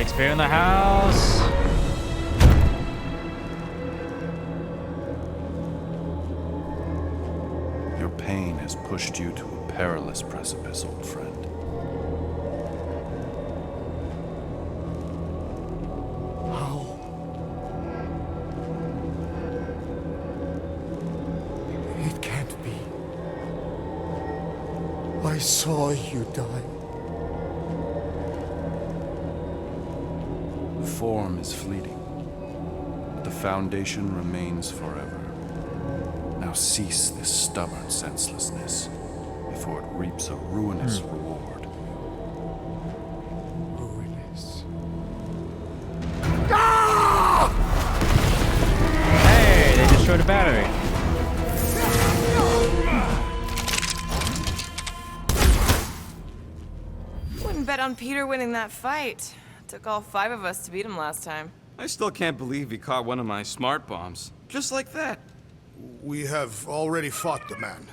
Shakespeare in the house. Your pain has pushed you to a perilous precipice, old friend. How? It can't be. I saw you die. The form is fleeting, but the foundation remains forever. Now cease this stubborn senselessness before it reaps a ruinous reward. Ruinous. Hey, they destroyed a battery. Wouldn't bet on Peter winning that fight. Took all 5 of us to beat him last time. I still can't believe he caught one of my smart bombs. Just like that. We have already fought the man.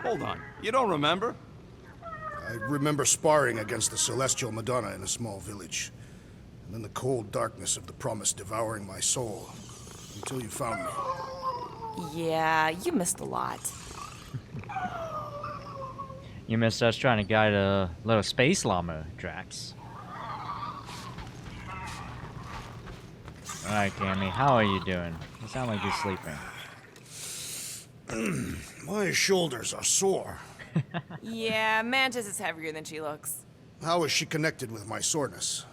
Hold on, you don't remember? I remember sparring against the Celestial Madonna in a small village. And then the cold darkness of the promise devouring my soul. Until you found me. Yeah, you missed a lot. You missed us trying to guide a little space llama, Drax. Alright, Cammy, how are you doing? You sound like you're sleeping. My shoulders are sore. Yeah, Mantis is heavier than she looks. How is she connected with my soreness?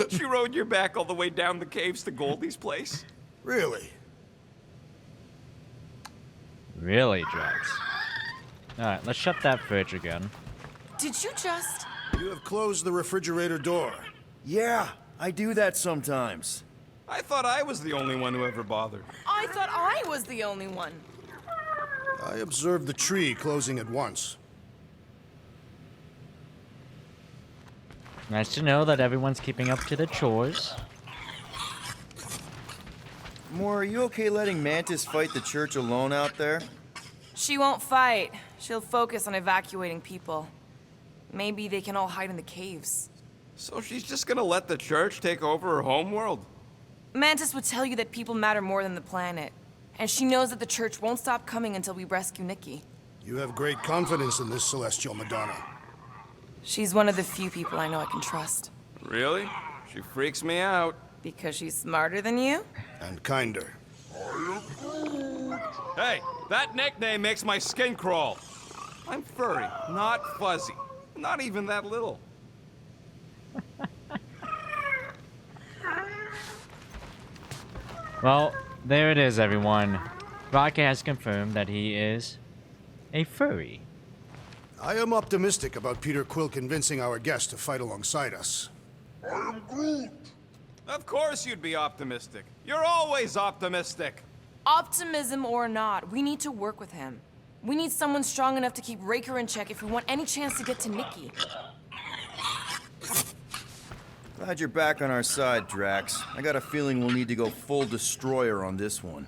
She rode your back all the way down the caves to Goldie's place? Really? Really, Drax? Alright, let's shut that fridge again. Did you just... You have closed the refrigerator door. Yeah, I do that sometimes. I thought I was the only one who ever bothered. I thought I was the only one. I observed the tree closing at once. Nice to know that everyone's keeping up to the chores. Moore, are you okay letting Mantis fight the church alone out there? She won't fight. She'll focus on evacuating people. Maybe they can all hide in the caves. So she's just gonna let the church take over her homeworld? Mantis would tell you that people matter more than the planet. And she knows that the church won't stop coming until we rescue Nikki. You have great confidence in this Celestial Madonna. She's one of the few people I know I can trust. Really? She freaks me out. Because she's smarter than you? And kinder. Hey, that nickname makes my skin crawl. I'm furry, not fuzzy. Not even that little. Well, there it is, everyone. Rocket has confirmed that he is a furry. I am optimistic about Peter Quill convincing our guest to fight alongside us. Of course you'd be optimistic. You're always optimistic. Optimism or not, we need to work with him. We need someone strong enough to keep Raker in check if we want any chance to get to Nikki. Glad you're back on our side, Drax. I got a feeling we'll need to go full destroyer on this one.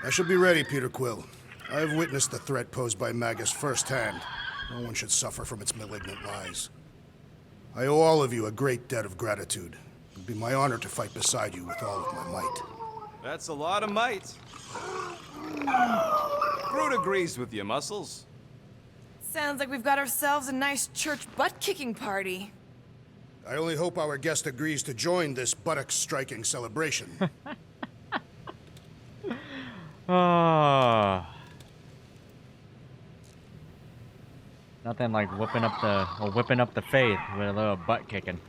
I shall be ready, Peter Quill. I have witnessed the threat posed by Magus firsthand. No one should suffer from its malignant lies. I owe all of you a great debt of gratitude. It would be my honor to fight beside you with all of my might. That's a lot of might. Groot agrees with you, Muscles. Sounds like we've got ourselves a nice church butt-kicking party. I only hope our guest agrees to join this buttocks-striking celebration. Oh. Nothing like whipping up the faith with a little butt kicking.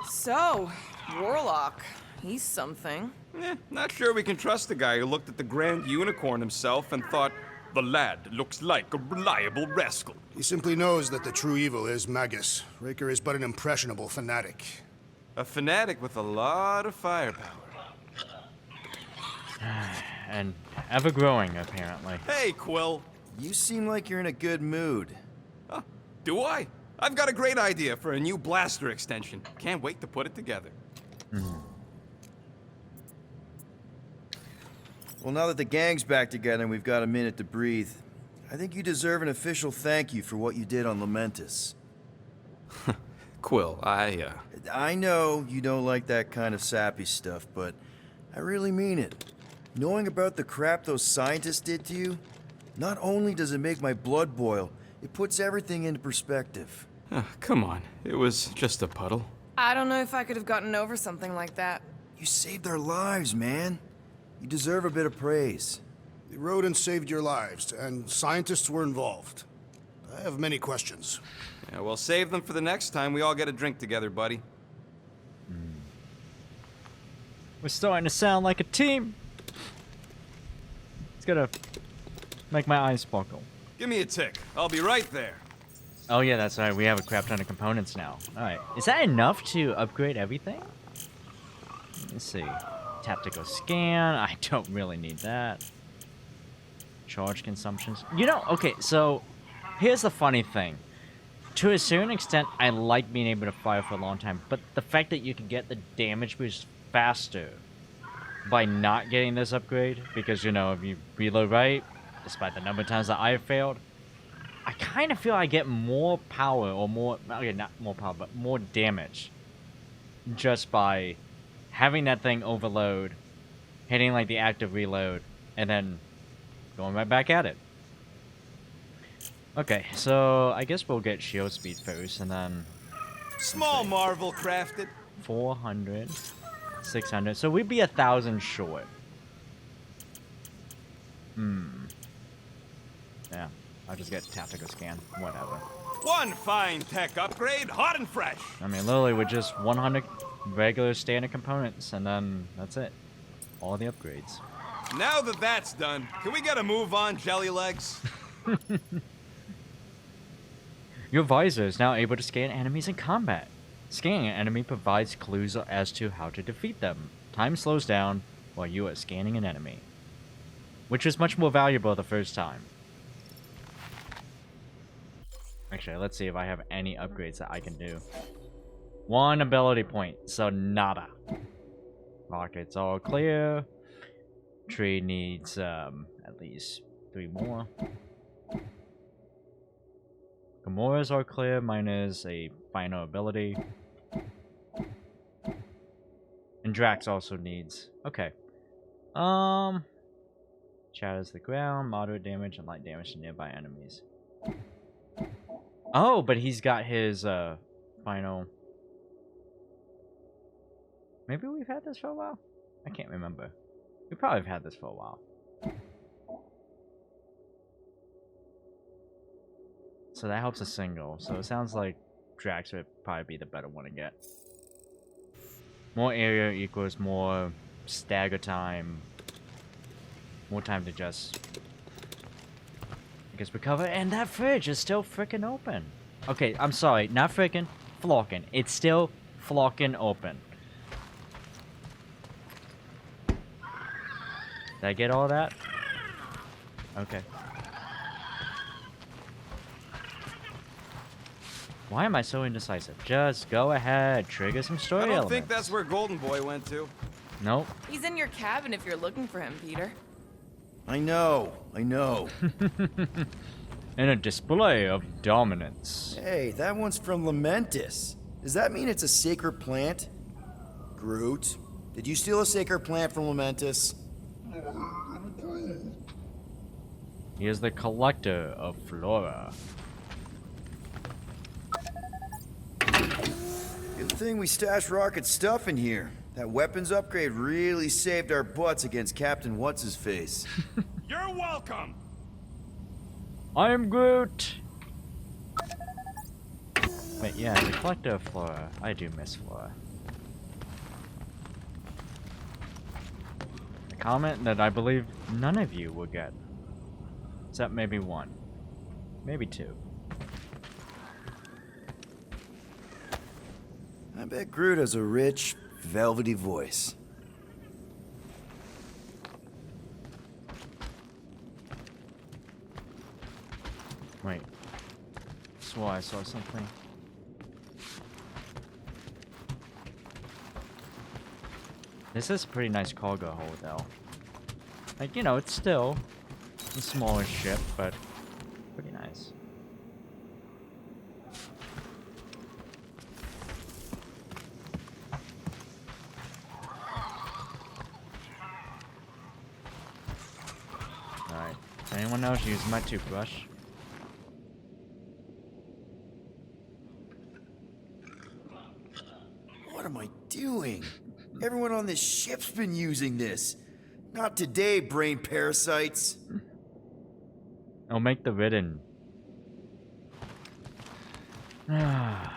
So, Warlock, he's something. Not sure we can trust the guy who looked at the Grand Unicorn himself and thought, the lad looks like a reliable rascal. He simply knows that the true evil is Magus. Raker is but an impressionable fanatic. A fanatic with a lot of firepower. And ever growing, apparently. Hey, Quill. You seem like you're in a good mood. Huh, do I? I've got a great idea for a new blaster extension. Can't wait to put it together. Well, now that the gang's back together and we've got a minute to breathe, I think you deserve an official thank you for what you did on Lamentus. Quill, I know you don't like that kind of sappy stuff, but I really mean it. Knowing about the crap those scientists did to you, not only does it make my blood boil, it puts everything into perspective. come on. It was just a puddle. I don't know if I could have gotten over something like that. You saved our lives, man. You deserve a bit of praise. We rode and saved your lives, and scientists were involved. I have many questions. Yeah, well, save them for the next time we all get a drink together, buddy. We're starting to sound like a team. It's gonna make my eyes sparkle. Give me a tick. I'll be right there. Oh yeah, that's right. We have a crap ton of components now. Alright. Is that enough to upgrade everything? Let's see. Tactical scan. I don't really need that. Charge consumptions. You know, okay, so here's the funny thing. To a certain extent, I like being able to fire for a long time, but the fact that you can get the damage boost faster by not getting this upgrade, because, you know, if you reload right, despite the number of times that I have failed, I kind of feel I get more power, or more, okay, not more power, but more damage just by having that thing overload, hitting like the active reload, and then going right back at it. Okay, so I guess we'll get shield speed first, and then Small marvel crafted. 400, 600, so we'd be 1,000 short. Yeah, I'll just get tactical scan, whatever. One fine tech upgrade, hot and fresh. I mean, literally with just 100 regular standard components, and then that's it. All the upgrades. Now that that's done, can we get a move on, Jelly Legs? Your visor is now able to scan enemies in combat. Scanning an enemy provides clues as to how to defeat them. Time slows down while you are scanning an enemy, which is much more valuable the first time. Actually, let's see if I have any upgrades that I can do. 1 ability point, so nada. Rocket's all clear. Tree needs at least 3 more. Gamoras are clear, mine is a final ability. And Drax also needs. Okay. Shatters the ground, moderate damage, and light damage to nearby enemies. Oh, but he's got his final. Maybe we've had this for a while? I can't remember. We probably have had this for a while. So that helps a single. So it sounds like Drax would probably be the better one to get. More area equals more stagger time. More time to just, I guess, recover. And that fridge is still freaking open. Okay, I'm sorry. Not freaking, flocking. It's still flocking open. Did I get all that? Okay. Why am I so indecisive? Just go ahead, trigger some story I don't elements. think that's where Golden Boy went to. Nope. He's in your cabin if you're looking for him, Peter. I know. In a display of dominance. Hey, that one's from Lamentis. Does that mean it's a sacred plant? Groot, did you steal a sacred plant from Lamentis? He is the collector of flora. Good thing we stashed Rocket's stuff in here. That weapons upgrade really saved our butts against Captain What's-His-Face. You're welcome. I am Groot! Wait, yeah, the collector of flora. I do miss flora. A comment that I believe none of you will get. Except maybe 1. Maybe 2. I bet Groot has a rich, velvety voice. Wait. Swore I saw something. This is a pretty nice cargo hold, though. Like, you know, it's still a smaller ship, but pretty nice. someone else using my toothbrush. What am I doing? Everyone on this ship's been using this. Not today, brain parasites. I'll make the ridden. Yeah.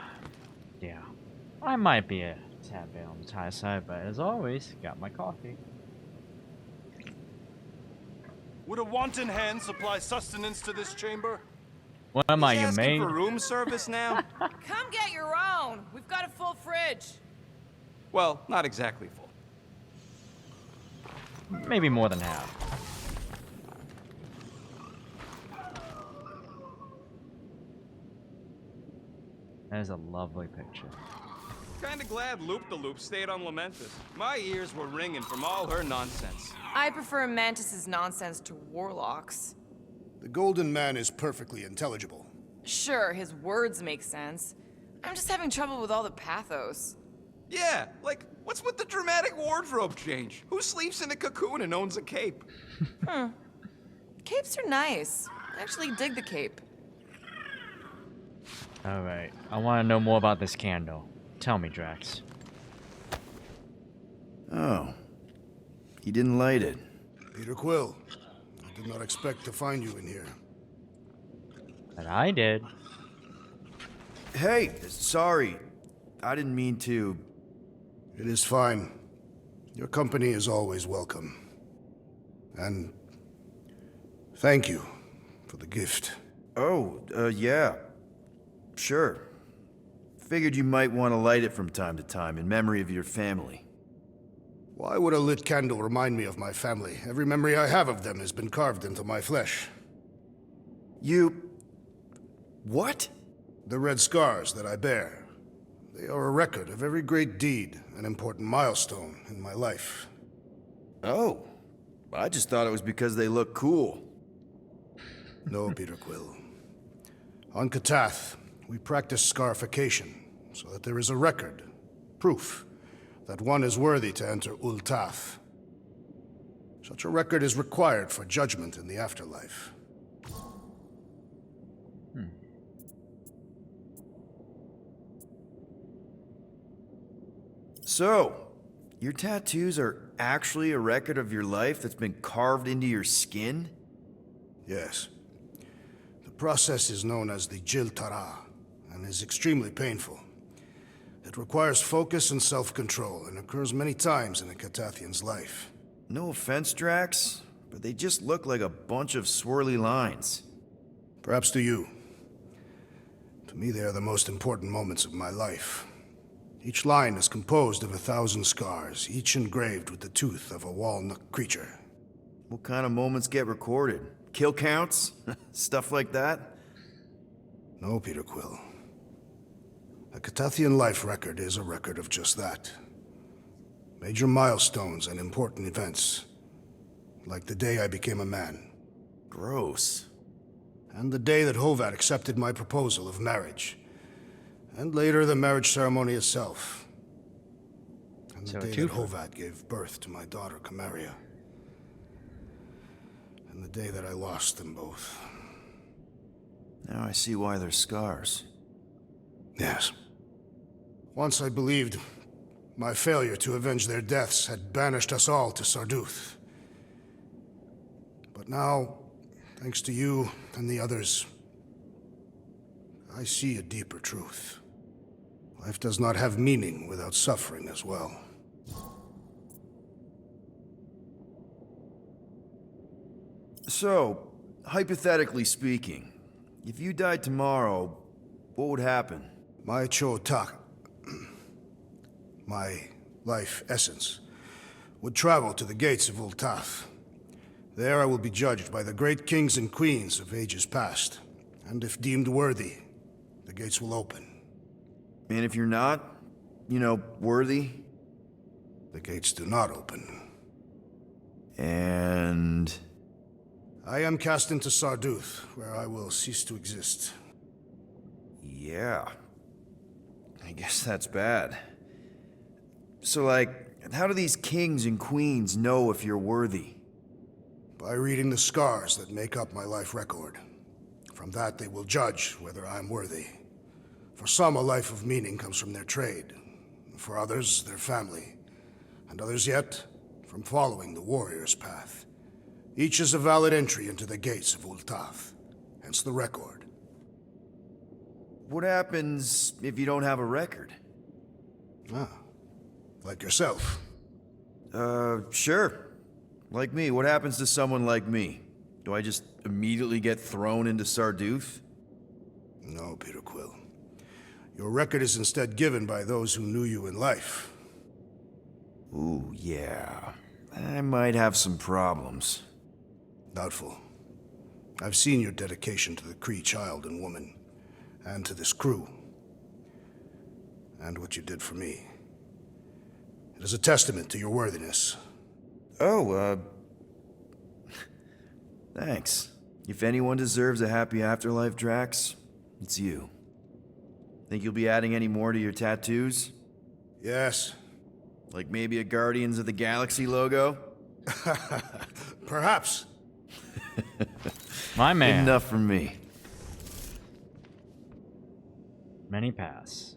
I might be a tad bit on the tight side, but as always, got my coffee. Would a wanton hand supply sustenance to this chamber? What am I, He's your asking maid? for room service now? Come get your own. We've got a full fridge. Well, not exactly full. Maybe more than half. That is a lovely picture. Kinda glad Loop-the-Loop stayed on Lamentus. My ears were ringing from all her nonsense. I prefer Mantis's nonsense to Warlock's. The Golden Man is perfectly intelligible. Sure, his words make sense. I'm just having trouble with all the pathos. Yeah, like, what's with the dramatic wardrobe change? Who sleeps in a cocoon and owns a cape? Capes are nice. I actually dig the cape. Alright, I want to know more about this candle. Tell me, Drax. Oh. He didn't light it. Peter Quill, I did not expect to find you in here. But I did. Hey, sorry. I didn't mean to. It is fine. Your company is always welcome. And thank you for the gift. Oh, yeah. Sure. Figured you might want to light it from time to time in memory of your family. Why would a lit candle remind me of my family? Every memory I have of them has been carved into my flesh. You... What? The red scars that I bear. They are a record of every great deed, an important milestone in my life. Oh. I just thought it was because they look cool. No, Peter Quill. On Katath, we practice scarification, so that there is a record, proof, that one is worthy to enter Ultath. Such a record is required for judgment in the afterlife. So, your tattoos are actually a record of your life that's been carved into your skin? Yes. The process is known as the Jil Tara, and is extremely painful. It requires focus and self-control, and occurs many times in a Katathian's life. No offense, Drax, but they just look like a bunch of swirly lines. Perhaps to you. To me, they are the most important moments of my life. Each line is composed of 1,000 scars, each engraved with the tooth of a walnut creature. What kind of moments get recorded? Kill counts? Stuff like that? No, Peter Quill. A Katathian life record is a record of just that. Major milestones and important events. Like the day I became a man. Gross. And the day that Hovat accepted my proposal of marriage. And later, the marriage ceremony itself. And the So day two that for- Hovat gave birth to my daughter, Camaria. And the day that I lost them both. Now I see why they're scars. Yes. Once I believed my failure to avenge their deaths had banished us all to Sarduth. But now, thanks to you and the others, I see a deeper truth. Life does not have meaning without suffering as well. So, hypothetically speaking, if you died tomorrow, what would happen? My Chotak, my life essence, would travel to the gates of Ultath. There I will be judged by the great kings and queens of ages past, and if deemed worthy, the gates will open. And if you're not, worthy? The gates do not open. And... I am cast into Sarduth, where I will cease to exist. yeah. I guess that's bad. So, how do these kings and queens know if you're worthy? By reading the scars that make up my life record. From that, they will judge whether I'm worthy. For some, a life of meaning comes from their trade. For others, their family. And others yet, from following the warrior's path. Each is a valid entry into the gates of Ultath. Hence the record. What happens if you don't have a record? Ah, like yourself. Sure. Like me, what happens to someone like me? Do I just immediately get thrown into Sarduth? No, Peter Quill. Your record is instead given by those who knew you in life. Ooh, yeah. I might have some problems. Doubtful. I've seen your dedication to the Kree child and woman, and to this crew. And what you did for me. It is a testament to your worthiness. Oh, thanks. If anyone deserves a happy afterlife, Drax, it's you. Think you'll be adding any more to your tattoos? Yes. Like maybe a Guardians of the Galaxy logo? Perhaps. My man. Enough from me. Many pass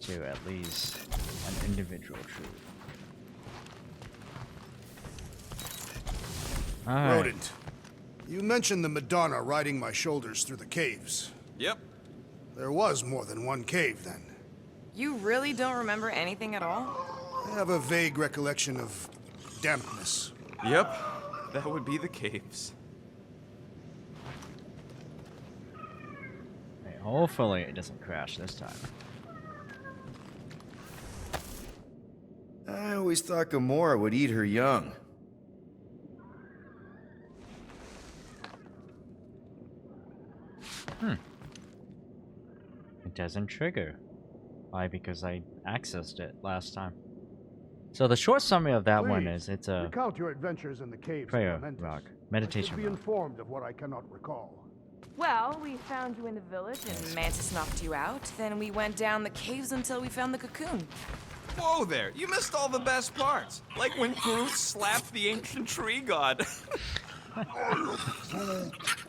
to at least an individual truth. Alright. Rodent, you mentioned the Madonna riding my shoulders through the caves. Yep. There was more than one cave then. You really don't remember anything at all? I have a vague recollection of dampness. Yep. That would be the caves. Hey, hopefully it doesn't crash this time. I always thought Gamora would eat her young. It doesn't trigger. Why? Because I accessed it last time. So the short summary of that one is it's a Recount your adventures in the caves. prayer Clementis. rock, I meditation should be rock. informed of what I cannot recall. Well, we found you in the village and Mantis knocked you out. Then we went down the caves until we found the cocoon. Whoa there, you missed all the best parts. Like when Groot slapped the ancient tree god.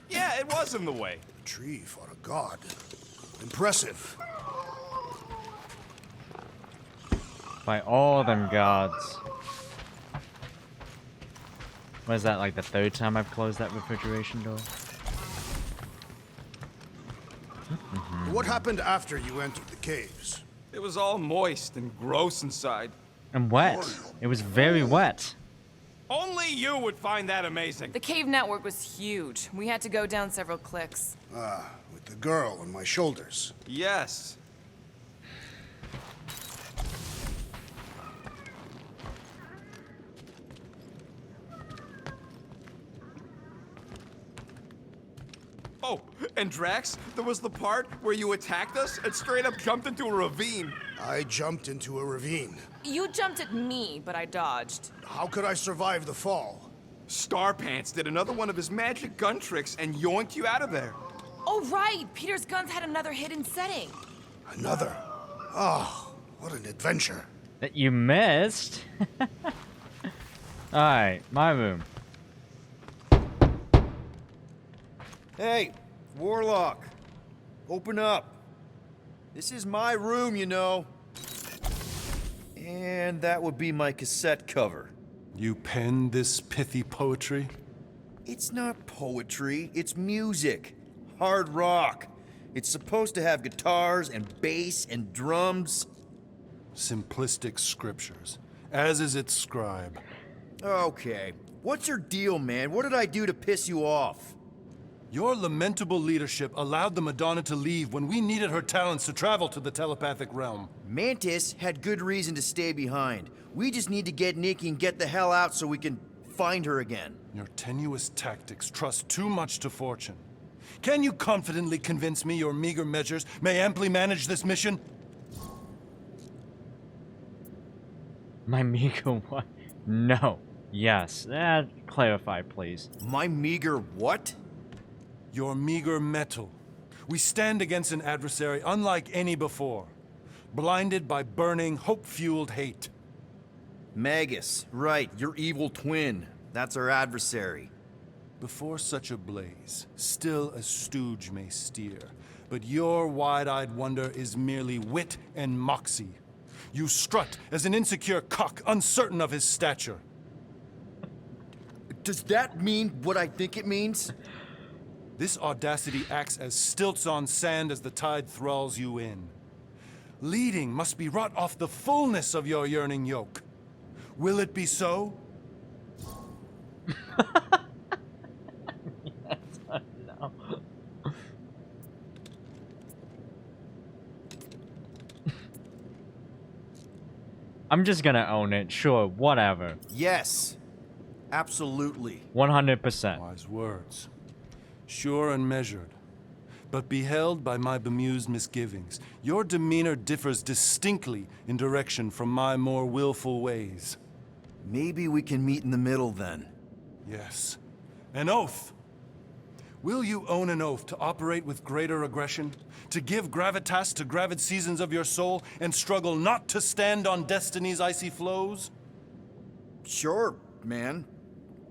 Yeah, it was in the way. The tree fought a god. Impressive. By all them gods. What is that, like the third time I've closed that refrigeration door? What happened after you entered the caves? It was all moist and gross inside. And wet. It was very wet. Only you would find that amazing. The cave network was huge. We had to go down several clicks. Ah, with the girl on my shoulders. Yes. Oh, and Drax, there was the part where you attacked us and straight up jumped into a ravine. I jumped into a ravine. You jumped at me, but I dodged. How could I survive the fall? Starpants did another one of his magic gun tricks and yoinked you out of there. Oh, right! Peter's guns had another hidden setting. Another. Oh, what an adventure. That you missed? Alright, my room. Hey, Warlock. Open up. This is my room, you know. And that would be my cassette cover. You penned this pithy poetry? It's not poetry, it's music. Hard rock. It's supposed to have guitars and bass and drums. Simplistic scriptures, as is its scribe. Okay. What's your deal, man? What did I do to piss you off? Your lamentable leadership allowed the Madonna to leave when we needed her talents to travel to the telepathic realm. Mantis had good reason to stay behind. We just need to get Nikki and get the hell out so we can find her again. Your tenuous tactics trust too much to fortune. Can you confidently convince me your meager measures may amply manage this mission? My meager what? No. Yes. Clarify, please. My meager what? Your meager metal. We stand against an adversary unlike any before, blinded by burning, hope-fueled hate. Magus, right, your evil twin. That's our adversary. Before such a blaze, still a stooge may steer, but your wide-eyed wonder is merely wit and moxie. You strut as an insecure cock, uncertain of his stature. Does that mean what I think it means? This audacity acts as stilts on sand as the tide thralls you in. Leading must be wrought off the fullness of your yearning yoke. Will it be so? No. I'm just gonna own it. Sure, whatever. Yes. Absolutely. 100%. Wise words. Sure and measured. But beheld by my bemused misgivings, your demeanor differs distinctly in direction from my more willful ways. Maybe we can meet in the middle then. Yes. An oath! Will you own an oath to operate with greater aggression? To give gravitas to gravid seasons of your soul and struggle not to stand on destiny's icy flows? Sure, man.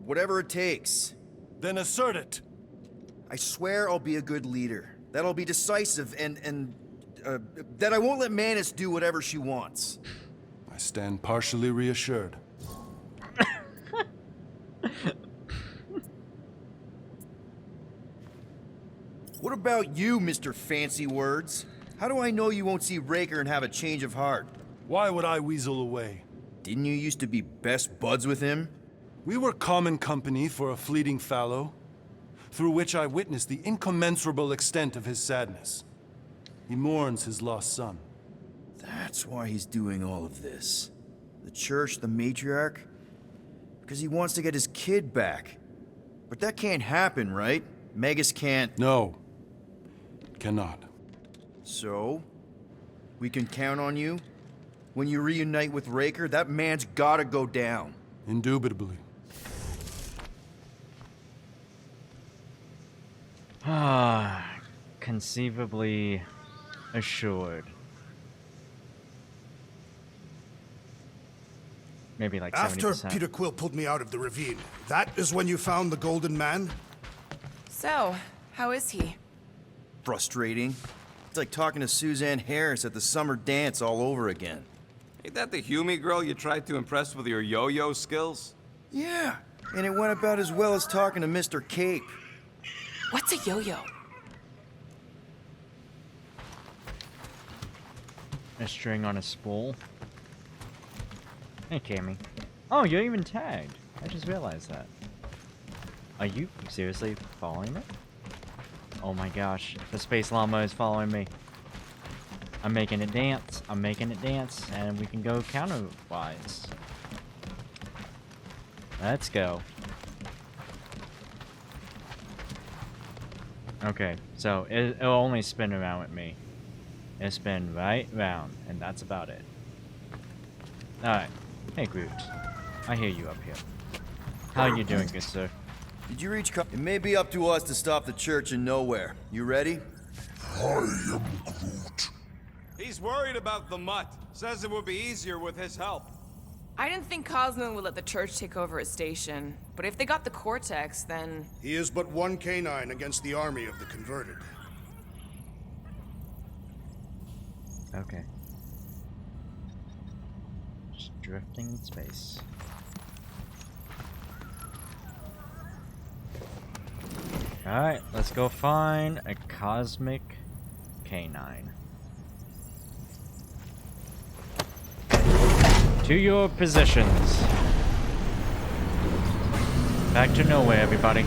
Whatever it takes. Then assert it! I swear I'll be a good leader. That I'll be decisive and that I won't let Manus do whatever she wants. I stand partially reassured. What about you, Mr. Fancy Words? How do I know you won't see Raker and have a change of heart? Why would I weasel away? Didn't you used to be best buds with him? We were common company for a fleeting fallow, through which I witnessed the incommensurable extent of his sadness. He mourns his lost son. That's why he's doing all of this. The church, the matriarch? Because he wants to get his kid back. But that can't happen, right? Magus can't... No. Cannot. So? We can count on you? When you reunite with Raker, that man's gotta go down. Indubitably. Conceivably assured. Maybe like 70%. After Peter Quill pulled me out of the ravine, that is when you found the Golden Man? So, how is he? Frustrating. It's like talking to Suzanne Harris at the summer dance all over again. Ain't that the Hume girl you tried to impress with your yo-yo skills? Yeah, and it went about as well as talking to Mr. Cape. What's a yo-yo? A string on a spool. Hey, Cammy. Oh, you're even tagged. I just realized that. Are you seriously following me? Oh my gosh, the space llama is following me. I'm making it dance. I'm making it dance, and we can go counterwise. Let's go. Okay, so it'll only spin around with me. It'll spin right round, and that's about it. Alright. Hey, Groot. I hear you up here. How you doing, good sir? Did you reach It may be up to us to stop the church in Knowhere. You ready? I am Groot. He's worried about the mutt. Says it would be easier with his help. I didn't think Cosmo would let the church take over his station, but if they got the Cortex, then... He is but one canine against the army of the converted. Okay. Just drifting in space. Alright, let's go find a cosmic canine. To your positions. Back to Knowhere, everybody.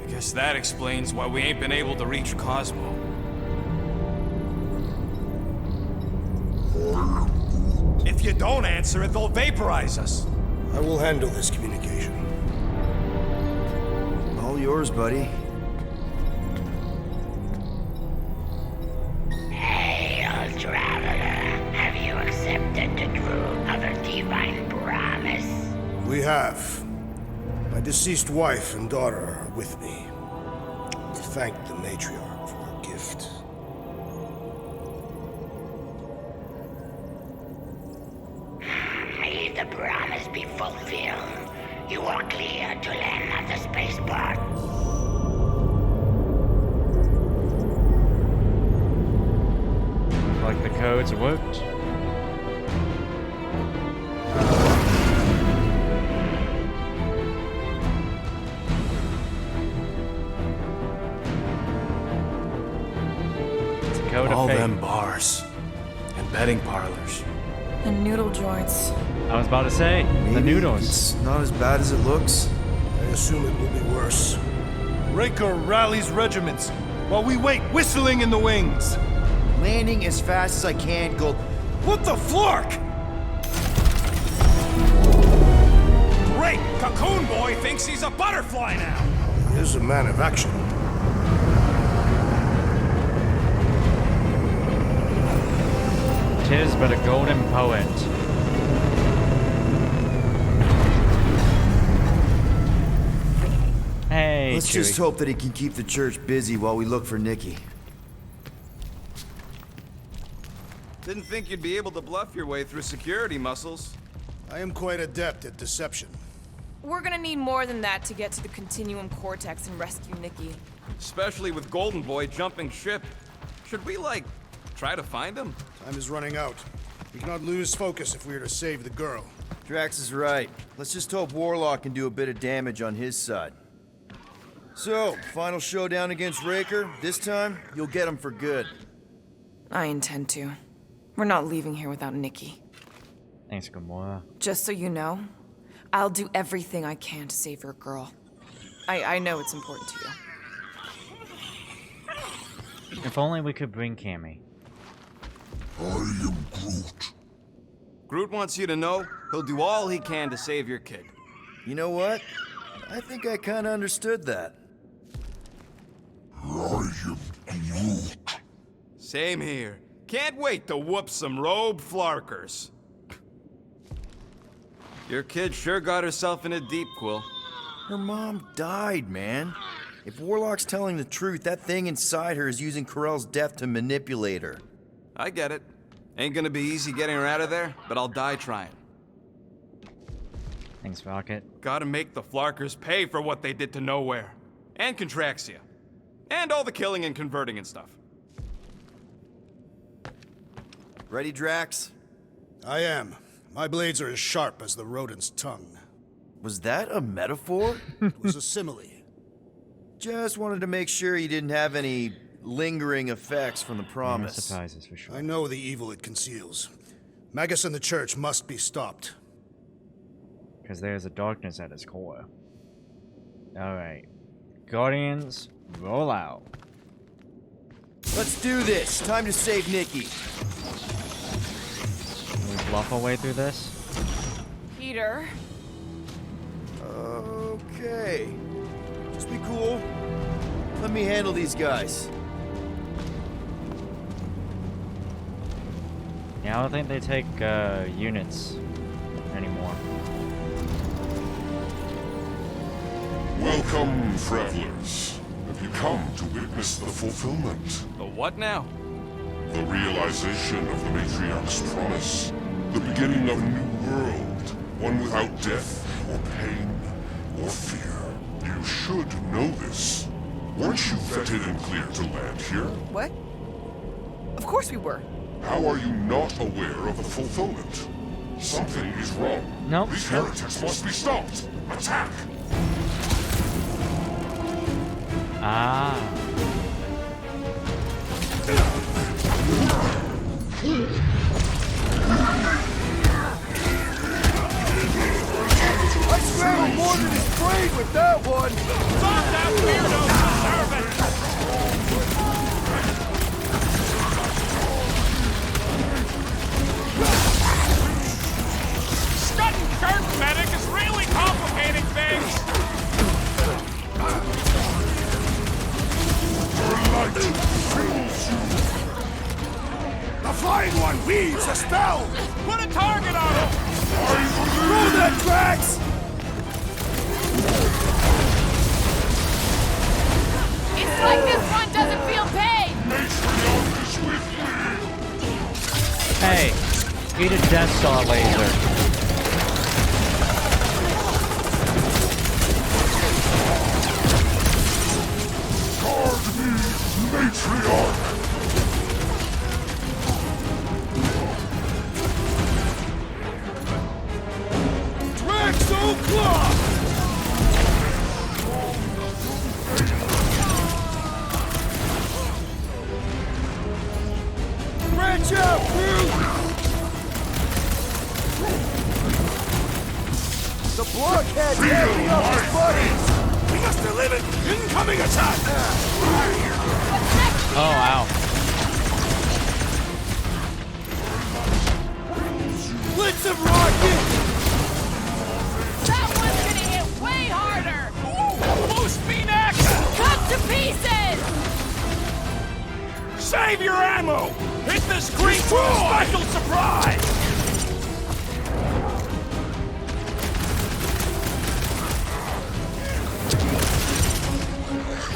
I guess that explains why we ain't been able to reach Cosmo. If you don't answer it, they'll vaporize us. I will handle this communication. All yours, buddy. Hail, traveler. Have you accepted the truth of a divine promise? We have. My deceased wife and daughter are with me. The thanked the matriarch for her gift. May the promise be fulfilled. You are clear to land at the spaceport. Like the codes worked. It's a code All of fate. them bars and betting parlors. And noodle joints. I was about to say, the Maybe noodles. It's not as bad as it looks. I assume it will be worse. Raker rallies regiments while we wait whistling in the wings. Landing as fast as I can, Gold. What the flark? Great! Cocoon Boy thinks he's a butterfly now! He is a man of action. Tis but a golden poet. Hey, Let's just Chewie. hope that he can keep the church busy while we look for Nikki. Didn't think you'd be able to bluff your way through security muscles. I am quite adept at deception. We're gonna need more than that to get to the Continuum Cortex and rescue Nikki. Especially with Golden Boy jumping ship. Should we, like, try to find him? Time is running out. We cannot lose focus if we are to save the girl. Drax is right. Let's just hope Warlock can do a bit of damage on his side. So, final showdown against Raker. This time, you'll get him for good. I intend to. We're not leaving here without Nikki. Thanks, Gamora. Just so you know, I'll do everything I can to save your girl. I know it's important to you. If only we could bring Cammy. I am Groot. Groot wants you to know he'll do all he can to save your kid. You know what? I think I kinda understood that. I am Groot. Same here. Can't wait to whoop some robe flarkers. Your kid sure got herself in a deep, Quill. Her mom died, man. If Warlock's telling the truth, that thing inside her is using Corell's death to manipulate her. I get it. Ain't gonna be easy getting her out of there, but I'll die trying. Thanks, Rocket. Gotta make the flarkers pay for what they did to Knowhere. And Contraxia. And all the killing and converting and stuff. Ready, Drax? I am. My blades are as sharp as the rodent's tongue. Was that a metaphor? It was a simile. Just wanted to make sure you didn't have any lingering effects from the No promise. surprises for sure. I know the evil it conceals. Magus and the church must be stopped. Because there's a darkness at its core. Alright. Guardians, roll out. Let's do this. Time to save Nikki. Can we bluff our way through this? Peter, Okay. Just be cool. Let me handle these guys. Yeah, I don't think they take units anymore. Welcome, travelers. Have you come to witness the fulfillment? The what now? The realization of the Matriarch's promise. The beginning of a new world. One without death, or pain, or fear. You should know this. Weren't you vetted and cleared to land here? what? Of course we were. How are you not aware of the fulfillment? Something is wrong. Nope. These heretics must be stopped. Attack! Ah. I scrambled more than his brain with that one! Stop that weirdo servant! Scutting dirt medic is really complicating things! The flying one weaves a spell! Put a target on him! Throw that, Drax! It's Fights like this one doesn't feel pain! Matriarch is with me! Hey, eat a Death Star laser. Guard me, Matriarch! O'Clock! Branch out, crew! The blockhead taking up his buddies! We must deliver incoming attack! Oh, wow. Blitz of rockets! That one's gonna hit way harder! Loose Phoenix! Cut to pieces! Save your ammo! Hit the screen for a special surprise!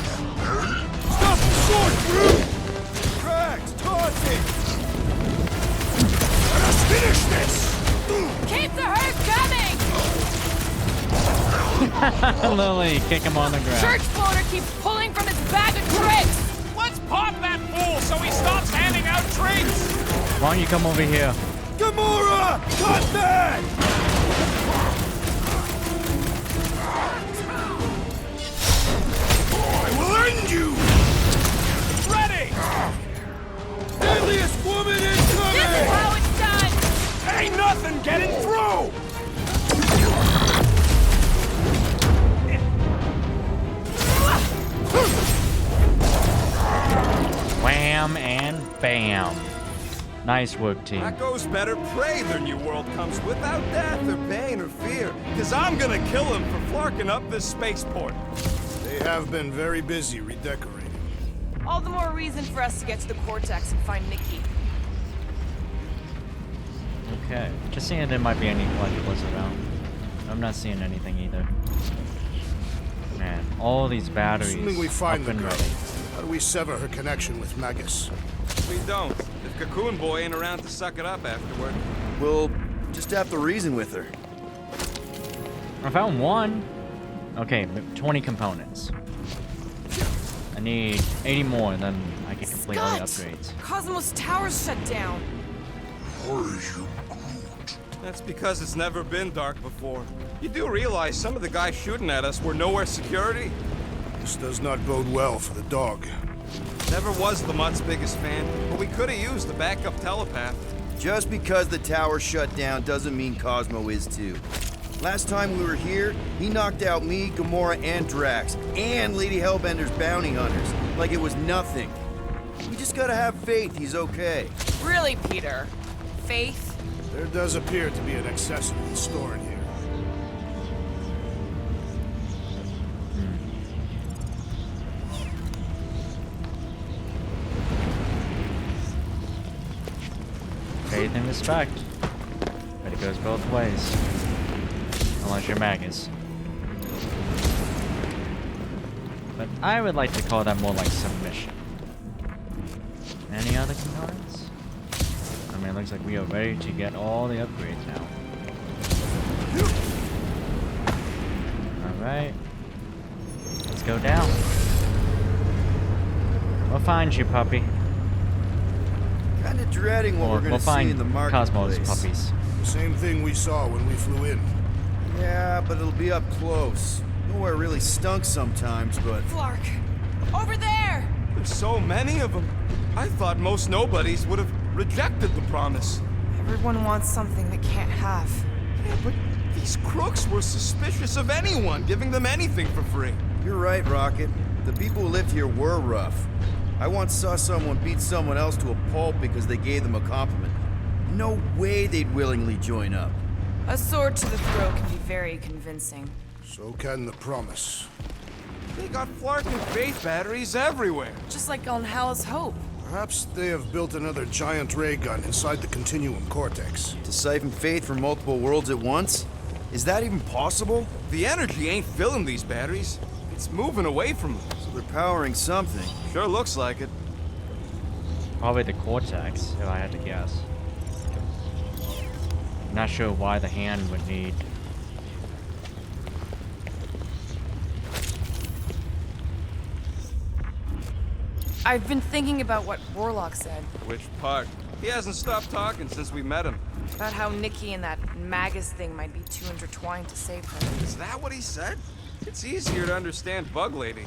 Stop the sword, crew! Tracks, toss it! Let us finish this! Keep the herd coming! Lily, kick him on the ground. Church floater keeps pulling from his bag of tricks! Let's pop that fool so he stops handing out treats! Why don't you come over here? Gamora! Cut that! I will end you! Ready! Deadliest woman incoming! This is how it's done! Ain't nothing getting through! Wham and bam. Nice work, team. That goes better pray their new world comes without death or pain or fear. Cause I'm gonna kill him for flarking up this spaceport. They have been very busy redecorating. All the more reason for us to get to the Cortex and find Nikki. Okay. Just seeing if there might be any collectibles around. I'm not seeing anything either. Man, all these batteries Assuming we find up the and girl, ready. how do we sever her connection with Magus? We don't. If Cocoon Boy ain't around to suck it up afterward. We'll just have to reason with her. I found one. Okay, 20 components. I need 80 more, then I can complete all the Scott! upgrades. Cosmo's tower's shut down. That's because it's never been dark before. You do realize some of the guys shooting at us were Knowhere security? This does not bode well for the dog. Never was the Mutt's biggest fan, but we could have used the backup telepath. Just because the tower shut down doesn't mean Cosmo is too. Last time we were here, he knocked out me, Gamora, and Drax, and Lady Hellbender's bounty hunters, like it was nothing. You just gotta have faith he's okay. Really, Peter? Faith? There does appear to be an accessory stored here. Faith and respect. But it goes both ways. Unless you're Magus. But I would like to call that more like submission. Any other components? I mean, it looks like we are ready to get all the upgrades now. Alright. Let's go down. We'll find you, puppy. Kinda dreading what Or we're gonna we'll see find in the Cosmo's marketplace. puppies. The same thing we saw when we flew in. Yeah, but it'll be up close. Nowhere really stunk sometimes, but Flark! Over there! There's so many of them. I thought most nobodies would have rejected the promise. Everyone wants something they can't have. Yeah, but these crooks were suspicious of anyone giving them anything for free. you're right, Rocket. The people who lived here were rough. I once saw someone beat someone else to a pulp because they gave them a compliment. No way they'd willingly join up. A sword to the throat can be very convincing. So can the promise. They got Flark and Faith batteries everywhere. Just like on Hala's Hope. Perhaps they have built another giant ray gun inside the Continuum Cortex. To siphon faith from multiple worlds at once? Is that even possible? The energy ain't filling these batteries. It's moving away from them. They're powering something. Sure looks like it. Probably the cortex, if I had to guess. Not sure why the hand would need. I've been thinking about what Warlock said. Which part? He hasn't stopped talking since we met him. About how Nikki and that Magus thing might be too intertwined to save her. Is that what he said? It's easier to understand Bug Lady.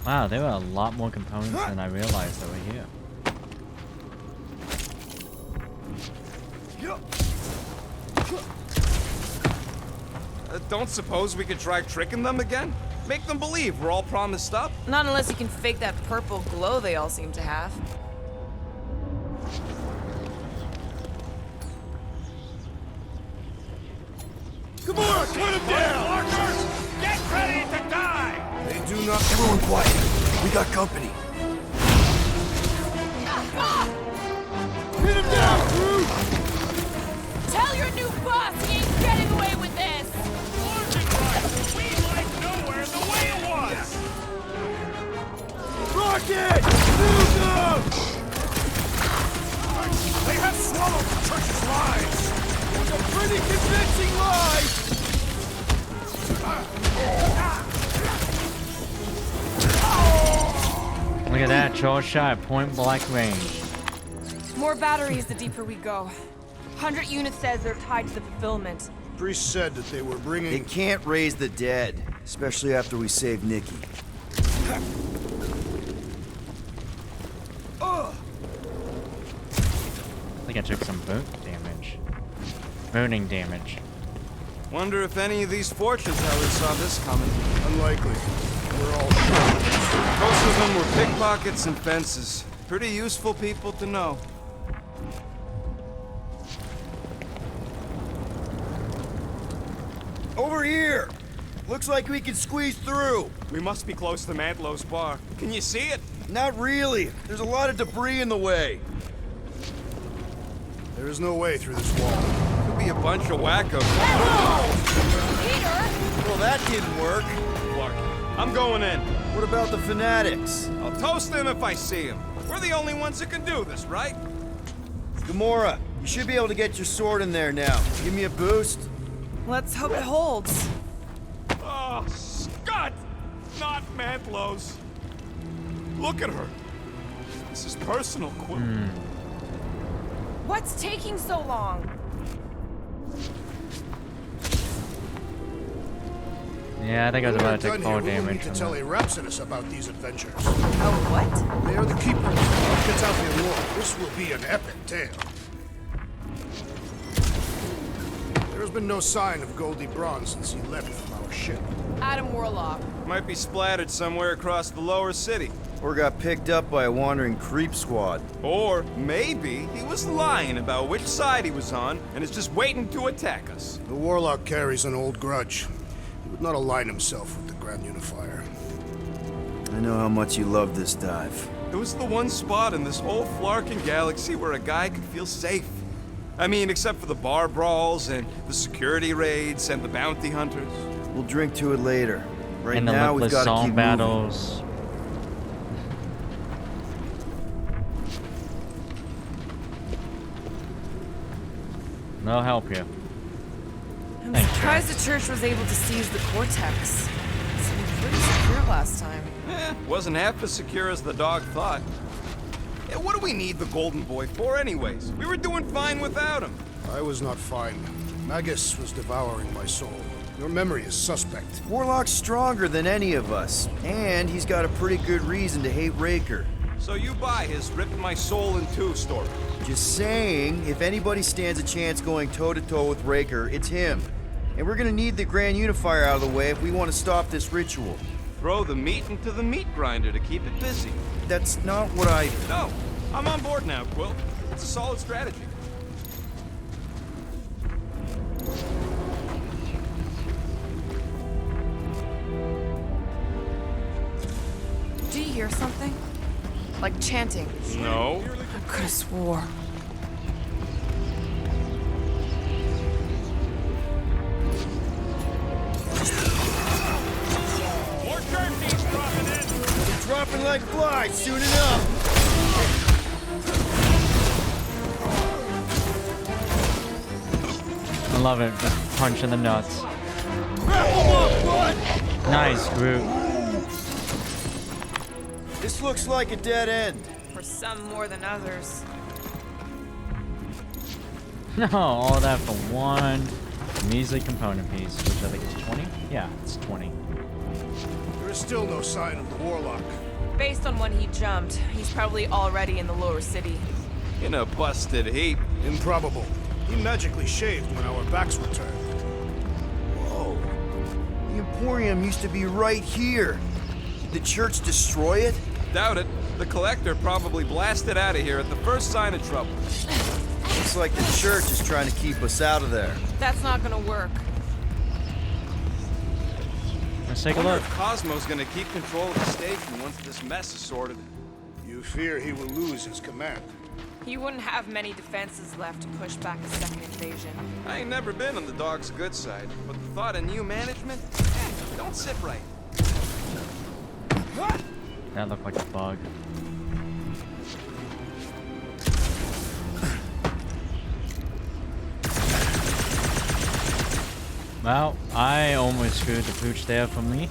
Wow, there were a lot more components than I realized that were here. Don't suppose we could try tricking them again? Make them believe we're all promised up? Not unless you can fake that purple glow they all seem to have. Come on, put him down! Archers, get ready to die! They do not. Everyone quiet. We got company. Hit him down, crew! Tell your new boss he ain't getting away with this! We like Knowhere the way it was! Rocket! Move them! They have swallowed the church's lies! It was a pretty convincing lie! Look at that, charge shot at point blank range. More batteries the deeper we go. 100 units says they're tied to the fulfillment. Priest said that they were They bringing. can't raise the dead, especially after we save Nikki. I think I took some boot damage. Burning damage. Wonder if any of these fortune tellers saw this coming. Unlikely. We're all. Most of them were pickpockets and fences. Pretty useful people to know. Over here! Looks like we can squeeze through. We must be close to Mantlow's bar. Can you see it? Not really. There's a lot of debris in the way. There is no way through this wall. Could be a bunch of wackos. Peter! Well, that didn't work. Clark, I'm going in. What about the fanatics? I'll toast them if I see them. We're the only ones that can do this, right? Gamora, you should be able to get your sword in there now. Give me a boost. Let's hope it holds. Oh, Scott! Not Mantlow's. Look at her. This is personal, Quill. What's taking so long? Yeah, I think I was about to take 4 We will need damage to from tell that. Rhapsodus about these adventures. Oh, what? They are the keepers of Katathian lore. This will be an epic tale. There has been no sign of Goldie Braun since he left from our ship. Adam Warlock. Might be splattered somewhere across the lower city. Or got picked up by a wandering creep squad. Or maybe he was lying about which side he was on and is just waiting to attack us. The Warlock carries an old grudge. He would not align himself with the Grand Unifier. I know how much you love this dive. It was the one spot in this whole Flarkin galaxy where a guy could feel safe. I mean, except for the bar brawls and the security raids and the bounty hunters. We'll drink to it later. Right And the now, we've limitless got to song keep battles. No help here. I'm Thanks, surprised the church was able to seize the cortex. It seemed pretty secure last time. Wasn't half as secure as the dog thought. What do we need the Golden Boy for anyways? We were doing fine without him. I was not fine. Magus was devouring my soul. Your memory is suspect. moving. Warlock's stronger than any of us, and he's got a pretty good reason to hate Raker. So you buy his ripped my soul in two story. Just saying, if anybody stands a chance going toe-to-toe with Raker, it's him. And we're gonna need the Grand Unifier out of the way if we want to stop this ritual. Throw the meat into the meat grinder to keep it busy. That's not what I... No, I'm on board now, Quill. It's a solid strategy. Do you hear something? Like chanting. No. I could have swore. dropping like flies soon enough. I love it. Just punch in the nuts. Nice, Groot. This looks like a dead end. For some more than others. No, all that for one measly component piece, which I think is 20? Yeah, it's 20. There is still no sign of the warlock. Based on when he jumped, he's probably already in the lower city. In a busted heap. Improbable. He magically shaved when our backs were turned. Whoa. The Emporium used to be right here. Did the church destroy it? Doubt it. The Collector probably blasted out of here at the first sign of trouble. Looks like the church is trying to keep us out of there. That's not gonna work. Let's take a I wonder look. if Cosmo's gonna keep control of the station once this mess is sorted. You fear he will lose his command. He wouldn't have many defenses left to push back a second invasion. I ain't never been on the dog's good side, but the thought of new management, don't sit right. That looked like a bug. Well, I almost screwed the pooch there for me.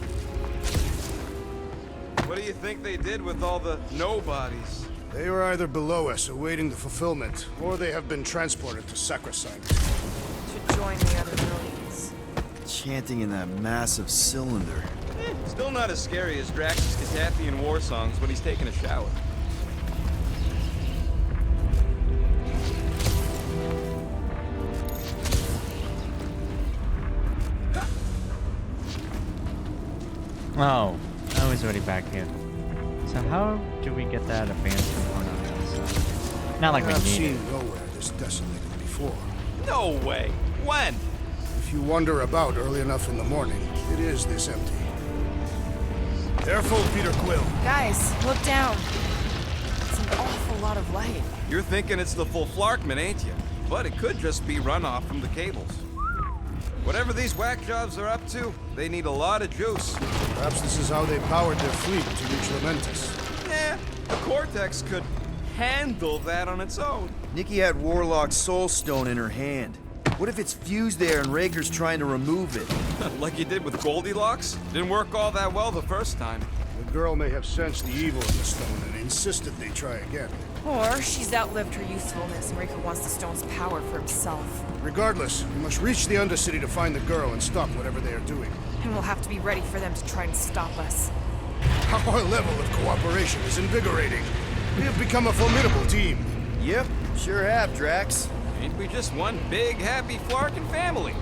What do you think they did with all the nobodies? They were either below us awaiting the fulfillment, or they have been transported to Sacrosanct. To join the other millions. Chanting in that massive cylinder. Still not as scary as Drax's Katathian war songs when he's taking a shower. Oh, I was already back here. So how do we get that advanced component on the other side? Not like we I've need seen it. Knowhere this desolated before. No way! When? If you wander about early enough in the morning, it is this empty. Careful, Peter Quill. Guys, look down. It's an awful lot of light. You're thinking it's the full Flarkman, ain't you? But it could just be runoff from the cables. Whatever these whack jobs are up to, they need a lot of juice. Perhaps this is how they powered their fleet to reach Lamentus. Yeah, the Cortex could handle that on its own. Nikki had Warlock's soul stone in her hand. What if it's fused there and Rager's trying to remove it? Like you did with Goldilocks? Didn't work all that well the first time. The girl may have sensed the evil in the stone and insisted they try again. Or she's outlived her usefulness and Raker wants the stone's power for himself. Regardless, we must reach the Undercity to find the girl and stop whatever they are doing. And we'll have to be ready for them to try and stop us. Our level of cooperation is invigorating. We have become a formidable team. Yep, sure have, Drax. Ain't we just one big, happy Flarkin family?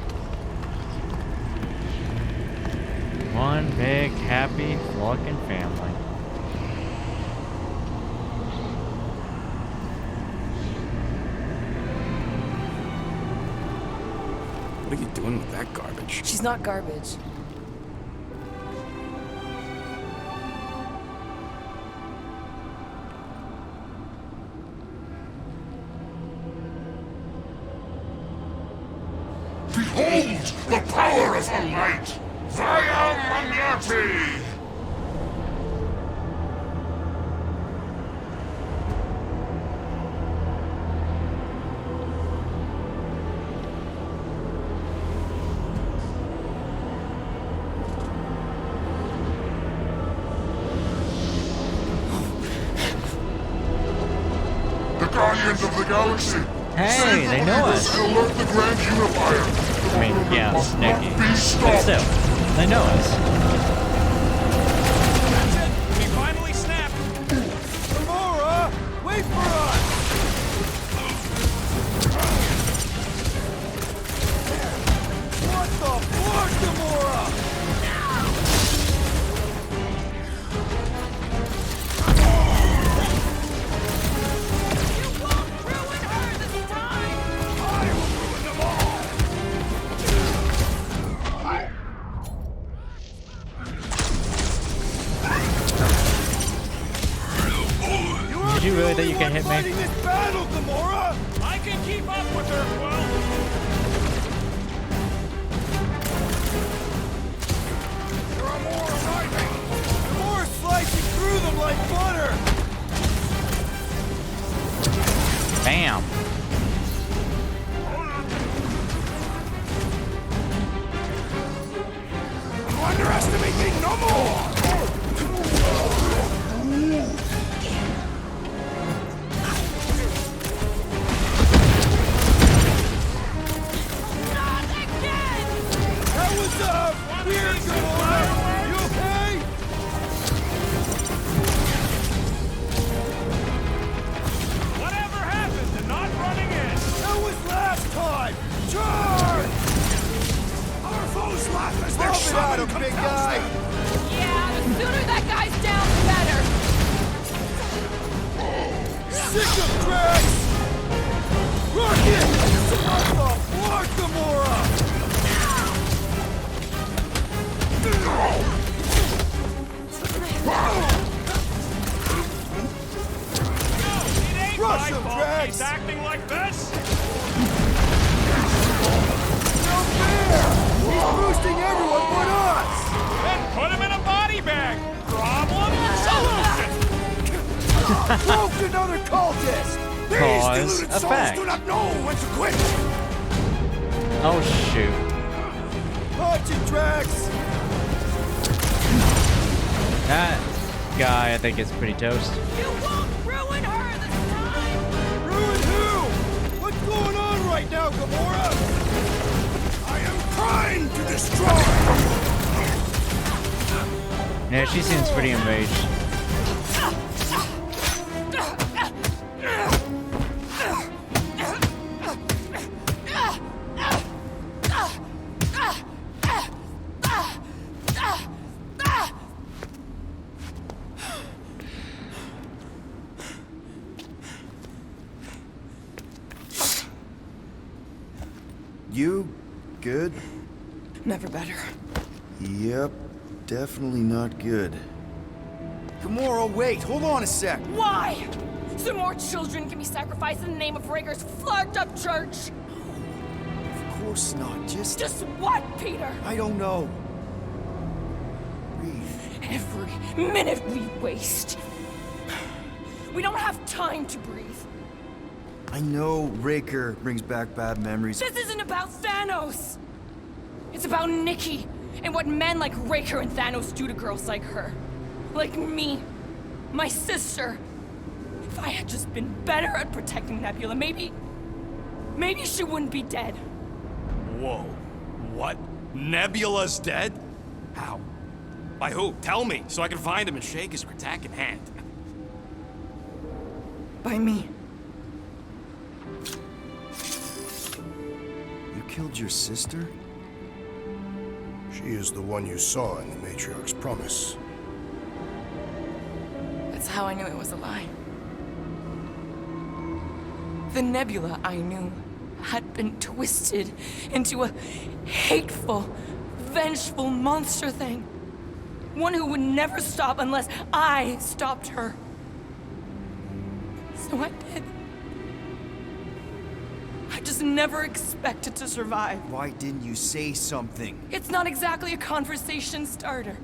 One big, happy, fucking family. What are you doing with that garbage? She's not garbage. Behold the power of the light! Via Magnati! The Guardians of the Galaxy! Hey, Save they the know leaders us. and alert the Grand Unifier! I mean, yeah, it's Nikki. Be But stopped! still, they know us. That's it! We finally snapped! Gamora! Wait for us! What the fuck, Gamora? You won't ruin her this time! I will ruin them all! Did you really think you can hit me? Fighting this battle, Gamora! I can keep up with her, Quill! There are more arriving! Gamora's slicing through them like like butter! Bam. Underestimate me no more! That was weird, Gamora! You okay? Whatever happened to not running in? That was last time! Charge! Our foes laugh as their Pump it out, shaman big compels guy! them. Yeah, the sooner that guy's down, the better. Sick of Drax! Rocket! What the fuck, Gamora? Rush him, Drax! He's acting like this? No fair! He's boosting everyone but us! Then put him in a body bag. Problem solution. Proved another cultist! These Cause deluded souls effect. do not know when to quit. Oh shoot. Punch it, Drax! That guy, I think, is pretty toast. You won't ruin her this time! Ruin who? What's going on right now, Gamora? I am trying to destroy. Yeah, she seems pretty enraged. You good? Never better. Yep, definitely not good. Gamora, wait, hold on a sec. Why? So more children can be sacrificed in the name of Raker's flarked up church? Of course not, Just what, Peter? I don't know. Breathe. Every minute we waste. We don't have time to breathe. I know Raker brings back bad memories. This isn't about Thanos. It's about Nikki and what men like Raker and Thanos do to girls like her. Like me. My sister. If I had just been better at protecting Nebula, maybe she wouldn't be dead. Whoa. What? Nebula's dead? How? By who? Tell me, so I can find him and shake his Katathian hand. By me. You killed your sister? She is the one you saw in the Matriarch's promise. That's how I knew it was a lie. The Nebula I knew had been twisted into a hateful, vengeful monster thing. One who would never stop unless I stopped her. So I did. I just never expected to survive. Why didn't you say something? It's not exactly a conversation starter.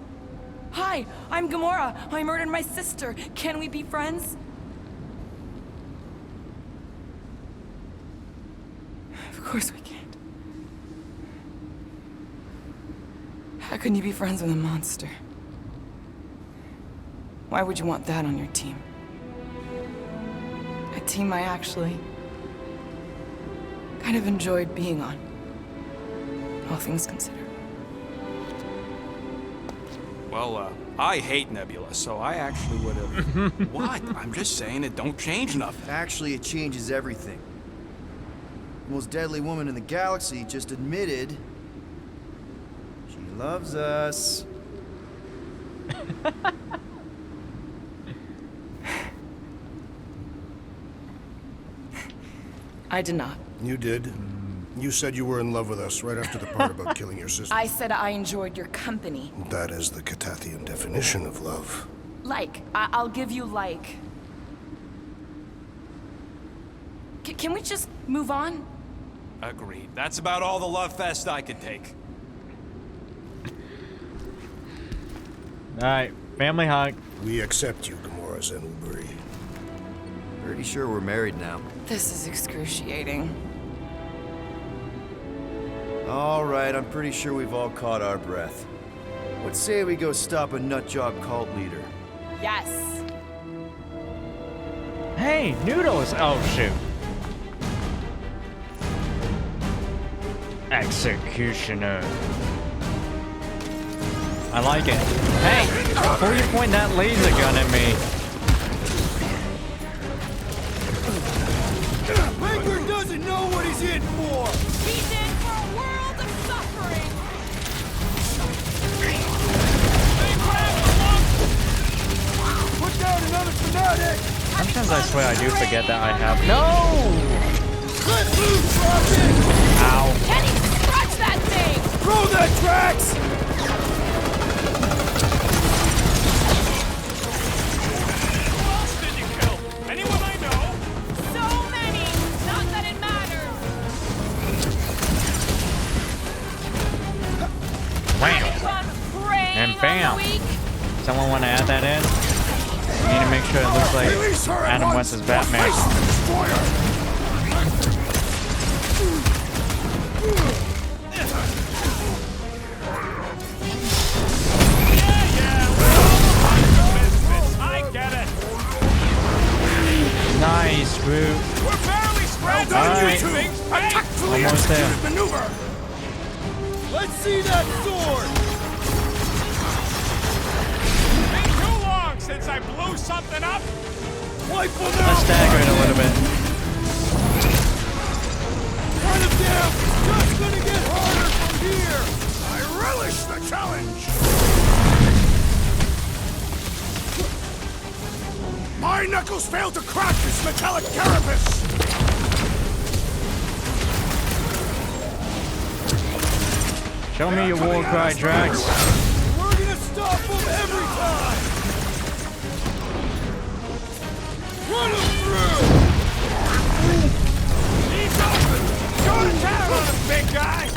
Hi, I'm Gamora. I murdered my sister. Can we be friends? Of course we can't. How can you be friends with a monster? Why would you want that on your team? A team I actually kind of enjoyed being on, all things considered. Well, I hate Nebula, so I actually would have... What? I'm just saying it don't change nothing. Actually, it changes everything. The most deadly woman in the galaxy just admitted she loves us. I did not. You did. You said you were in love with us right after the part about killing your sister. I said I enjoyed your company. That is the Katathian definition of love. Like. I'll give you like. Can we just move on? Agreed. That's about all the love fest I could take. Alright, family hug. We accept you, Gamora. Tarzan Ubri. Pretty sure we're married now. This is excruciating. All right, I'm pretty sure we've all caught our breath. What say we go stop a nutjob cult leader? Yes. Hey, Noodles! Oh, shoot. Executioner. I like it. Hey, before you point that laser gun at me. Baker doesn't know what he's in for! He's in for a world of suffering. Put down another fanatic! Sometimes I swear I do forget that I have. No! Let loose, Rocket! Ow. Kenny, scratch that thing! Throw that tracks! Who else did you kill? Anyone I know? So many! Not that it matters! Wham! Anyone preying And bam. on the weak? Someone want to add that in? We need to make sure it looks like Release her at Adam once, West's or Batman. face the destroyer! I get it. Nice, Groot. We're barely scratching All you right. things. A tactfully Almost there. executed maneuver! Let's see that sword! Been too long since I blew something up. Wipe them Let's out! stagger it a little bit. Run him down! It's just gonna get harder from here! I relish the challenge! My knuckles failed to crack this metallic carapace! Show me your war cry, Drax. We're gonna stop them every time! Run him through! He's open. Go to town on him, big guy.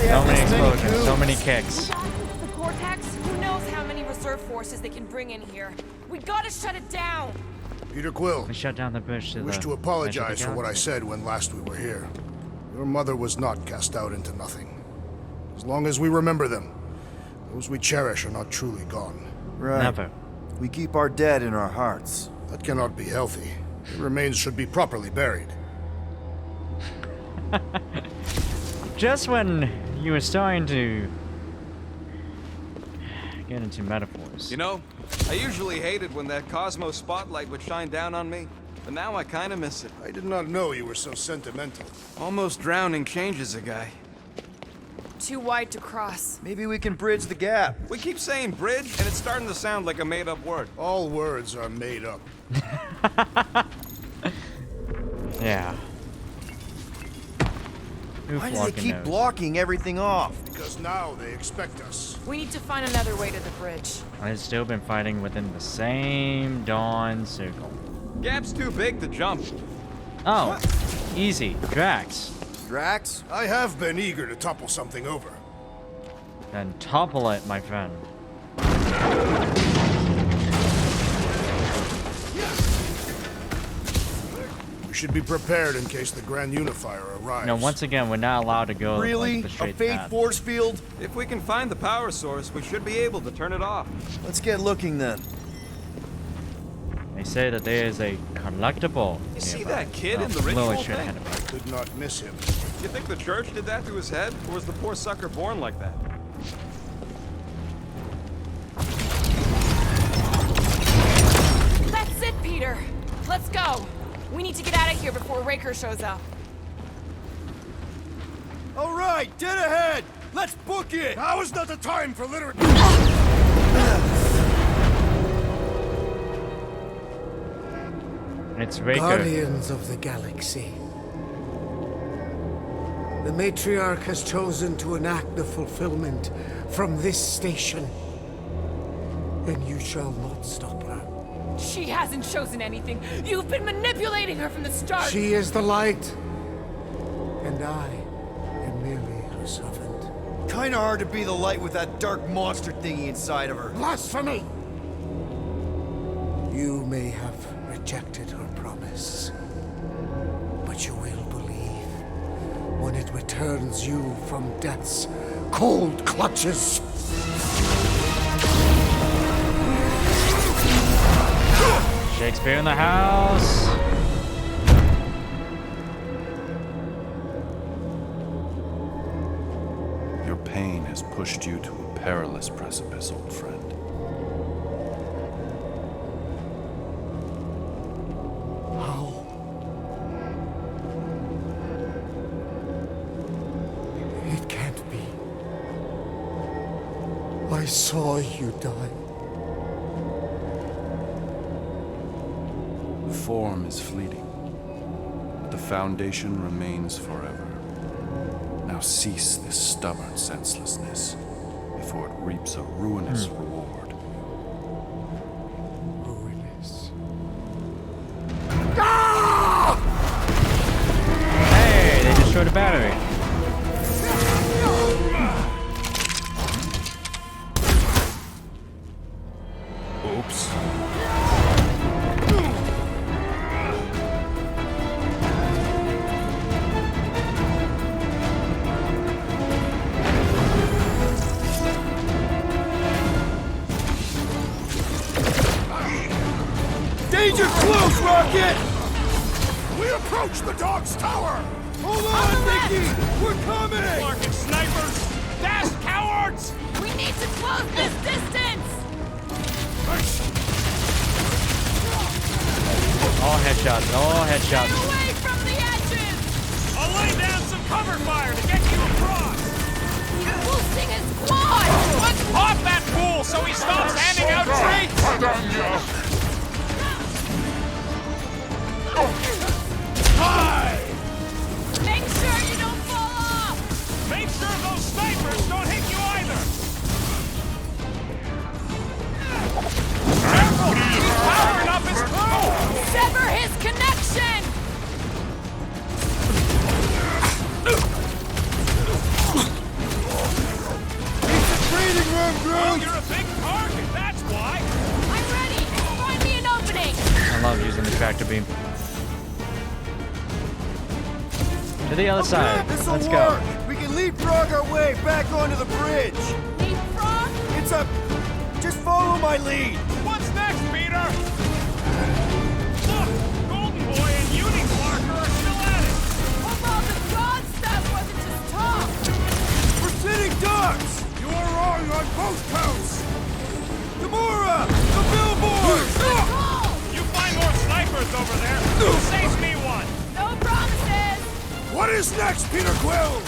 So many explosions, so many kicks. The Cortex? Who knows how many reserve forces they can bring in here? We gotta shut it down! Peter Quill, We shut down the bridge to I the... wish to edge of the apologize for what I galaxy. said when last we were here. Your mother was not cast out into nothing. As long as we remember them, those we cherish are not truly gone. Right. Never. We keep our dead in our hearts. That cannot be healthy. Their remains should be properly buried. Just when you were starting to get into metaphors. You know, I usually hated when that Cosmo spotlight would shine down on me, but now I kind of miss it. I did not know you were so sentimental. Almost drowning changes a guy. Too wide to cross. Maybe we can bridge the gap. We keep saying bridge, and it's starting to sound like a made-up word. All words are made up. Yeah. Who Why do they fucking keep knows? blocking everything off? Because now they expect us. We need to find another way to the bridge. I've still been fighting within the same Dawn circle. Gap's too big to jump. Oh, easy. Drax. Drax? I have been eager to topple something over. Then topple it, my friend. We should be prepared in case the Grand Unifier arrives. No, once again, we're not allowed to go Really? like, the A straight fake path. force field? If we can find the power source, we should be able to turn it off. Let's get looking then. They say that there is a collectible. You see nearby. that kid Oh, in the ritual Lily should thing? have had it. Could not miss him. You think the church did that to his head, or was the poor sucker born like that? That's it, Peter! Let's go! We need to get out of here before Raker shows up. All right, dead ahead! Let's book it! Now is not the time for litter. It's Raker. Guardians of the Galaxy. The Matriarch has chosen to enact the fulfillment from this station. And you shall not stop her. She hasn't chosen anything. You've been manipulating her from the start. She is the light. And I am merely her servant. Kinda hard to be the light with that dark monster thingy inside of her. Blasphemy! You may have rejected her promise, but you will believe when it returns you from death's cold clutches. Shakespeare in the house. Your pain has pushed you to a perilous precipice, old friend. How? It can't be. I saw you die. Form is fleeting, but the foundation remains forever. Now cease this stubborn senselessness before it reaps a ruinous reward. Ruinous. Hey, they destroyed a battery. Oops. Danger close, Rocket! We approach the dog's tower! Hold on, Nicky! We're coming! Larkin snipers! Dash cowards! We need to close this distance! All headshots, all Stay headshots. away from the edges! I'll lay down some cover fire to get you across! Boosting his squad! Let's pop that fool so he stops handing out treats! Hi! Make sure you don't fall off! Make sure those snipers don't hit you either! Careful! He's powering up his crew! Sever his connection! It's a training room, Well, Groot! you're a big target, that's why! I'm ready! Find me an opening! I love using the tractor beam. To the other side. This'll Let's work. go. We can leapfrog our way back onto the bridge. Leapfrog? It's a... Just follow my lead. What's next, Peter? Look! Golden Boy and Unicorn are still at it! Although the god stuff wasn't just talk! We're sitting ducks. You are wrong on both counts! Gamora! The billboard! Call! You find more snipers over there! Who saves me one? No promises! What is next, Peter Quill?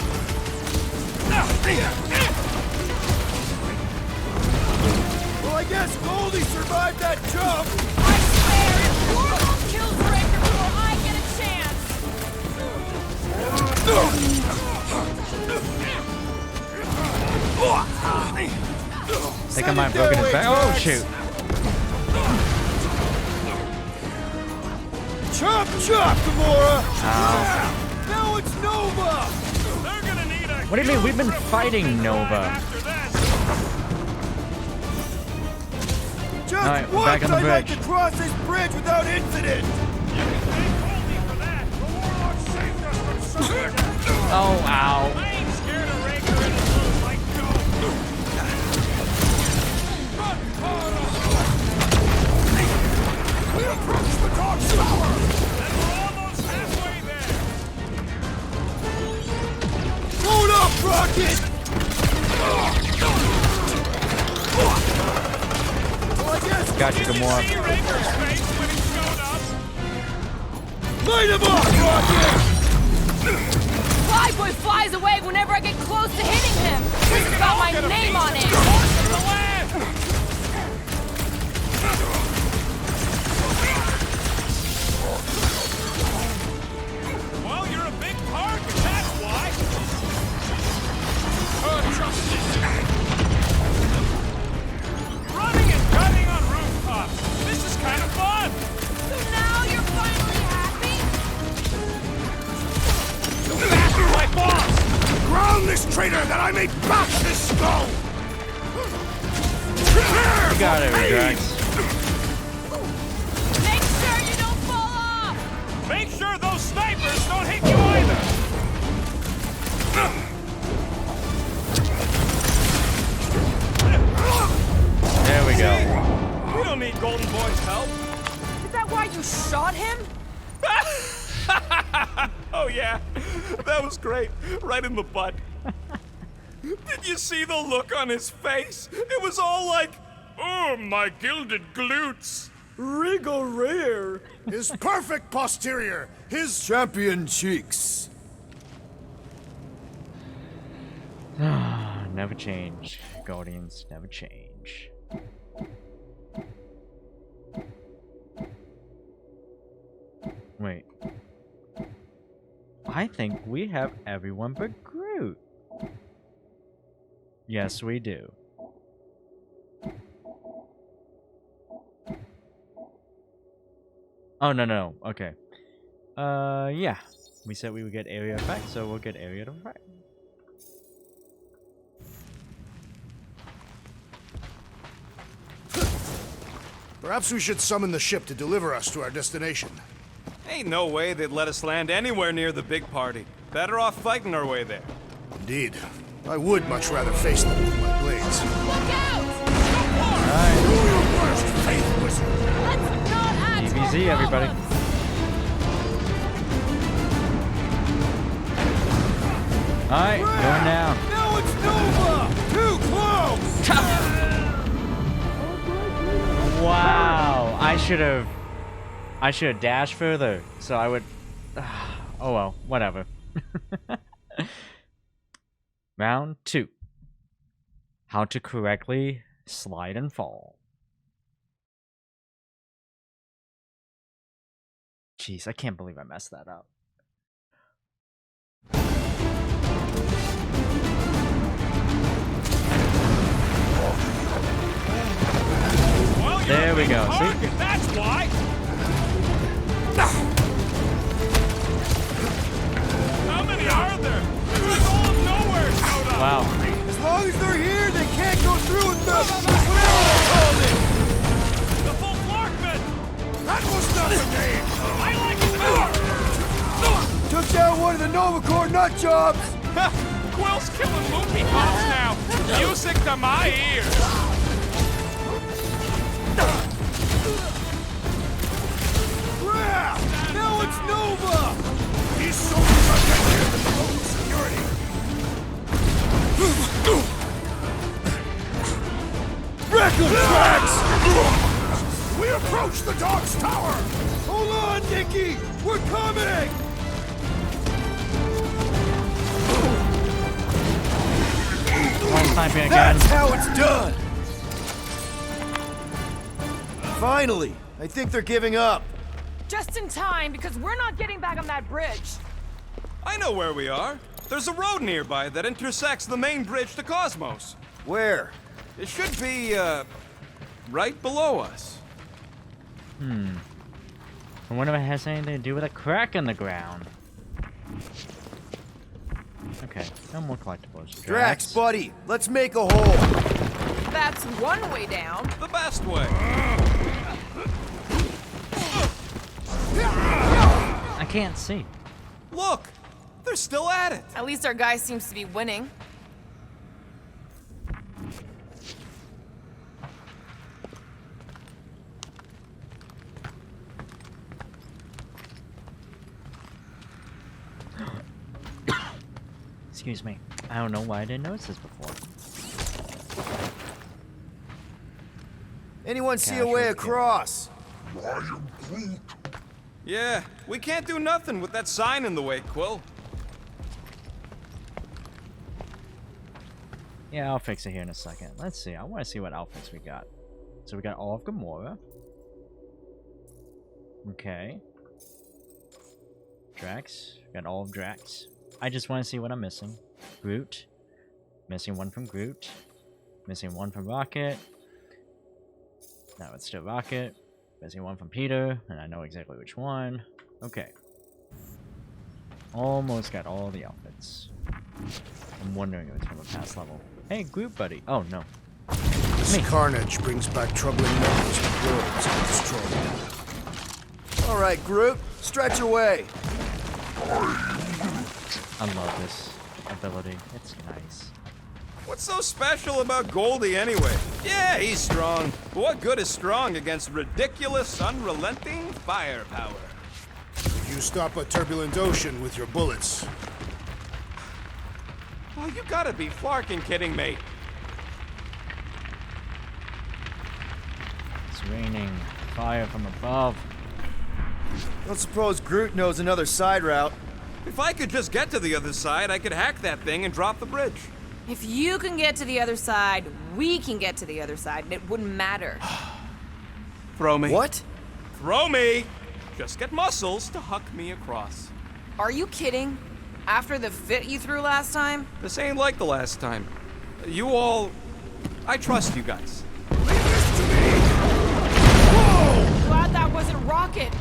Well, I guess Goldie survived that jump. I swear, if Warhol kills Breaker before I get a chance! I think I might have broken his back. Oh, shoot. Chop, chop, Gamora! Ow. Now it's Nova! They're gonna need a What do you mean? We've been fighting Nova. after this! Just All right, we're once back on the I'd like bridge. to cross this bridge without incident! You can thank Goldie for that! The Warlock saved us from something! Oh, ow. I ain't scared of Raker and his little like dope! We approach the dog's tower! Then we're almost halfway there! Load up, Rocket! Well, I guess Got you, Did you Gamora. see Raker's face when he showed up? light him up, Rocket! Flyboy flies away whenever I get close to hitting him! This has got my name on it! Horse in the land! Well, you're a big target, that's why! Running and gunning on rooftops! This is kind of fun! So now you're finally happy? Faster, my boss! Ground this traitor that I may bash his skull! You got it, Redrax. Make sure those snipers don't hit you either! There we go. We don't need Golden Boy's help. Is that why you shot him? Oh yeah, that was great. Right in the butt. Did you see the look on his face? It was all like, oh, my gilded glutes. Regal rear. His perfect posterior. His Champion cheeks. Never change. Guardians never change. Wait. I think we have everyone but Groot. Yes, we do. Oh, no. Okay. Yeah. We said we would get area effect, so we'll get area effect. Perhaps we should summon the ship to deliver us to our destination. Ain't no way they'd let us land anywhere near the big party. Better off fighting our way there. Indeed. I would much rather face them with my blades. Look out! Do your worst, faith wizard! Let's not add to our DBZ, everybody. problems. Alright, going down. Now it's Nova! Too close! Wow, I should have dashed further, so I would. Oh well, whatever. Round 2. How to correctly slide and fall. Jeez, I can't believe I messed that up. Well, you're There a we big go, see? target, that's why! How many are there? There's all of Knowhere showed up! Wow. As long as they're here, they can't go through with the whatever they called it! The full Flarkman! That was not the name! I like it more! Took down one of the Nova Corps nut jobs! Quill's killing loopy cops now! Music to my ears! Crap! Now it's Nova! These soldiers are getting low security. Record tracks! We approach the dog's tower! Hold on, Nicky! We're coming! One sniping again. That's how it's done! Finally! I think they're giving up. Just in time, because we're not getting back on that bridge. I know where we are. There's a road nearby that intersects the main bridge to Cosmos. Where? It should be, right below us. I wonder if it has anything to do with a crack in the ground. Okay, no more collectibles. Drax, buddy, let's make a hole. That's one way down. The best way. I can't see. Look! They're still at it! At least our guy seems to be winning. Excuse me. I don't know why I didn't notice this before. Anyone see a way across? Yeah, we can't do nothing with that sign in the way, Quill. Yeah, I'll fix it here in a second. Let's see. I want to see what outfits we got. So we got all of Gamora. Okay. Drax. Got all of Drax. I just want to see what I'm missing. Groot. Missing one from Groot. Missing one from Rocket. Now it's still Rocket. Missing one from Peter, and I know exactly which one. Okay. Almost got all the outfits. I'm wondering if it's from a past level. Hey, Groot buddy. Oh, no. This carnage brings back troubling memories of worlds I destroyed. All right, Groot, stretch away. I love this ability. It's nice. What's so special about Goldie anyway? Yeah, he's strong. But what good is strong against ridiculous, unrelenting firepower? You stop a turbulent ocean with your bullets. Oh, you gotta be flarking kidding me. It's raining fire from above. Don't suppose Groot knows another side route. If I could just get to the other side, I could hack that thing and drop the bridge. If you can get to the other side, we can get to the other side, and it wouldn't matter. Throw me. What? Throw me! Just get muscles to huck me across. Are you kidding? After the fit you threw last time? This ain't like the last time. You all... I trust you guys. Glad that wasn't Rocket.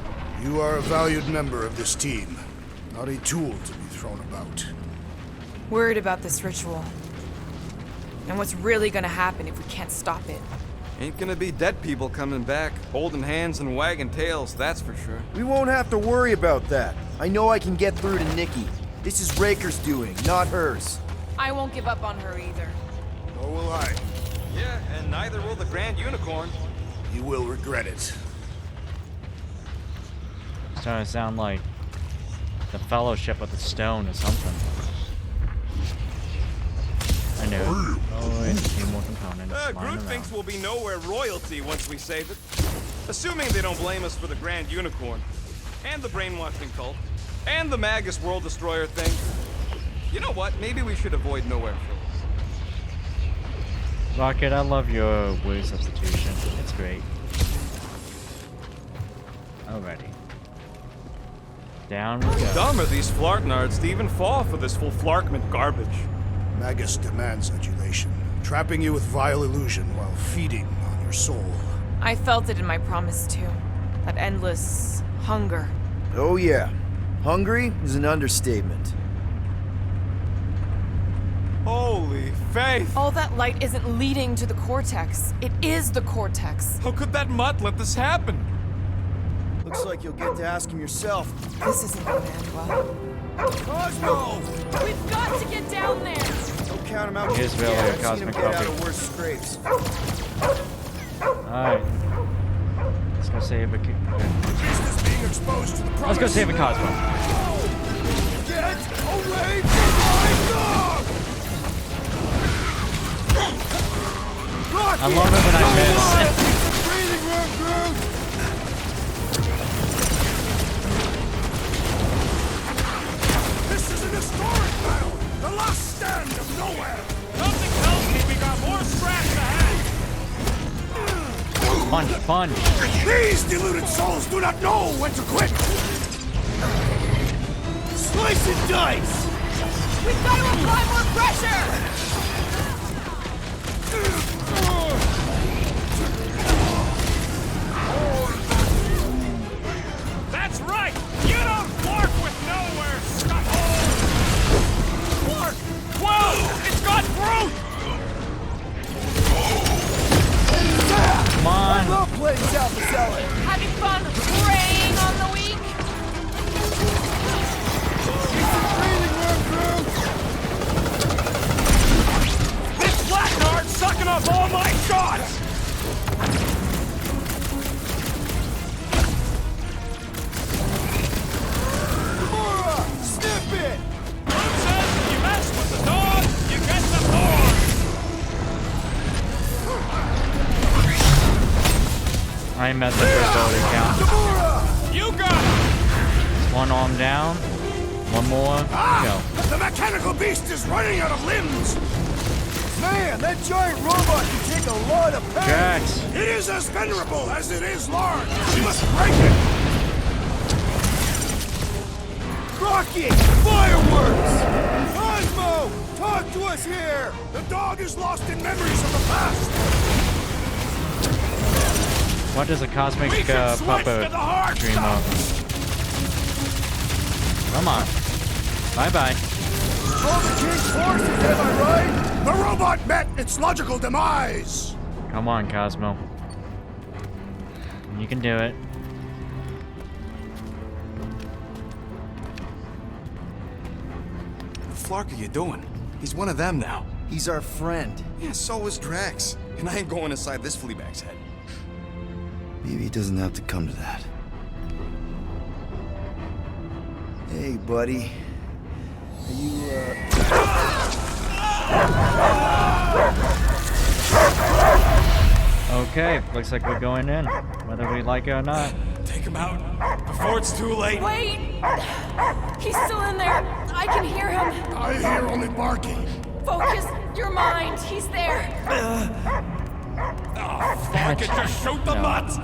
You are a valued member of this team, not a tool to be thrown about. Worried about this ritual. And what's really gonna happen if we can't stop it. Ain't gonna be dead people coming back, holding hands and wagging tails, that's for sure. We won't have to worry about that. I know I can get through to Nikki. This is Raker's doing, not hers. I won't give up on her either. Nor will I. Yeah, and neither will the Grand Unicorn. You will regret it. It's starting to sound like the Fellowship of the Stone or something. I knew it. Oh, it's a few more components. Groot thinks we'll be Knowhere royalty once we save it. Assuming they don't blame us for the Grand Unicorn, and the brainwashing cult, and the Magus World Destroyer thing. You know what? Maybe we should avoid Knowhere first. Rocket, I love your word substitution. It's great. Alrighty. Down we go. Dumb are these flartnards to even fall for this full flarkment garbage. Magus demands adulation, trapping you with vile illusion while feeding on your soul. I felt it in my promise too. That endless hunger. Oh yeah. Hungry is an understatement. Holy faith! All that light isn't leading to the cortex. It is the cortex. How could that mutt let this happen? Looks like you'll get to ask him yourself. This isn't gonna end well. Cosmo! We've got to get down there! Don't count him out. Here's really Yeah, a I've seen him cosmic get out copy. of worse scrapes. Alright. Let's go save a... Just being exposed to the Let's go save a Cosmo. Get away from my dog! I love it when I miss. Breathing room, Groot! This is an historic battle! The last stand of Knowhere! Something tells me we got more scraps ahead. Punch, punch. These deluded souls do not know when to quit! Slice and dice! We've got to apply more pressure! That's right. You don't flark with Knowhere, scuthole. Flark. Whoa! It's got fruit. Come on. Love playing South of Salad. Having fun preying on the weak? Breathing room, Groot! This flatnard sucking up all my shots. Gamora! Snip it! Groot says if you mess with the dog, you get the thorn. I messed up the ability count. Gamora! You got it. One arm down. One more. Go. The mechanical beast is running out of limbs! Man, that giant robot can take a lot of pain! Jax. It is as venerable as it is large! We must break it! Rocket! Fireworks! Cosmo! Talk to us here! The dog is lost in memories of the past! What does a cosmic We can switch puppet to the hard dream stuff. of? Come on. Bye-bye. All the king's forces, am I right? The robot met its logical demise! Come on, Cosmo. You can do it. Flark are you doing? He's one of them now. He's our friend. Yeah, so is Drax. And I ain't going inside this fleabag's head. Maybe it doesn't have to come to that. Hey, buddy. Are you, Okay, looks like we're going in, whether we like it or not. Take him out before it's too late. Wait! He's still in there. I can hear him. I hear only barking. Focus your mind. He's there. Fuck it, just shoot the nuts!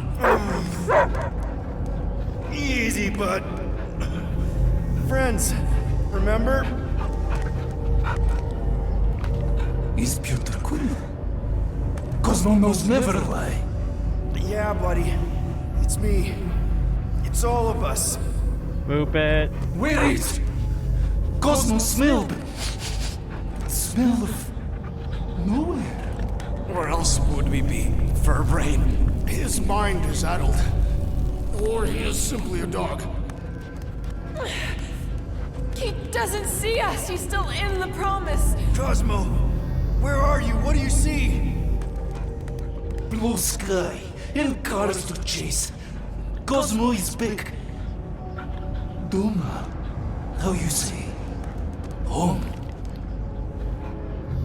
Easy, bud. Friends, remember? Is Peter Quill? Cosmo knows never lie. Yeah, buddy. It's me. It's all of us. Boop it. Where is Cosmo smelled? Smell of nowhere. Where else would we be? Furbrain. His mind is addled. Or he is simply a dog. He doesn't see us. He's still in the promise. Cosmo, where are you? What do you see? Blue sky and cars to chase. Cosmo is back. Doma, how you say? Home.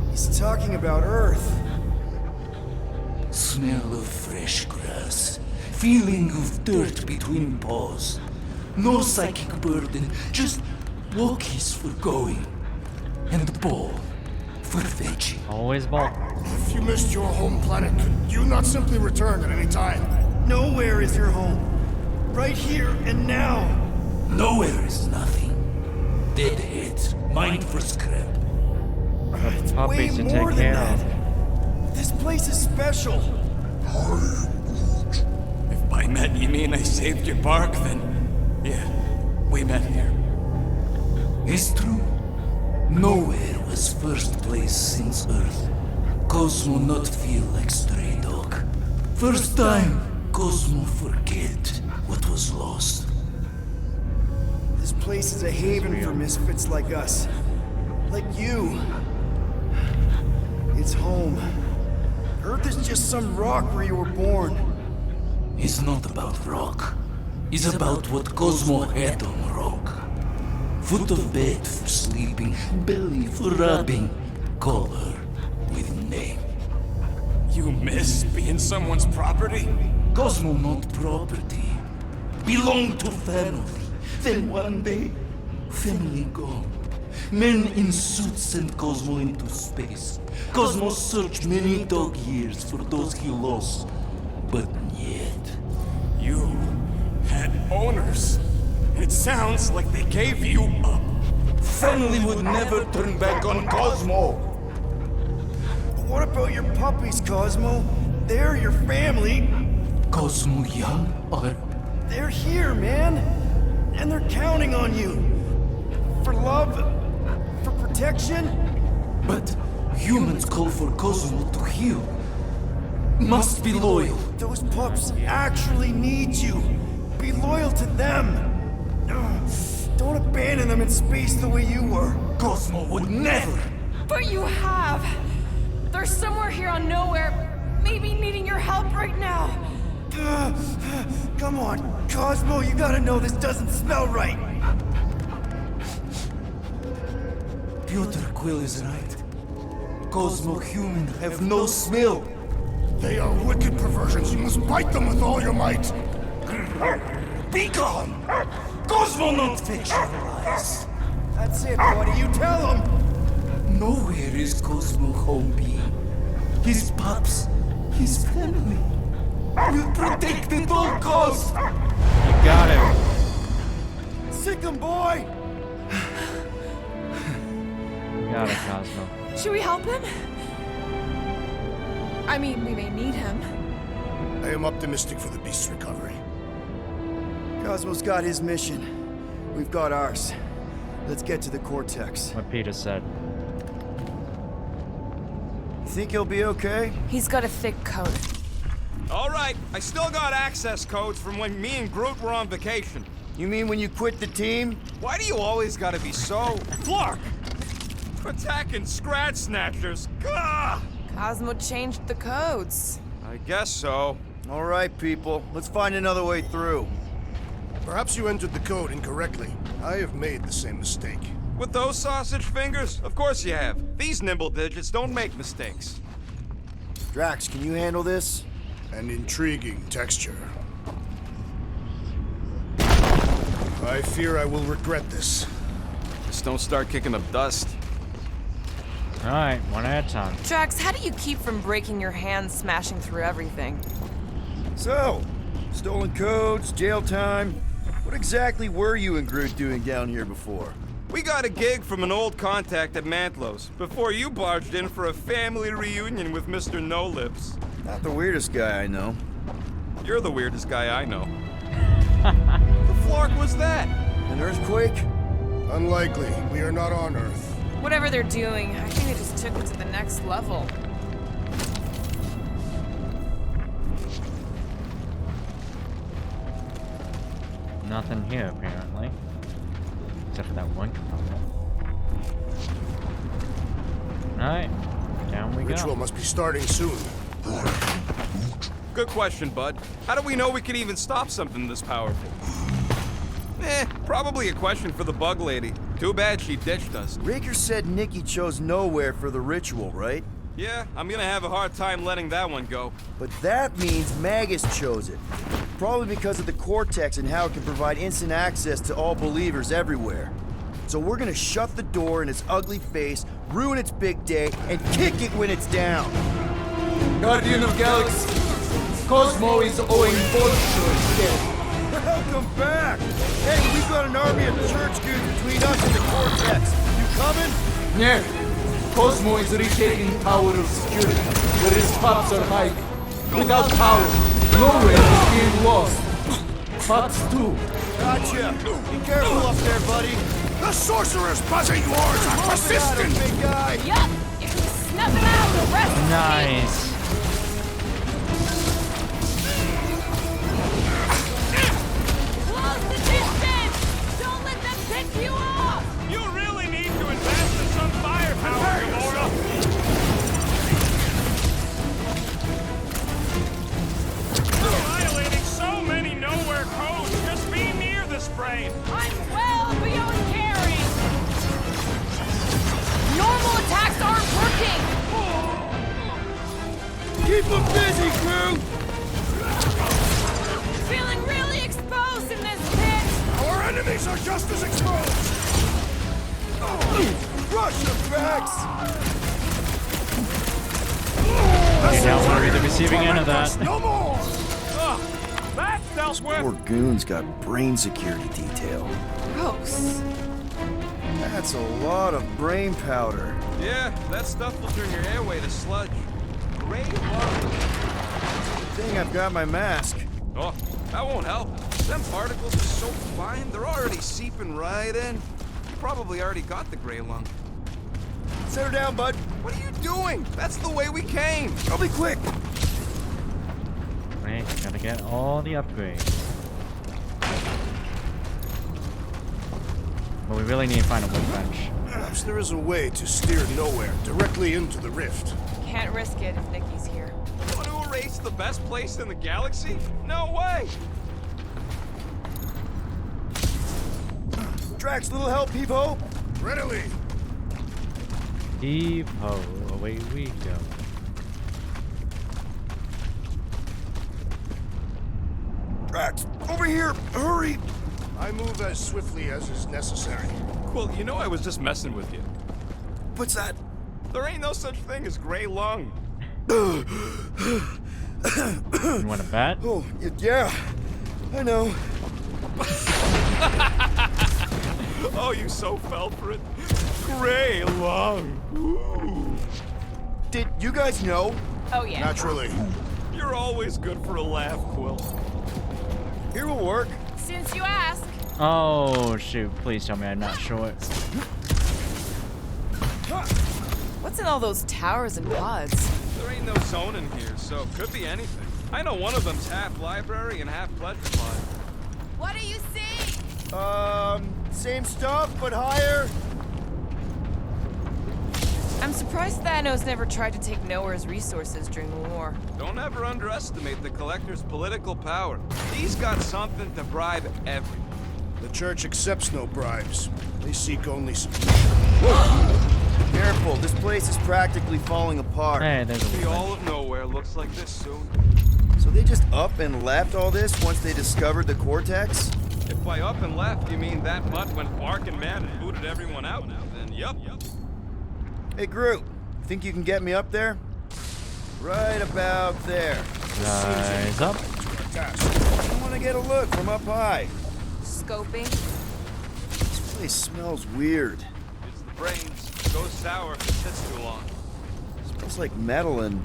He's talking about Earth. Smell of fresh grass. Feeling of dirt between paws. No psychic burden, just walkies for going. And ball for fetching. Always ball. If you missed your home planet, could you not simply return at any time? Nowhere is your home. Right here and now. Nowhere is nothing. Dead heads, mind for scrap. It's way Puppies to more take than care that. of. This place is special. If by met you mean I saved your bark, then yeah, we met here. It's true. Nowhere was first place since Earth. Cosmo not feel like stray dog. First time, Cosmo forget what was lost. This place is a haven for misfits like us. Like you. It's home. Earth is just some rock where you were born. It's not about rock. It's about what Cosmo had on rock. Foot of bed for sleeping, belly for rubbing. Call her with name. You miss being someone's property? Cosmo not property. Belong to family. Then one day, family gone. Men in suits sent Cosmo into space. Cosmo searched many dog years for those he lost. But yet... You had owners. It sounds like they gave you up. Family would never turn back on Cosmo. What about your puppies, Cosmo? They're your family. Cosmo young or... They're here, man. And they're counting on you. For love, for protection. But humans call for Cosmo to heal. Must be loyal. Those pups actually need you. Be loyal to them. Don't abandon them in space the way you were. Cosmo would never. But you have. They're somewhere here on Knowhere, maybe needing your help right now. Come on, Cosmo, you gotta know this doesn't smell right. Peter Quill is right. Cosmo human have no smell. They are wicked perversions. You must bite them with all your might. Be gone! Cosmo not fetch your lies. That's it, buddy. You tell him. Nowhere is Cosmo home be. His pups, his family. Will protect at all costs. You got it. Sick 'em, boy. You got it, Cosmo. Should we help him? I mean, we may need him. I am optimistic for the beast's recovery. Cosmo's got his mission. We've got ours. Let's get to the Cortex. What Peter said. Think he'll be okay? He's got a thick coat. All right, I still got access codes from when me and Groot were on vacation. You mean when you quit the team? Why do you always gotta be so... Flark! Attacking scratch snatchers. Gah! Cosmo changed the codes. I guess so. All right, people. Let's find another way through. Perhaps you entered the code incorrectly. I have made the same mistake. With those sausage fingers? Of course you have. These nimble digits don't make mistakes. Drax, can you handle this? An intriguing texture. I fear I will regret this. Just don't start kicking up dust. Alright, one at a time. Drax, how do you keep from breaking your hands smashing through everything? So, stolen codes, jail time. What exactly were you and Groot doing down here before? We got a gig from an old contact at Mantlo's before you barged in for a family reunion with Mr. No-Lips. Not the weirdest guy I know. You're the weirdest guy I know. The flark was that? An earthquake? Unlikely. We are not on Earth. Whatever they're doing, I think they just took it to the next level. Nothing here, apparently. Except for that one component. Alright, down we Ritual go. must be starting soon. Good question, bud. How do we know we can even stop something this powerful? Probably a question for the bug lady. Too bad she ditched us. Raker said Nikki chose Knowhere for the ritual, right? Yeah, I'm gonna have a hard time letting that one go. But that means Magus chose it. Probably because of the Cortex and how it can provide instant access to all believers everywhere. So we're gonna shut the door in its ugly face, ruin its big day, and kick it when it's down. Guardian of Galaxy, Cosmo is owing both dead. Welcome back! Hey, we've got an army of church dudes between us and the Cortex. You coming? Yeah, Cosmo is retaking Tower of Security, where his pops are hiding. Without power, Knowhere is being lost. Pops too. Gotcha. Be careful up there, buddy. The sorcerer's buzzing words are persistent! Big guy. Yup! If we snuff him out, the rest Nice. close the distance! Don't let them pick you off! You really need to invest in some firepower, Gamora. You're violating so many Knowhere codes just being near this brain. I'm well beyond caring! Normal attacks aren't working! Keep them busy, crew. Feeling really exposed in this pit! Our enemies are just as exposed! Rush them, Drax. Okay, now we're at the receiving end of that. No more! That dealt with. Poor goon's got brain security detail. Gross. That's a lot of brain powder. Yeah, that stuff will turn your airway to sludge. Great love. Good thing I've got my mask. Oh, that won't help. Them particles are so fine, they're already seeping right in. You probably already got the gray lung. Set her down, bud. What are you doing? That's the way we came. I'll be quick. Wait, gotta get all the upgrades. But we really need to find a workbench. Perhaps there is a way to steer Knowhere directly into the rift. Can't risk it if Nikki's here. You want to erase the best place in the galaxy? No way. Drax, little help, Peepo. Readily! Heave-ho, away we go. Drax, over here, hurry. I move as swiftly as is necessary. Well, you know I was just messing with you. What's that? There ain't no such thing as gray lung. You want to bet? Oh, yeah, I know. Oh, you so fell for it. Gray lung. Ooh. Did you guys know? Oh yeah. Naturally. You're always good for a laugh, Quill. Here will work. Since you ask. Oh, shoot. Please tell me I'm not short. What's in all those towers and pods? There ain't no zone in here, so it could be anything. I know one of them's half library and half pleasure pod. What do you see? Same stuff, but higher. I'm surprised Thanos never tried to take Knowhere's resources during the war. Don't ever underestimate the Collector's political power. He's got something to bribe everyone. The Church accepts no bribes. They seek only... Careful, this place is practically falling apart. Hey, there's The a all of Knowhere looks like this soon. So they just up and left all this once they discovered the Cortex? If by up and left you mean that much when barking mad and booted everyone out, then yup. Hey, Groot, think you can get me up there? Right about there. Rise up. I want to get a look from up high. Scoping. This place smells weird. It's the brains. It goes sour if it sits too long. It smells like metal and,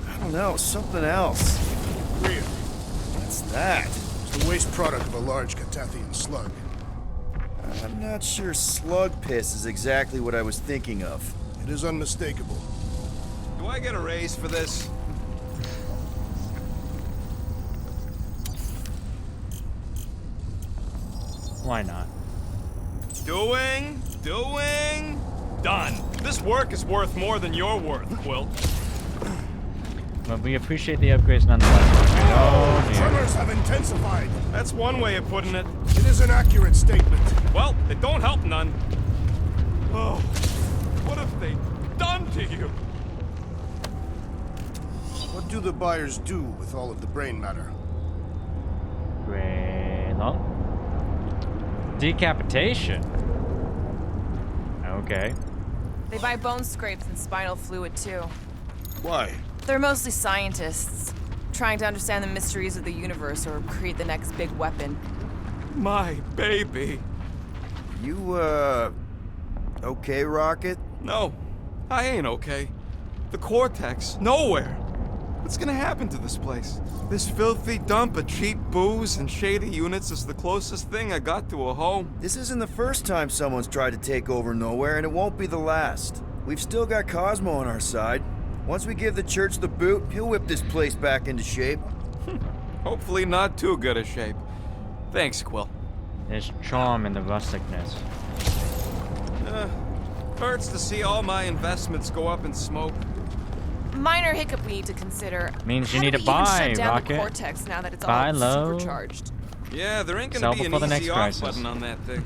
I don't know, something else. Real. What's that? It's the waste product of a large Katathian slug. I'm not sure slug piss is exactly what I was thinking of. It is unmistakable. Do I get a raise for this? Why not? Doing, done. This work is worth more than your worth, Quill. But we appreciate the upgrades nonetheless. Oh, dear. Tremors have intensified. That's one way of putting it. It is an accurate statement. Well, it don't help none. Oh, what have they done to you? What do the buyers do with all of the brain matter? Great. Oh. Decapitation. Okay. They buy bone scrapes and spinal fluid too. Why? They're mostly scientists, trying to understand the mysteries of the universe or create the next big weapon. My baby. You, okay, Rocket? No, I ain't okay. The Cortex, Knowhere. What's gonna happen to this place? This filthy dump of cheap booze and shady units is the closest thing I got to a home. This isn't the first time someone's tried to take over Knowhere, and it won't be the last. We've still got Cosmo on our side. Once we give the church the boot, he'll whip this place back into shape. Hopefully not too good a shape. Thanks, Quill. There's charm in the rusticness. Hurts to see all my investments go up in smoke. Minor hiccup we need to consider. Means you How need do to we even buy, shut down Rocket. the Cortex now that it's Buy all low. supercharged? Yeah, there ain't Sell gonna be before the an next easy off crisis. button on that thing.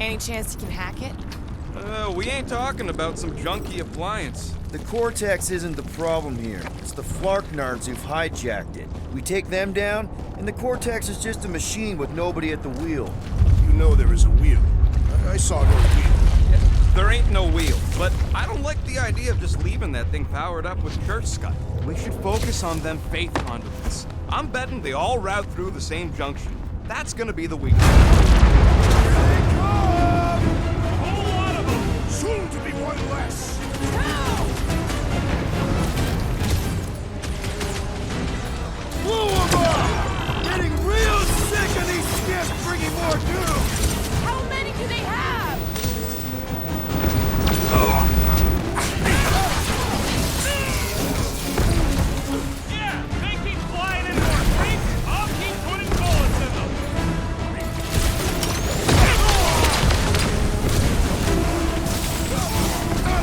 Any chance you can hack it? We ain't talking about some junky appliance. The Cortex isn't the problem here. It's the Flarknards who've hijacked it. We take them down, and the Cortex is just a machine with nobody at the wheel. You know there is a wheel. I saw no wheel. There ain't no wheel, but I don't like the idea of just leaving that thing powered up with church scud. We should focus on them faith conduits. I'm betting they all route through the same junction. That's gonna be the weakness. Soon to be one less. Blew 'em up! Getting real sick of these skips bringing more doom! How many do they have? Yeah, they keep flying into our face. I'll keep putting bullets in them.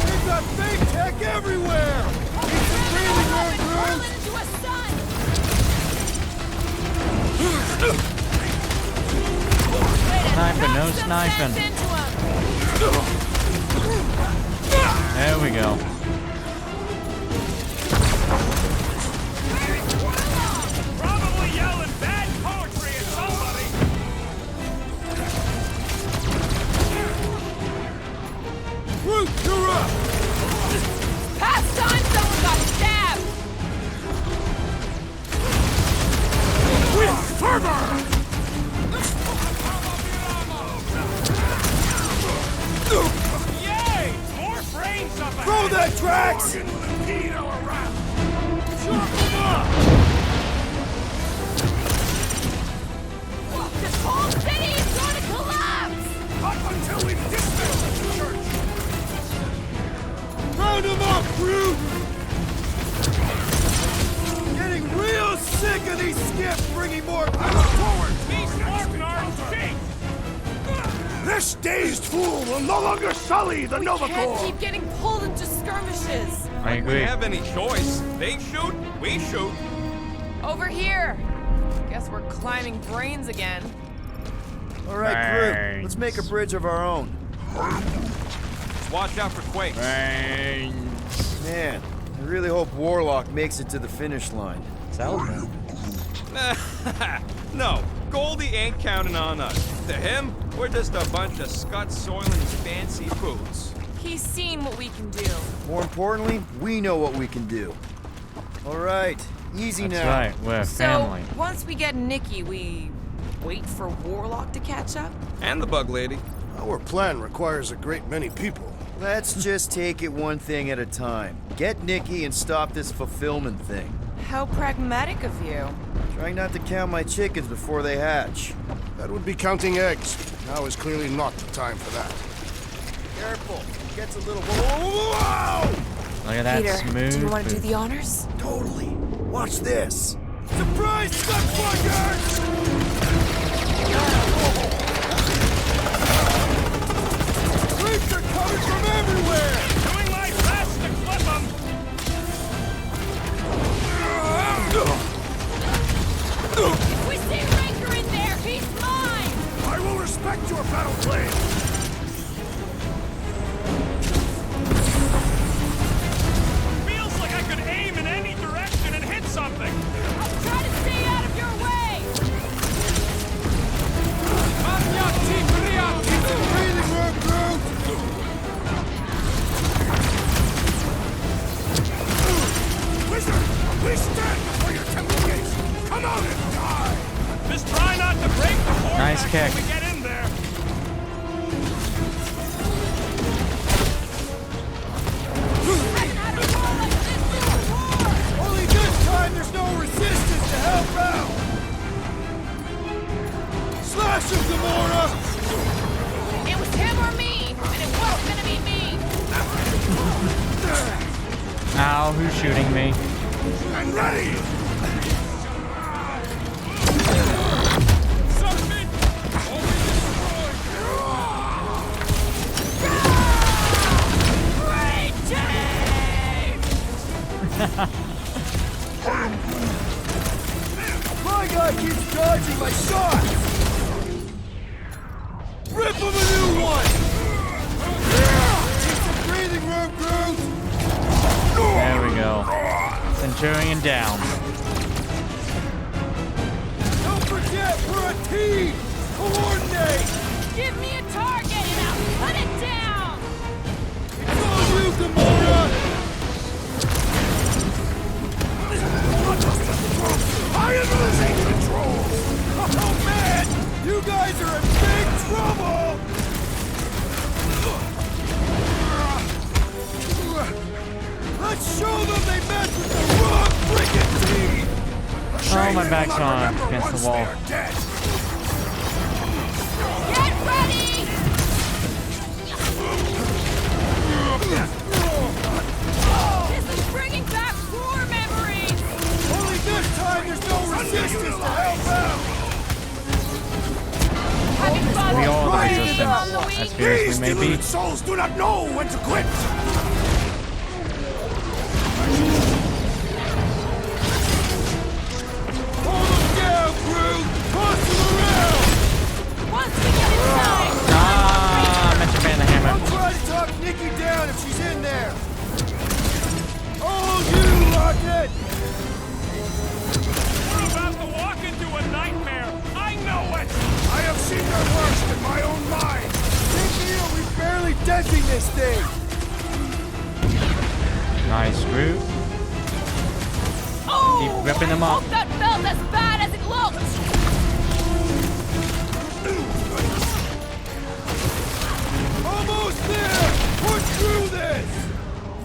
They've got fake tech everywhere! It's really going Turn through! into a sun! Sniper, no sniping. There we go. Probably yelling bad poetry at somebody. Groot, you're up! Past time someone got stabbed! With fervor! Yay! More brains up ahead. Throw that, Drax! This whole city is going to collapse! Up until we dismantle the church. Round him up, Groot! Getting real sick of these skips bringing more forward! These Flarknards cheat. This dazed fool will no longer sully the Nova Can't Corps. keep getting pulled into skirmishes. I We agree. have any choice. They shoot, we shoot. Over here. Guess we're climbing brains again. All right, crew. Let's make a bridge of our own. Just watch out for quakes. Man, I really hope Warlock makes it to the finish line. Zelda. No, Goldie ain't counting on us. To him, we're just a bunch of scut soiling his fancy boots. He's seen what we can do. More importantly, we know what we can do. All right, easy That's now. right. We're So, family. once we get Nikki, we wait for Warlock to catch up? And the bug lady. Our plan requires a great many people. Let's just take it one thing at a time. Get Nikki and stop this fulfillment thing. How pragmatic of you. Trying not to count my chickens before they hatch. That would be counting eggs. Now is clearly not the time for that. Careful, it gets a little... Whoa! Look at that Peter, smooth. do you want to do boot. the honors? Totally. Watch this. Surprise, Stuckfuckers! Creeps are coming from everywhere! Doing my best to clip them. If we see Raker in there, he's mine! I will respect your battle plan. Feels like I could aim in any direction and hit something. I'll try to stay out of your way! Breathing room, crew! Wizard, we stand before your temple gates. Come out and die. Just try not to break the vortex Nice kick. when we get in there. Only this time there's no resistance to help out! Slash him, Gamora! It was him or me, and it wasn't gonna be me! Ow, who's shooting me? And ready. Something always destroyed. My guy keeps dodging my shots! Rip him a new one! Need some breathing room, crew! There we go. Centurion down. Don't forget, we're a team! Coordinate! Give me a target and I'll put it down! It's on you, Gamora! I am losing control. Oh man! You guys are in big trouble! Let's show them they messed with the wrong freaking team! Oh, my back's on against the wall. Dead. Get ready! This is bringing back war memories! Only this time there's no resistance to help out! Having fun We all the praying resistance. about the As week. fierce These we may be. deluded souls do not know when to quit. Hold them down, crew! Toss them around! Once we get inside, Ah, meant to ban the I'll hammer. try to talk Nikki down if she's in there! Oh, you, Rocket! We're about to walk into a nightmare. I know it. I have seen their worst in my own mind. Big deal, we're barely denting this thing! Nice root. oh, Keep ripping them I up. hope that felt as bad as it looked! Almost there! Push through this!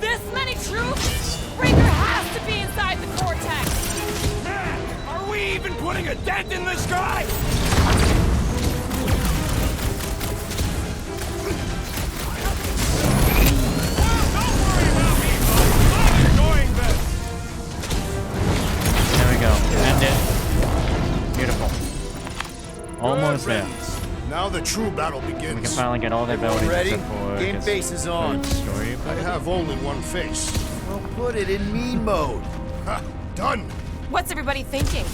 This many troops? Raker has to be inside the cortex! Man, are we even putting a dent in this guy? Don't worry about me, folks. I'm enjoying this. There we go. End it. Beautiful. Almost there. Now the true battle We can begins. finally get all the abilities Ready? except for Game face is on. Story. I have only one face. Well, put it in mean mode. Ha! Done! What's everybody thinking?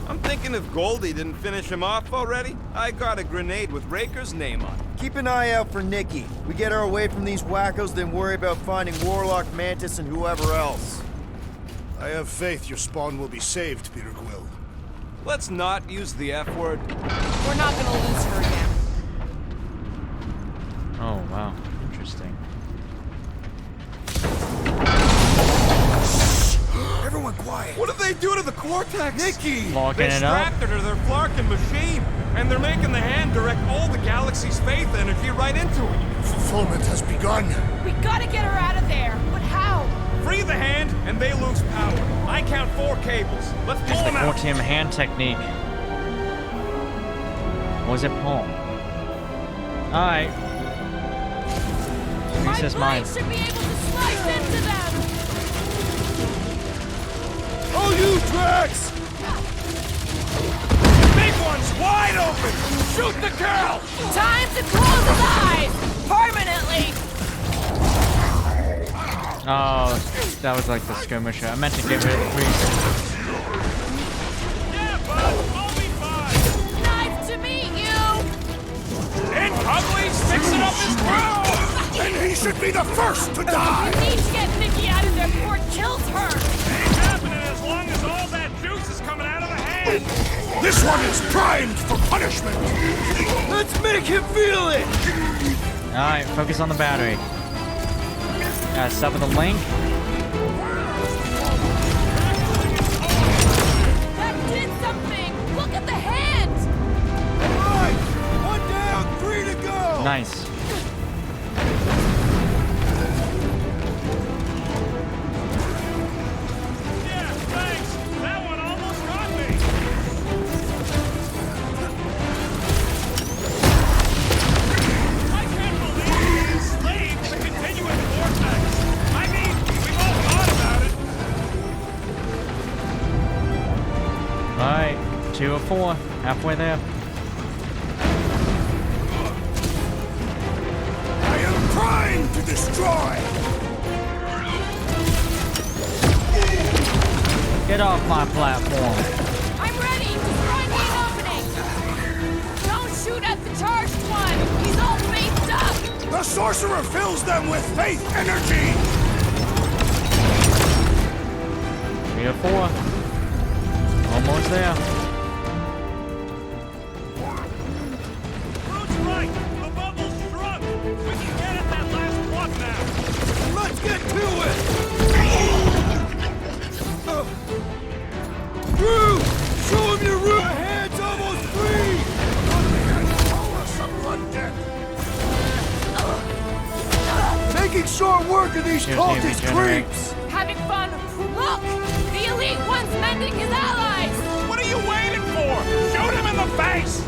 I'm thinking if Goldie didn't finish him off already, I got a grenade with Raker's name on it. Keep an eye out for Nikki. We get her away from these wackos, then worry about finding Warlock, Mantis, and whoever else. I have faith your spawn will be saved, Peter Quill. Let's not use the F word. We're not gonna lose her again. Oh, wow. Interesting. Everyone quiet! What did they do to the Cortex? Nikki! Locking They it up. strapped her to their Flarkin machine, and they're making the hand direct all the galaxy's faith energy right into it. Fulfillment has begun. We gotta get her out of there. But how? Free the hand, and they lose power. I count 4 cables. Let's pull The them out. Fortium hand technique. Or was it Paul? Alright. My Recess blade mine. should be able to slice into them. Oh, you Drax! Big one's wide open! Shoot the girl! Time to close his eyes permanently. Oh, that was like the skirmisher. I meant to get rid of the priest. Yeah, bud, I'll be fine! Nice to meet you. And Ugly's fixing up his room! And he should be the first to die! We need to get Nikki out of there before it kills her. Ain't happening as long as all that juice is coming out of the hand! This one is primed for punishment! Let's make him feel it! Alright, focus on the battery. Stop with the link. That did something. Look at the hand. Right! 1 down, 3 to go! Nice. Yeah, thanks! That one almost got me! I can't believe we enslaved the continuous vortex! I mean, we've all thought about it! Alright, 2 of 4. Halfway there. I am primed to destroy! Get off my platform. I'm ready. Destroy the opening. Don't shoot at the charged one. He's all faced up. The sorcerer fills them with faith energy! 3 of 4. Almost there. Brute's right! The bubble's shrunk! We can get at that last one now! Let's get to it! Drew! Show him your room! My hand's almost free! Making short work of these Here's cultist the regenerate. creeps! Having fun. Look, the elite one's mending his allies. What are you waiting for? Shoot him in the face!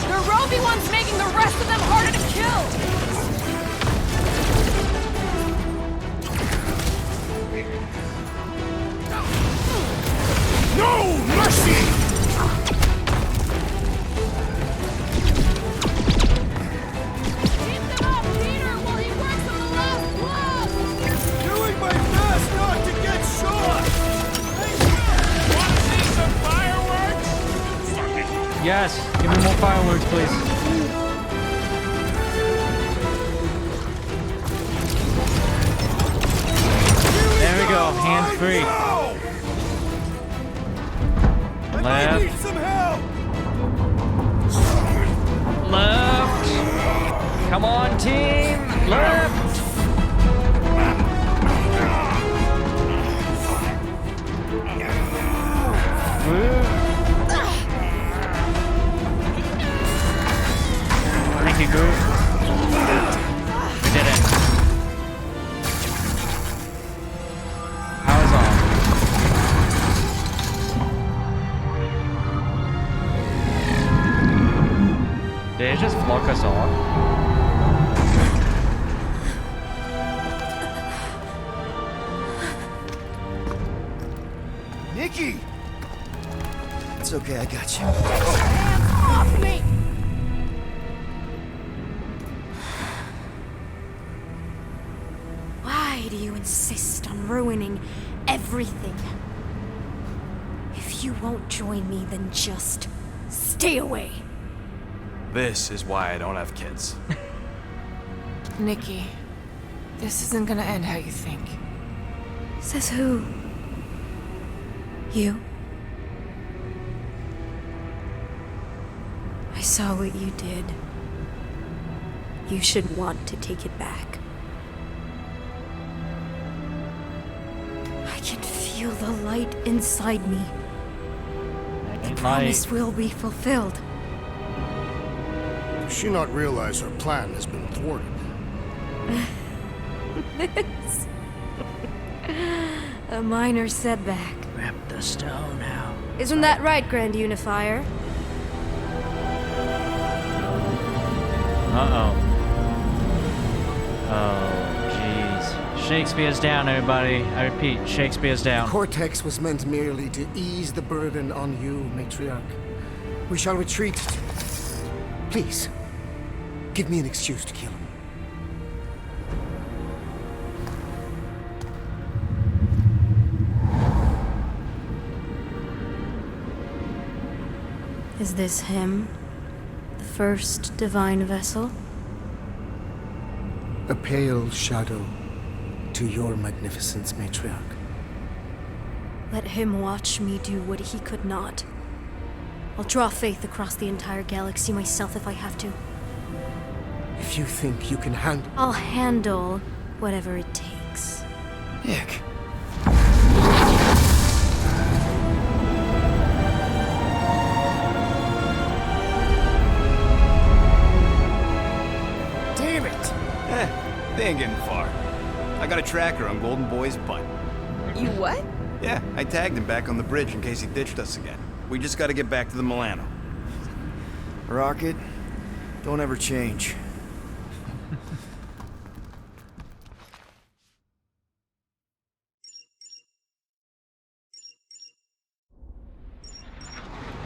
The Roby one's making the rest of them harder to kill. No mercy! Keep them up, Peter, while he works on the last blow. Doing my best not to get shot! Wanna see some fireworks? Yes, give me more fireworks, please. There we go, hands free. I might Left. need some help! Left. Come on, team. Left. Thank you, Groot. We did it. Powers on. Did it just block us on? Nikki! It's okay, I got you. Hands off me! Why do you insist on ruining everything? If you won't join me, then just stay away. This is why I don't have kids. Nikki, this isn't gonna end how you think. Says who? You? I saw what you did. You should want to take it back. I can feel the light inside me. The promise will be fulfilled. Does she not realize her plan has been thwarted? This. A minor setback. Grab the stone now. Isn't that right, Grand Unifier? Uh-oh. Oh, jeez. Shakespeare's down, everybody. I repeat, Shakespeare's down. Cortex was meant merely to ease the burden on you, Matriarch. We shall retreat. Please, give me an excuse to kill him. Is this him? The first divine vessel? A pale shadow to your magnificence, Matriarch. Let him watch me do what he could not. I'll draw faith across the entire galaxy myself if I have to. If you think you can handle... I'll handle whatever it takes. Nick. Damn it! They ain't getting far. I got a tracker on Golden Boy's butt. You what? Yeah, I tagged him back on the bridge in case he ditched us again. We just gotta get back to the Milano. Rocket, don't ever change.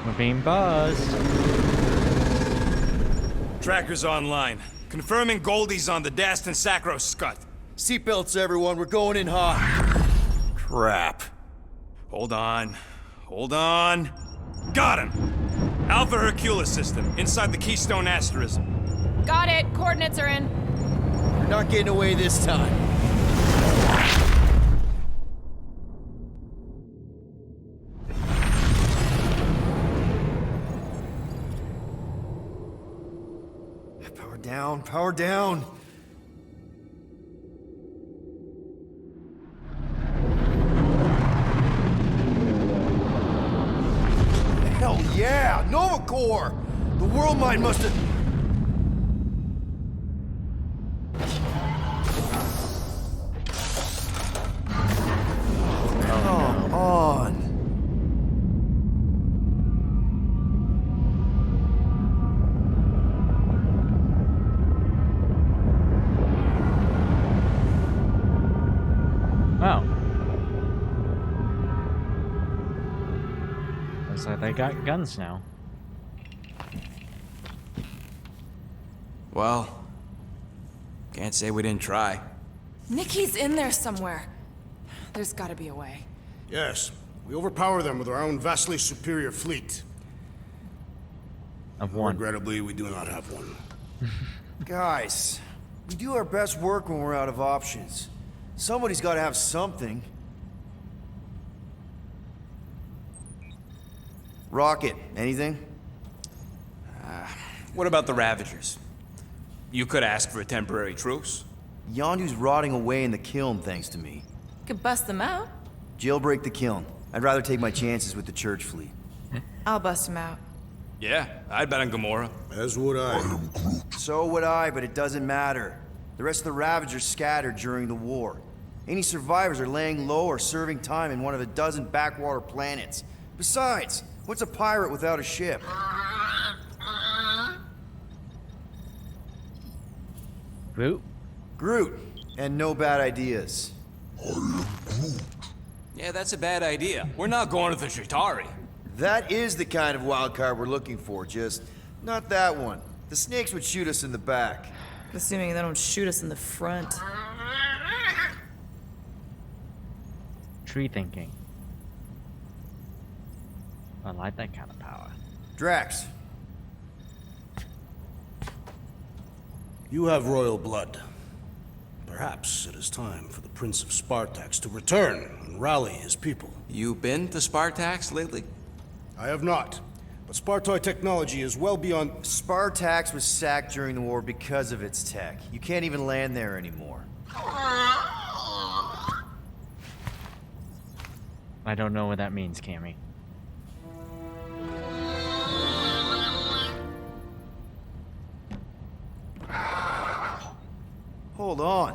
We're being buzzed. Tracker's online. Confirming Goldie's on the Dastan Sacro Scut. Seatbelts, everyone, we're going in hot. Crap. Hold on. Hold on. Got him! Alpha Hercules system, inside the Keystone Asterism. Got it. Coordinates are in. You're not getting away this time. Power down, power down. Hell yeah! Nova Core! The world mine must have... Come on! Oh. Looks like they got guns now. Well, can't say we didn't try. Nikki's in there somewhere. There's gotta be a way. Yes, we overpower them with our own vastly superior fleet. Of one. Regrettably, we do not have one. Guys, we do our best work when we're out of options. Somebody's got to have something. Rocket, anything? What about the Ravagers? You could ask for a temporary truce. Yondu's rotting away in the kiln, thanks to me. Could bust them out. Jailbreak the kiln. I'd rather take my chances with the church fleet. I'll bust them out. Yeah, I'd bet on Gamora. As would I. So would I, but it doesn't matter. The rest of the Ravagers scattered during the war. Any survivors are laying low or serving time in one of a dozen backwater planets. Besides, what's a pirate without a ship? Groot? Groot, and no bad ideas. Yeah, that's a bad idea. We're not going to the Chitauri. That is the kind of wild card we're looking for, just not that one. The snakes would shoot us in the back. Assuming they don't shoot us in the front. Tree thinking. I like that kind of power. Drax. You have royal blood. Perhaps it is time for the Prince of Spartax to return and rally his people. You been to Spartax lately? I have not, but Spartoi technology is well beyond... Spartax was sacked during the war because of its tech. You can't even land there anymore. I don't know what that means, Cammy. Hold on.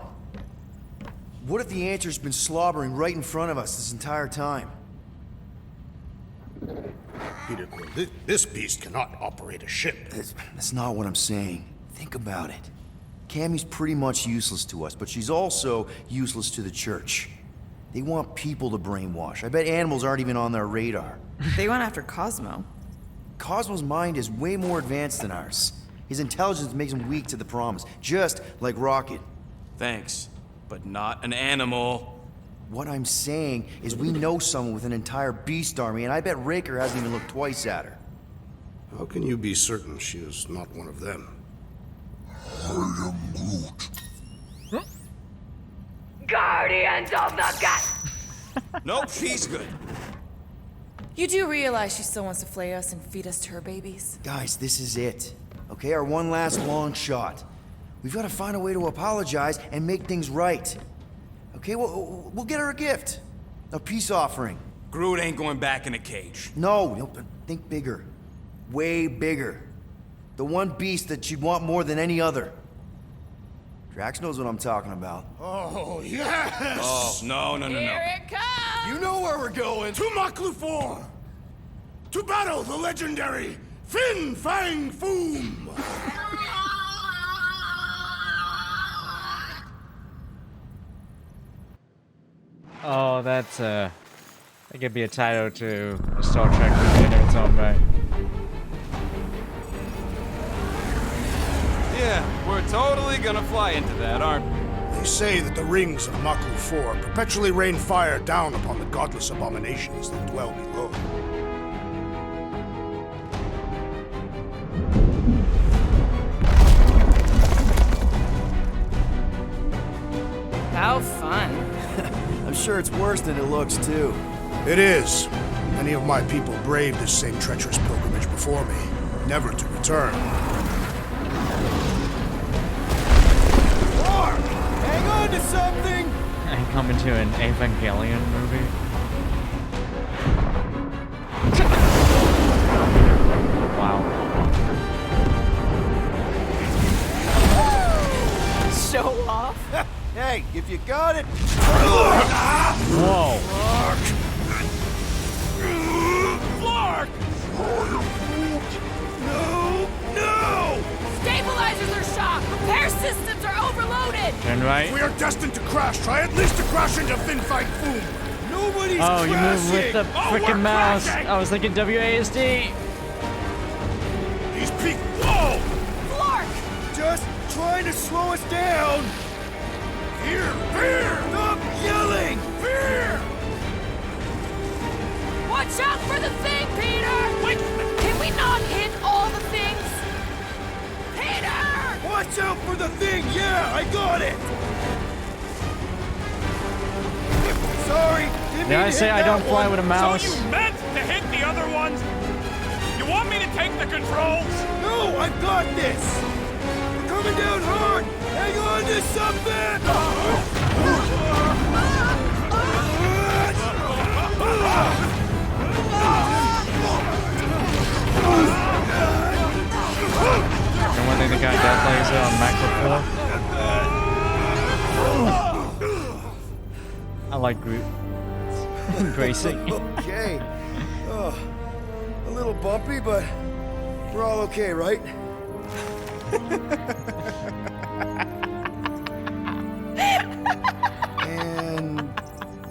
What if the answer's been slobbering right in front of us this entire time? Peter Quill, this beast cannot operate a ship. That's not what I'm saying. Think about it. Cammy's pretty much useless to us, but she's also useless to the church. They want people to brainwash. I bet animals aren't even on their radar. They went after Cosmo. Cosmo's mind is way more advanced than ours. His intelligence makes him weak to the promise, just like Rocket. Thanks, but not an animal. What I'm saying is we know someone with an entire beast army, and I bet Raker hasn't even looked twice at her. How can you be certain she is not one of them? I am Groot. Guardians of the Gut. Nope, she's good. You do realize she still wants to flay us and feed us to her babies? Guys, this is it. Okay, our one last long shot. We've got to find a way to apologize and make things right. Okay, we'll get her a gift. A peace offering. Groot ain't going back in a cage. No, but think bigger. Way bigger. The one beast that she'd want more than any other. Drax knows what I'm talking about. Oh, yes! Oh, no. Here it comes! You know where we're going. To Maklufor! To battle the legendary Fin Fang Foom! Oh, that's that could be a title to a Star Trek movie in its own right. Yeah, we're totally gonna fly into that, aren't we? They say that the rings of Maklu-4 perpetually rain fire down upon the godless abominations that dwell below. How fun. I'm sure it's worse than it looks, too. It is. Many of my people braved this same treacherous pilgrimage before me, never to return. Mark! Hang on to something! And coming to an Evangelion movie. Wow. Show off. Hey, if you got it. Whoa. Clark! No! Stabilizers are shot! Repair systems are overloaded! Turn right. We are destined to crash. Try at least to crash into Fin Fang Foom. Nobody's Oh, you move with the Oh, we're freaking mouse. crashing! I was thinking WASD. He's peaked. Whoa! Clark! Just trying to slow us down. Fear! Fear! Stop yelling! Fear! Watch out for the thing, Peter! Wait! Can we not hit all the things? Peter! Watch out for the thing! Yeah, I got it! Sorry, didn't Did mean I to say hit I don't that fly one. with a mouse? So you meant to hit the other ones? You want me to take the controls? No, I've got this! We're coming down hard! Hang on to something! And when they got death laser on Macro 4. I like Groot. Bracing. Okay. A little bumpy, but we're all okay, right? And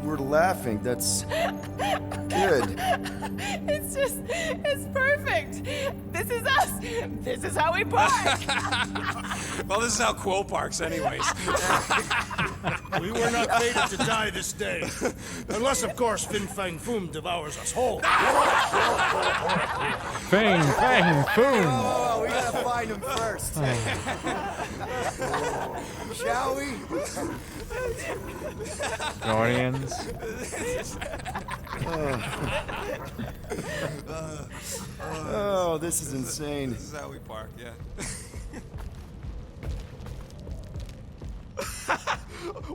we're laughing. That's good. It's perfect. This is us. This is how we park. Well, this is how Quill parks, anyways. We were not fated to die this day. Unless, of course, Fin Fang Foom devours us whole. Fang, fang, boom. Oh, we gotta find him first. Shall we? Guardians. Oh, this is insane. This is how we park, yeah.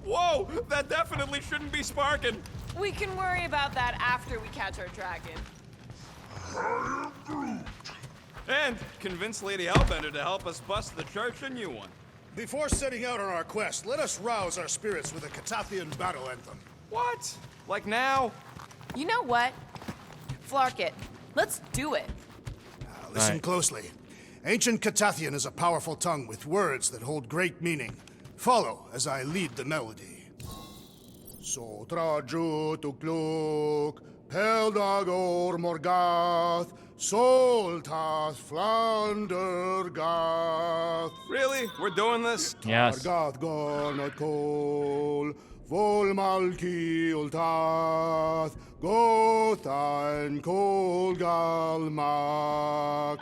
Whoa! That definitely shouldn't be sparking. We can worry about that after we catch our dragon. And convince Lady Hellbender to help us bust the church a new one. Before setting out on our quest, let us rouse our spirits with a Katathian battle anthem. What? Like now? You know what? Flark it. Let's do it. Listen Right. closely. Ancient Katathian is a powerful tongue with words that hold great meaning. Follow as I lead the melody. Sotra jutukluk, peldagor morgath, soltath flandergath. Really? We're doing this? Yes. Argath gornot kol, volmalki ultath, gothain kol galmak.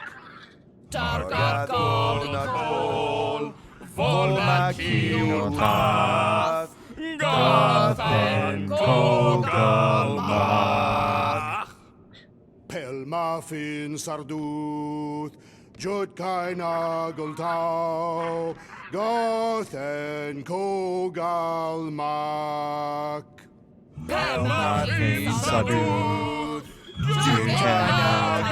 Pelmafin sarduth, jutkaina gultau, gothen kogalmak. Pelmafin sarduth, jutkaina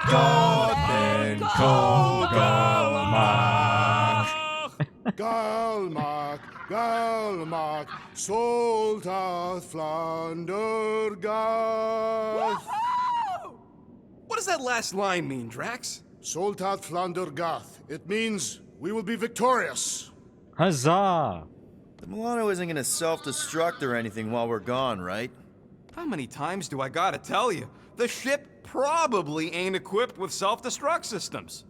gothen kogalmak. Galmak, Galmak, Soltath Flandergath. What does that last line mean, Drax? Soltath Flandergath. It means we will be victorious. Huzzah! The Milano isn't gonna self-destruct or anything while we're gone, right? How many times do I gotta tell you? The ship probably ain't equipped with self-destruct systems.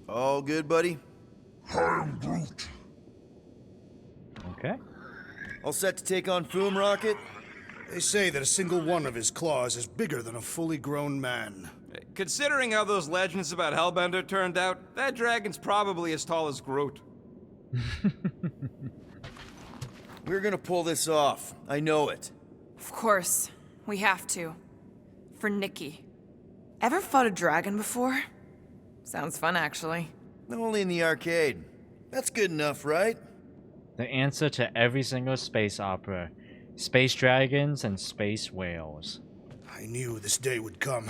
All good, buddy? I'm Groot. Okay. All set to take on Foom Rocket? They say that a single one of his claws is bigger than a fully grown man. Considering how those legends about Hellbender turned out, that dragon's probably as tall as Groot. We're gonna pull this off. I know it. Of course. We have to. For Nikki. Ever fought a dragon before? Sounds fun, actually. Only in the arcade. That's good enough, right? The answer to every single space opera. Space dragons and space whales. I knew this day would come.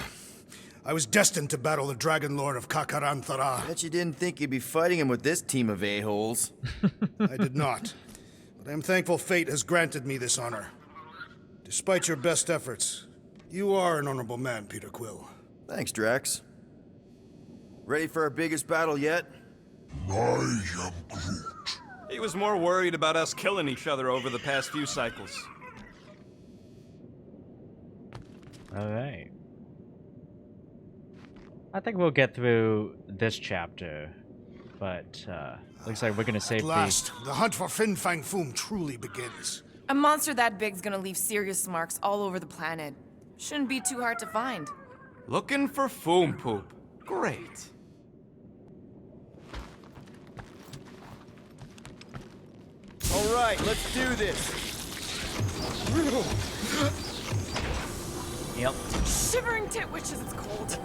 I was destined to battle the Dragon Lord of Kakaranthara. Bet you didn't think you'd be fighting him with this team of a-holes. I did not. But I am thankful fate has granted me this honor. Despite your best efforts, you are an honorable man, Peter Quill. Thanks, Drax. Ready for our biggest battle yet? I am Groot. He was more worried about us killing each other over the past few cycles. Alright. I think we'll get through this chapter. But, looks like we're gonna save At last, the hunt for Fin Fang Foom truly begins. A monster that big's gonna leave serious marks all over the planet. Shouldn't be too hard to find. Looking for Foom Poop. Great. All right, let's do this. Yep. Shivering tit witches, it's cold.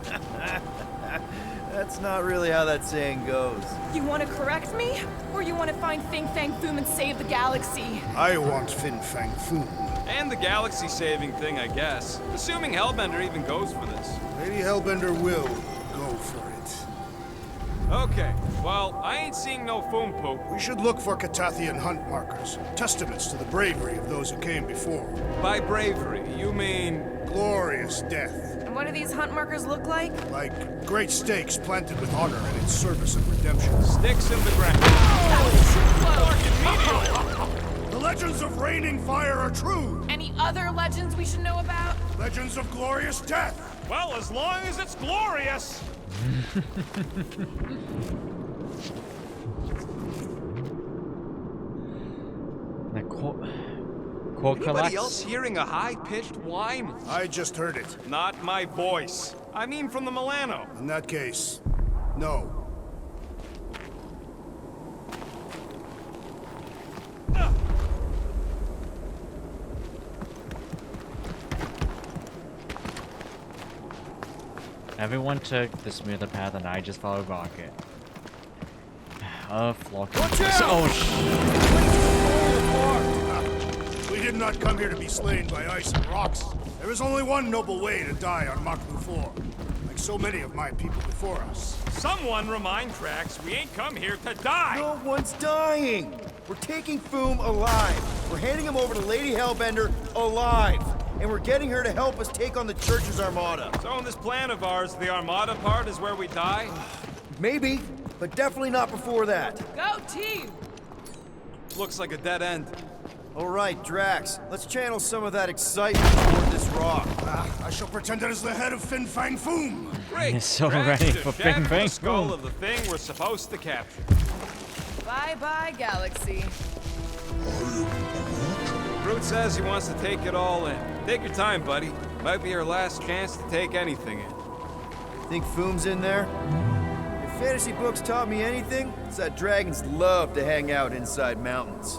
That's not really how that saying goes. You want to correct me? Or you want to find Fin Fang Foom and save the galaxy? I want Fin Fang Foom. And the galaxy-saving thing, I guess. Assuming Hellbender even goes for this. Maybe Hellbender will go for it. Okay, well, I ain't seeing no Foom Poop. We should look for Katathian hunt markers, testaments to the bravery of those who came before. By bravery, you mean... Glorious death. And what do these hunt markers look like? Like great stakes planted with honor and in service of redemption. Sticks in the ground. The legends of raining fire are true. Any other legends we should know about? Legends of glorious death. Well, as long as it's glorious. The quote Anybody else hearing a high-pitched whine? I just heard it. Not my voice. I mean from the Milano. In that case, no. Everyone took the smoother path and I just followed Rocket. Flocking. Watch out! Oh, We did not come here to be slain by ice and rocks. There is only one noble way to die on Maklu 4, like so many of my people before us. Someone remind Trax we ain't come here to die. No one's dying! We're taking Foom alive. We're handing him over to Lady Hellbender alive. And we're getting her to help us take on the Church's Armada. So in this plan of ours, the Armada part is where we die? Maybe, but definitely not before that. Go team! Looks like a dead end. All right, Drax, let's channel some of that excitement toward this rock. I shall pretend it is the head of Fin Fang Foom. Great. He's so Drax ready just for shaft Bing Bang the skull Boom. of the thing we're supposed to capture. Bye-bye, Galaxy. Groot says he wants to take it all in. Take your time, buddy. Might be our last chance to take anything in. Think Foom's in there? If fantasy books taught me anything, it's that dragons love to hang out inside mountains.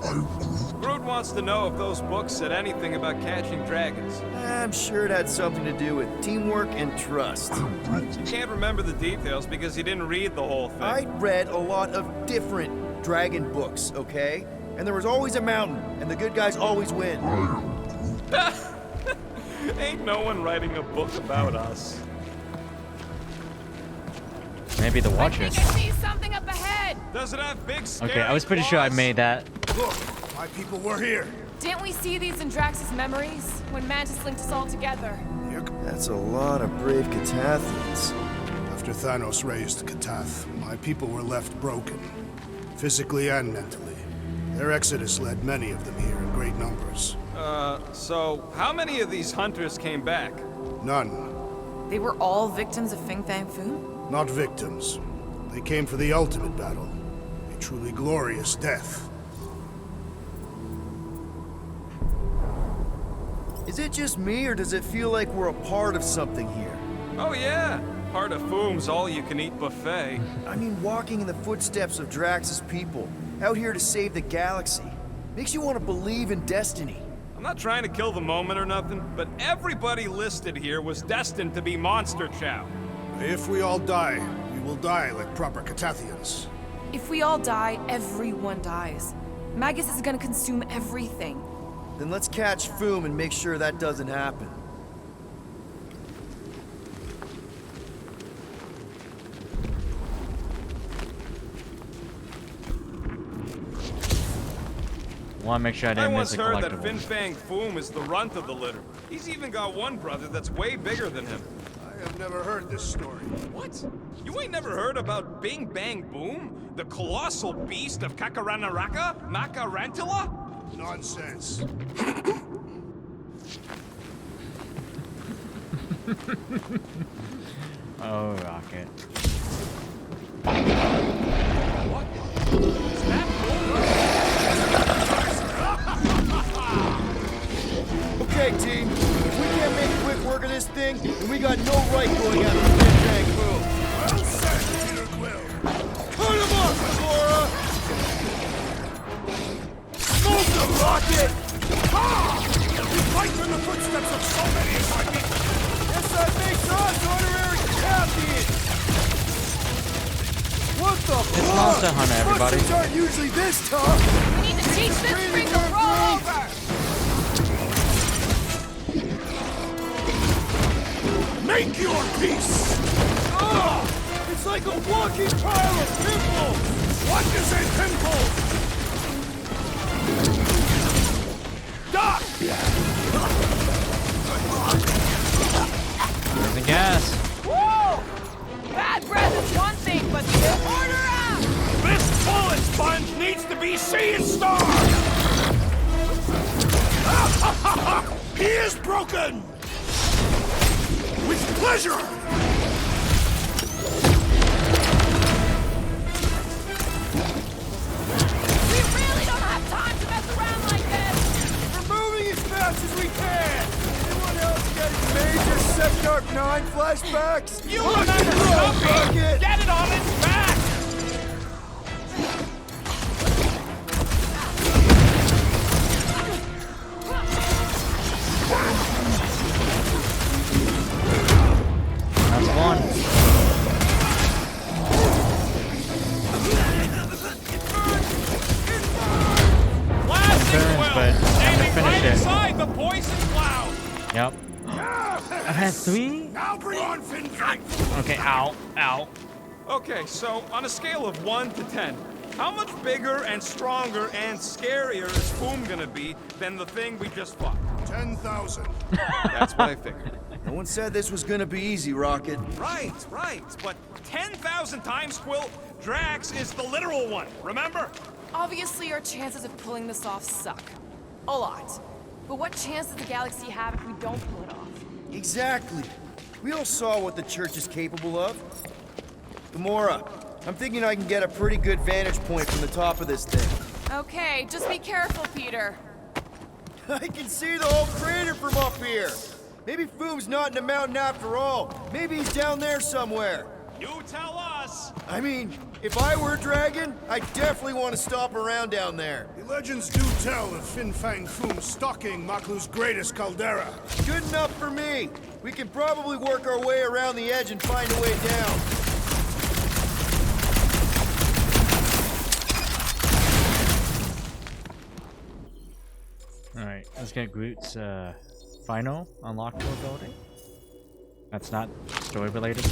Groot wants to know if those books said anything about catching dragons. I'm sure it had something to do with teamwork and trust. You can't remember the details because you didn't read the whole thing. I read a lot of different dragon books, okay? And there was always a mountain, and the good guys always win. Ain't no one writing a book about us. maybe the I Watchers. think I see something up ahead! Does it have big scary Okay, I was pretty sure I claws? made that. Look, my people were here. Didn't we see these in Drax's memories? When Mantis linked us all together? That's a lot of brave Katathians. After Thanos raised Katath, my people were left broken, physically and mentally. Their exodus led many of them here in great numbers. So how many of these hunters came back? None. They were all victims of Fin Fang Foom? Not victims. They came for the ultimate battle. A truly glorious death. Is it just me, or does it feel like we're a part of something here? Oh yeah, part of Foom's all-you-can-eat buffet. I mean, walking in the footsteps of Drax's people, out here to save the galaxy, makes you want to believe in destiny. I'm not trying to kill the moment or nothing, but everybody listed here was destined to be monster chow. If we all die, we will die like proper Katathians. If we all die, everyone dies. Magus is gonna consume everything. Then let's catch Foom and make sure that doesn't happen. Want to make sure I I didn't once miss a heard that collectible. Fin Fang Foom is the runt of the litter. He's even got one brother that's way bigger than him. I have never heard this story. What? You ain't never heard about Bing Bang Boom? The colossal beast of Kakaranthara? Kakaranthara? Nonsense. Oh, Rocket. What? Is that Okay, team. If we can't make quick work of this thing, then we got no right going after Fin Fang Foom. Well said, Peter Quill. Put him up, Laura! Smoke the rocket! Ha! You fight in the footsteps of so many of my people. Yes, that makes us honorary Katathians! What the fuck? It's Monster Hunter, everybody. Monsters aren't usually this tough! We need to teach this thing to roll over! Make your peace! Oh, it's like a walking pile of pimples! What is a pimple? Duck! There's the gas. Woo! Bad breath is one thing, but the order out! This bullet sponge needs to be sea and star! He is broken! With pleasure! We really don't have time to mess around like this! We're moving as fast as we can! Anyone else getting major Sector 9 flashbacks? You remember something! Get it on its back! That's one. Blasting Burns, well! but I Aiming can finish right it. inside the poison cloud! Yep. I've had 3? Now bring on Finn Fang! Okay, ow, ow. Okay, so on a scale of 1 to 10, how much bigger and stronger and scarier is Foom gonna be than the thing we just fought? 10,000. That's what I figured. No one said this was gonna be easy, Rocket. Right, but 10,000 times, Quill, Drax is the literal one, remember? Obviously, our chances of pulling this off suck. A lot. But what chance does the galaxy have if we don't pull it off? Exactly. We all saw what the Church is capable of. Gamora, I'm thinking I can get a pretty good vantage point from the top of this thing. Okay, just be careful, Peter. I can see the whole crater from up here. Maybe Foom's not in the mountain after all. Maybe he's down there somewhere. You tell us! I mean, if I were a dragon, I definitely want to stop around down there. The legends do tell of Fin Fang Foom stalking Maklu's greatest caldera. Good enough for me. We can probably work our way around the edge and find a way down. Alright, let's get Groot's final unlockable ability. That's not story related.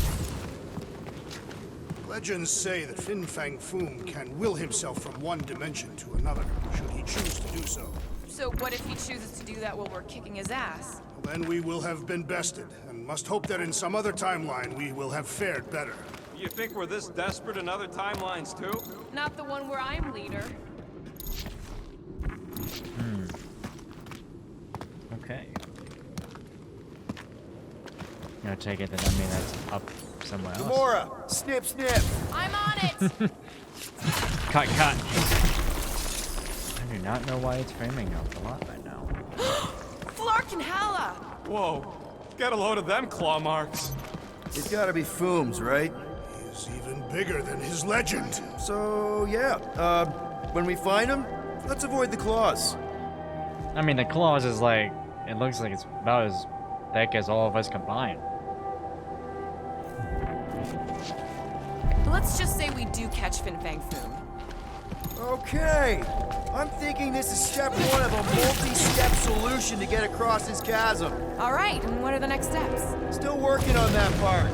Legends say that Fin Fang Foom can will himself from one dimension to another, should he choose to do so. So what if he chooses to do that while we're kicking his ass? Then we will have been bested, and must hope that in some other timeline we will have fared better. You think we're this desperate in other timelines, too? Not the one where I'm leader. Okay. You know, take it that I mean that's up somewhere else. Gamora, snip, snip. I'm on it! Cut. I do not know why it's framing up a lot right now. Flark and Hala! Whoa, get a load of them claw marks. It's gotta be Foom's, right? He's even bigger than his legend. So, yeah. When we find him, let's avoid the claws. I mean, the claws is like, it looks like it's about as thick as all of us combined. Let's just say we do catch Fin Fang Foom. Okay. I'm thinking this is step 1 of a multi-step solution to get across this chasm. All right, and what are the next steps? Still working on that part.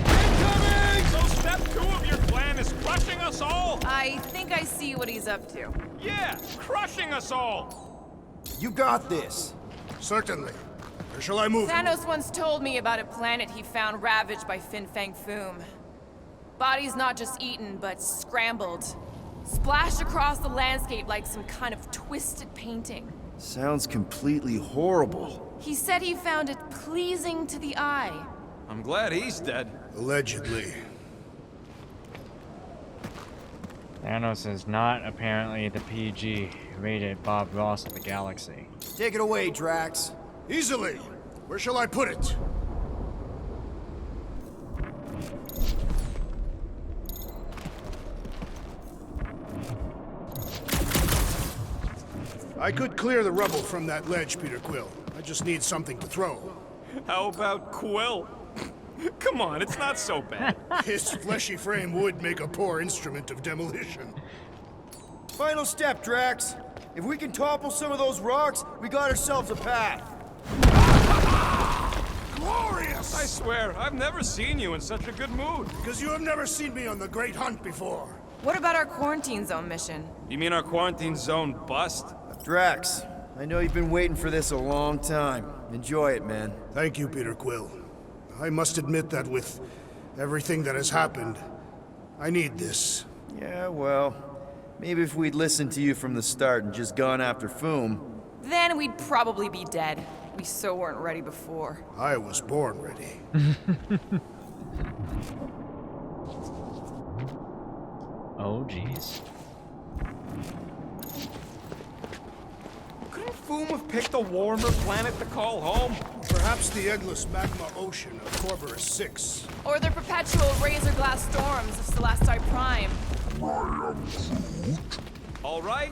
Incoming! So step 2 of your plan is crushing us all? I think I see what he's up to. Yeah, crushing us all! You got this. Certainly. Where shall I move? Thanos once told me about a planet he found ravaged by Fin Fang Foom. Bodies not just eaten, but scrambled. Splashed across the landscape like some kind of twisted painting. Sounds completely horrible. He said he found it pleasing to the eye. I'm glad he's dead. Allegedly. Thanos is not apparently the PG-rated Bob Ross of the galaxy. Take it away, Drax. Easily. Where shall I put it? I could clear the rubble from that ledge, Peter Quill. I just need something to throw. How about Quill? Come on, it's not so bad. His fleshy frame would make a poor instrument of demolition. Final step, Drax. If we can topple some of those rocks, we got ourselves a path. Glorious! I swear, I've never seen you in such a good mood. Because you have never seen me on the Great Hunt before. What about our quarantine zone mission? You mean our quarantine zone bust? Drax, I know you've been waiting for this a long time. Enjoy it, man. Thank you, Peter Quill. I must admit that with everything that has happened, I need this. Yeah, well, maybe if we'd listened to you from the start and just gone after Foom, then we'd probably be dead. We so weren't ready before. I was born ready. Oh, jeez. Couldn't Foom have picked a warmer planet to call home? Perhaps the endless magma ocean of Corberus 6. Or the perpetual razor glass storms of Celesti Prime. All right.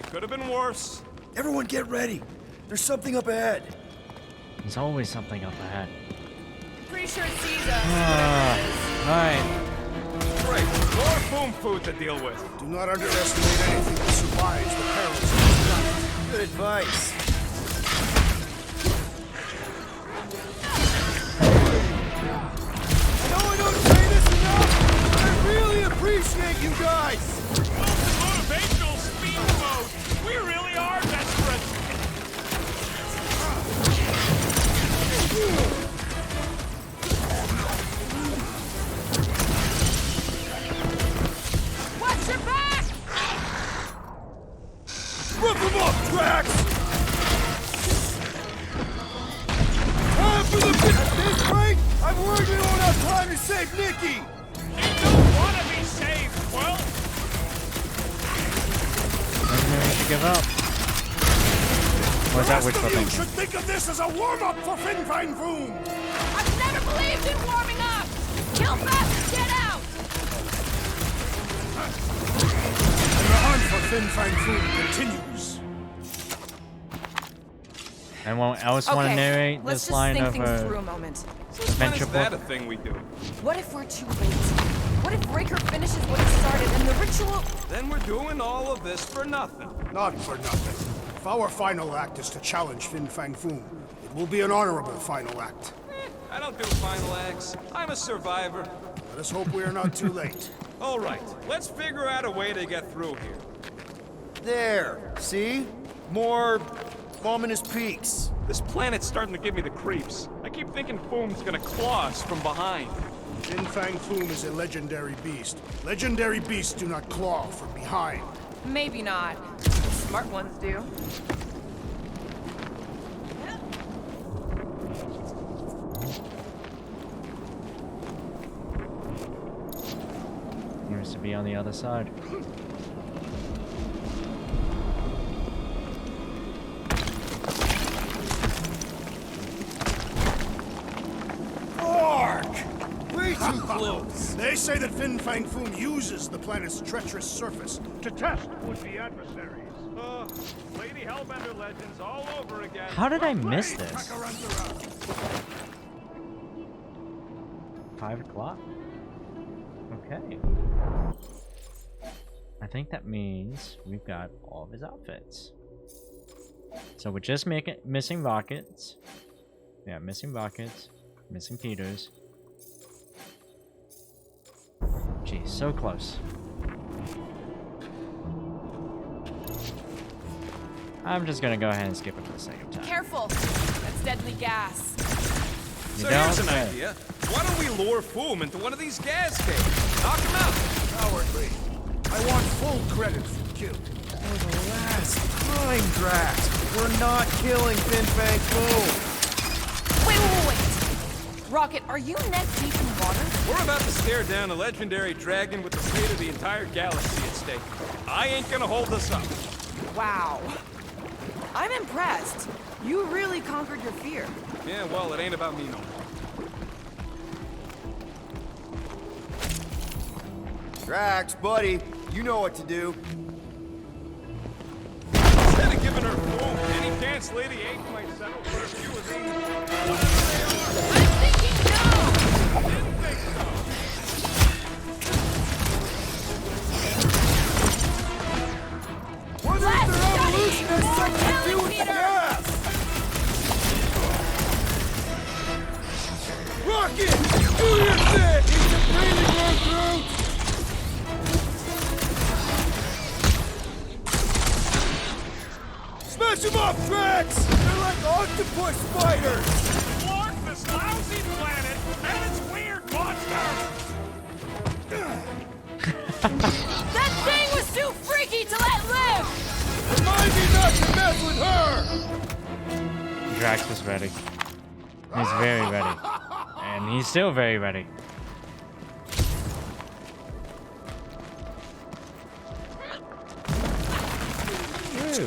It could have been worse. Everyone get ready. There's something up ahead. There's always something up ahead. Pretty sure it sees us. Alright. Great. More Foom food to deal with. Do not underestimate anything that survives the perils of this planet. Good advice. I know I don't say this enough, but I really appreciate you guys. Motivational speed mode. We really are desperate. Watch your back! Rip them up, Drax! Time for the pit! At this rate, I'm worried we won't have time to save Nikki! You don't want to be saved, Quill. Maybe we should give up. Or is that wishful You thinking? should think of this as a warm-up for Fin Fang Foom! I've never believed in warming up! Kill fast and get out! And the hunt for Fin Fang Foom continues. Anyone else want to narrate let's this just line think of things through a a moment. When adventure is that a book? thing we do? What if we're too late? What if Raker finishes what he started and the ritual... Then we're doing all of this for nothing. Not for nothing. If our final act is to challenge Fin Fang Foom, it will be an honorable final act. I don't do final acts. I'm a survivor. Let us hope we are not too late. All right, let's figure out a way to get through here. There, see? More ominous peaks. This planet's starting to give me the creeps. I keep thinking Foom's gonna claw us from behind. Fin Fang Foom is a legendary beast. Legendary beasts do not claw from behind. Maybe not. Smart ones do. Seems to be on the other side. Way too close! They say that Fin Fang Foom uses the planet's treacherous surface to test would-be adversaries. Lady Hellbender legends all over again. How did I miss this? Kakaranthara. 5 o'clock? Okay. I think that means we've got all of his outfits. So we're just missing Rockets. Yeah, missing Rockets. Missing Peters. Jeez, so close. I'm just gonna go ahead and skip it for the sake of time. Careful! That's deadly gas. You So don't here's an say. idea. Why don't we lure Foom into one of these gas caves? Knock him out. Cowardly. I want full credit for the kill. For the last time, Drax! We're not killing Fin Fang Foom! Wait. Rocket, are you neck deep in water? We're about to stare down a legendary dragon with the fate of the entire galaxy at stake. I ain't gonna hold us up. Wow. I'm impressed. You really conquered your fear. Yeah, well, it ain't about me no more. Drax, buddy, you know what to do. Instead of giving her Foom any chance Lady H might settle for a few of these, whatever they are. I'm thinking no! Didn't think so. What if the revolution has something to do with the gas? Rocket! Do your thing! It's a breathing room through! Smash them up, Drax! They're like octopus spiders! Clark, this lousy planet, and its weird monster! That thing was too freaky to let live! Remind me not to mess with her! Drax was ready. He's very ready. And he's still very ready.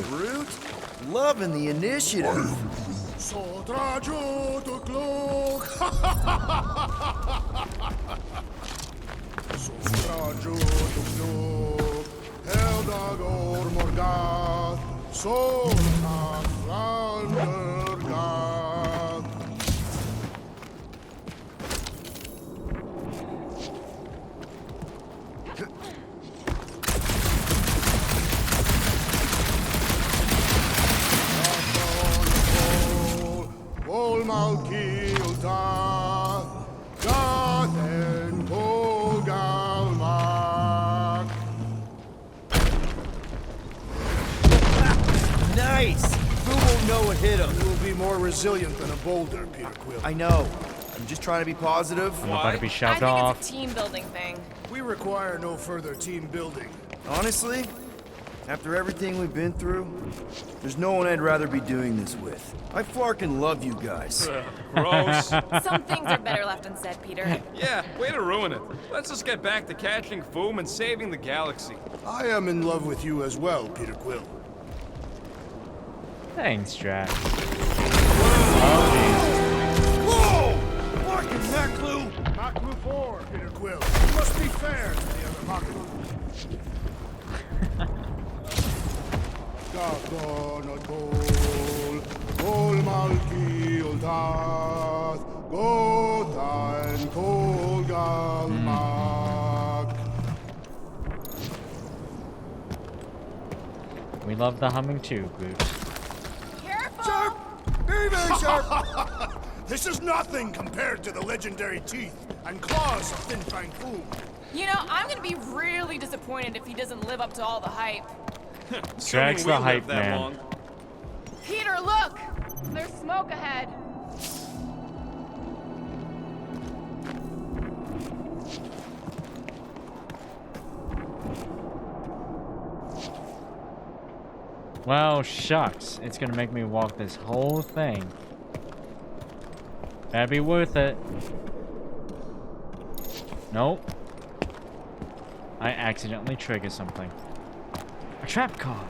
Groot, loving the initiative. So trajo to cloak. So trajo to cloak. Eldagor Morgath. So Flandergath. Malkilta, Gathen Kogalmak. Nice! Who won't know what hit him? You will be more resilient than a boulder, Peter Quill. I know. I'm just trying to be positive. I'm about to be I shoved think off. it's a team building thing. We require no further team building. Honestly, after everything we've been through, there's no one I'd rather be doing this with. I flarkin' love you guys. Gross. Some things are better left unsaid, Peter. Yeah, way to ruin it. Let's just get back to catching Foom and saving the galaxy. I am in love with you as well, Peter Quill. Thanks, Drax. Whoa! Marking Maclu! Maclu 4, Peter Quill. You must be fair to the other Maclu. Gol Malki Ultath, Gothan Kolgalmak. We love the humming too, Groot. Careful! Sharp! Very, very sharp! This is nothing compared to the legendary teeth and claws of Fin Fang Foom. You know, I'm gonna be really disappointed if he doesn't live up to all the hype. Drax the hype man. Long. Peter, look! There's smoke ahead. Well, shucks. It's gonna make me walk this whole thing. That'd be worth it. Nope. I accidentally triggered something. A trap card.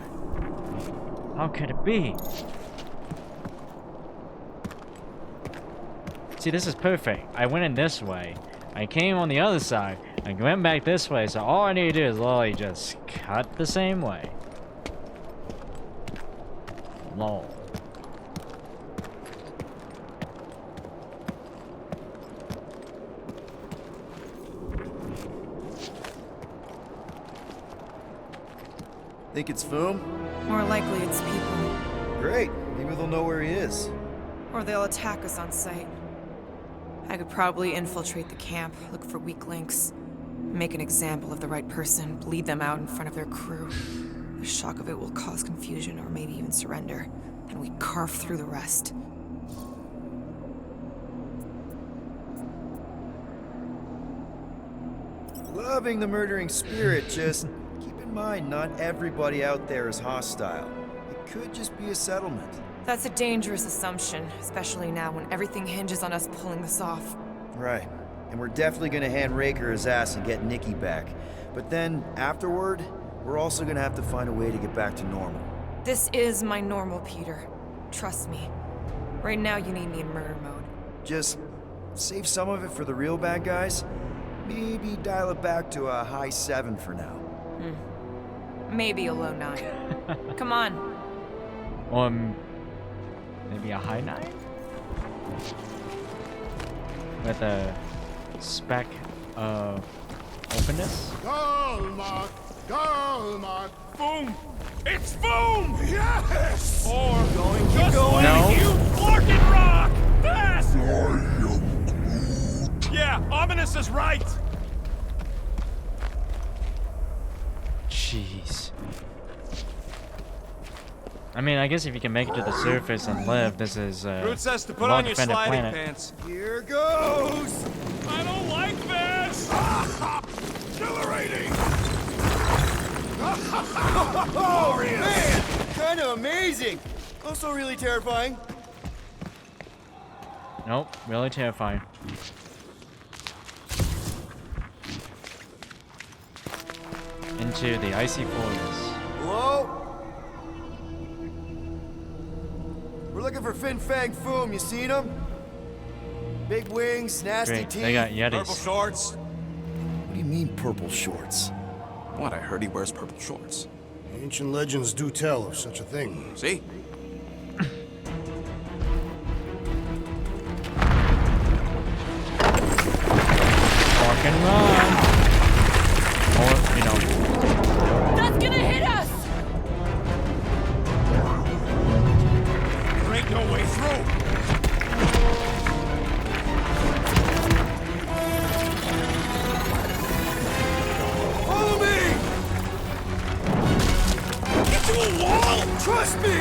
How could it be? See, this is perfect. I went in this way. I came on the other side. I went back this way, so all I need to do is literally just cut the same way. Lol. Think it's Foom? More likely it's people. Great. Maybe they'll know where he is. Or they'll attack us on sight. I could probably infiltrate the camp, look for weak links, make an example of the right person, bleed them out in front of their crew. The shock of it will cause confusion or maybe even surrender, and we carve through the rest. Loving the murdering spirit, just keep in mind not everybody out there is hostile. It could just be a settlement. That's a dangerous assumption, especially now when everything hinges on us pulling this off. Right. And we're definitely gonna hand Raker his ass and get Nikki back. But then, afterward, we're also gonna have to find a way to get back to normal. This is my normal, Peter. Trust me. Right now you need me in murder mode. Just save some of it for the real bad guys. Maybe dial it back to a high 7 for now. Maybe a low 9. Come on. Maybe a high 9? With a speck of openness? Galmak! Galmak! Boom! It's boom! Yes! Or Keep going. No. you Larkin Rock! Fast! Yeah, Ominous is right! Jeez. I mean, I guess if you can make it to the surface and live, this is Groot says to a put on your well-defended sliding planet. pants. Here goes! I don't like this! Exhilarating! Glorious! Man, kind of amazing. Also really terrifying. Nope, really terrifying. Into the icy forest. Hello? We're looking for Fin Fang Foom. You seen him? Big wings, nasty Great, teeth. they got Yetis. Purple shorts. What do you mean purple shorts? What? I heard he wears purple shorts. Ancient legends do tell of such a thing. See? Walk and run. Or, you know. That's gonna hit us! There ain't no way through. Follow me! Get to a wall! Trust me!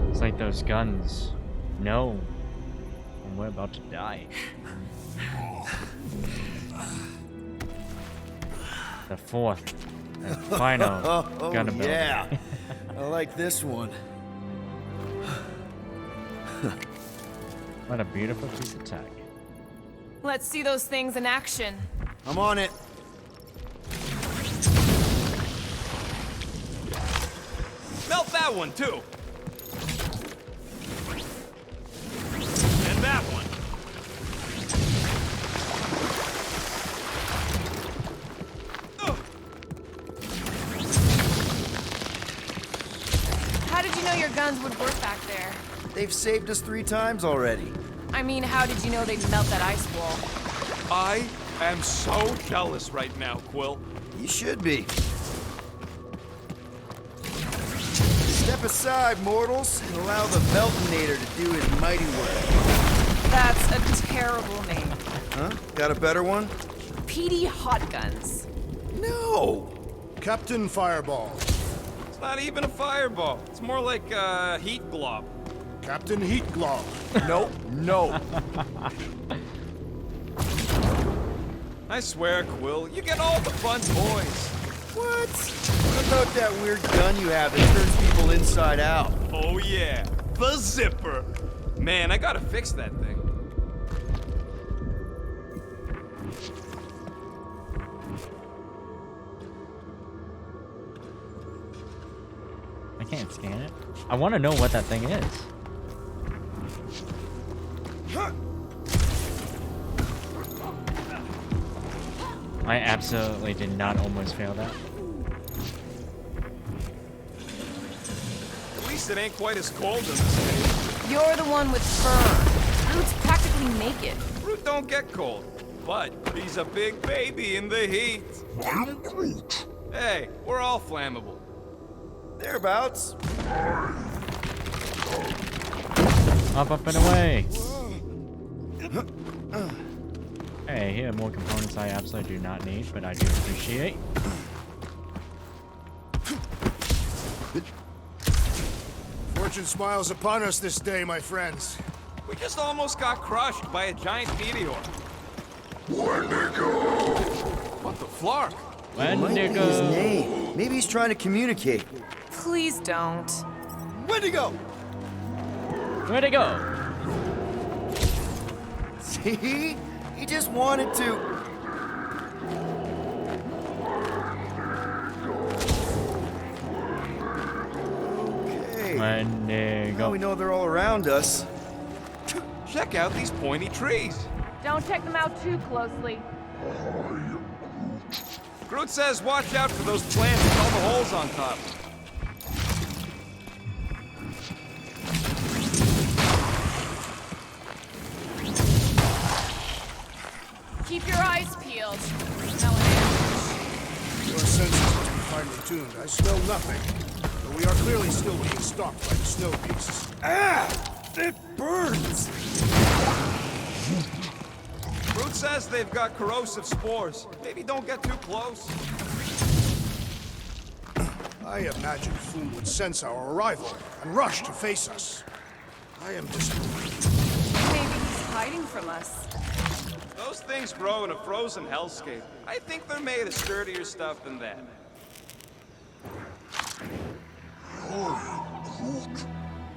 It's like those guns. No. And we're about to die. The fourth and final gun ability. Yeah. I like this one. What a beautiful piece of tech. Let's see those things in action. I'm on it. Melt that one, too. And that one. How did you know your guns would work back there? They've saved us 3 times already. I mean, how did you know they'd melt that ice wall? I am so jealous right now, Quill. You should be. Step aside, mortals, and allow the Meltonator to do his mighty work. That's a terrible name. Huh? Got a better one? PD Hot Guns. No! Captain Fireball. It's not even a fireball. It's more like a heat glob. Captain Heat Glove. Nope. No. I swear, Quill, you get all the fun toys. What? What about that weird gun you have that turns people inside out? Oh yeah, the zipper. Man, I gotta fix that thing. I can't scan it. I want to know what that thing is. I absolutely did not almost fail that. At least it ain't quite as cold in this cave. You're the one with fur. Root's practically naked. Root don't get cold, but he's a big baby in the heat. I'm Groot. Hey, we're all flammable. Thereabouts. Up, and away. Hey, here are more components I absolutely do not need, but I do appreciate. Fortune smiles upon us this day, my friends. We just almost got crushed by a giant meteor. Wendigo. What the flark? Might be his name. Maybe he's trying to communicate. Please don't. Wendigo! Where'd it go? See? He just wanted to. Okay. Wendigo. Now we know they're all around us. Check out these pointy trees. Don't check them out too closely. Groot says watch out for those plants with all the holes on top. Keep your eyes peeled. Your senses must be finely tuned. I smell nothing. But we are clearly still being stalked by the snow beasts. Ah! It burns! Groot says they've got corrosive spores. Maybe don't get too close. I imagined Foom would sense our arrival and rush to face us. I am disappointed. Maybe he's hiding from us? Those things grow in a frozen hellscape. I think they're made of sturdier stuff than that.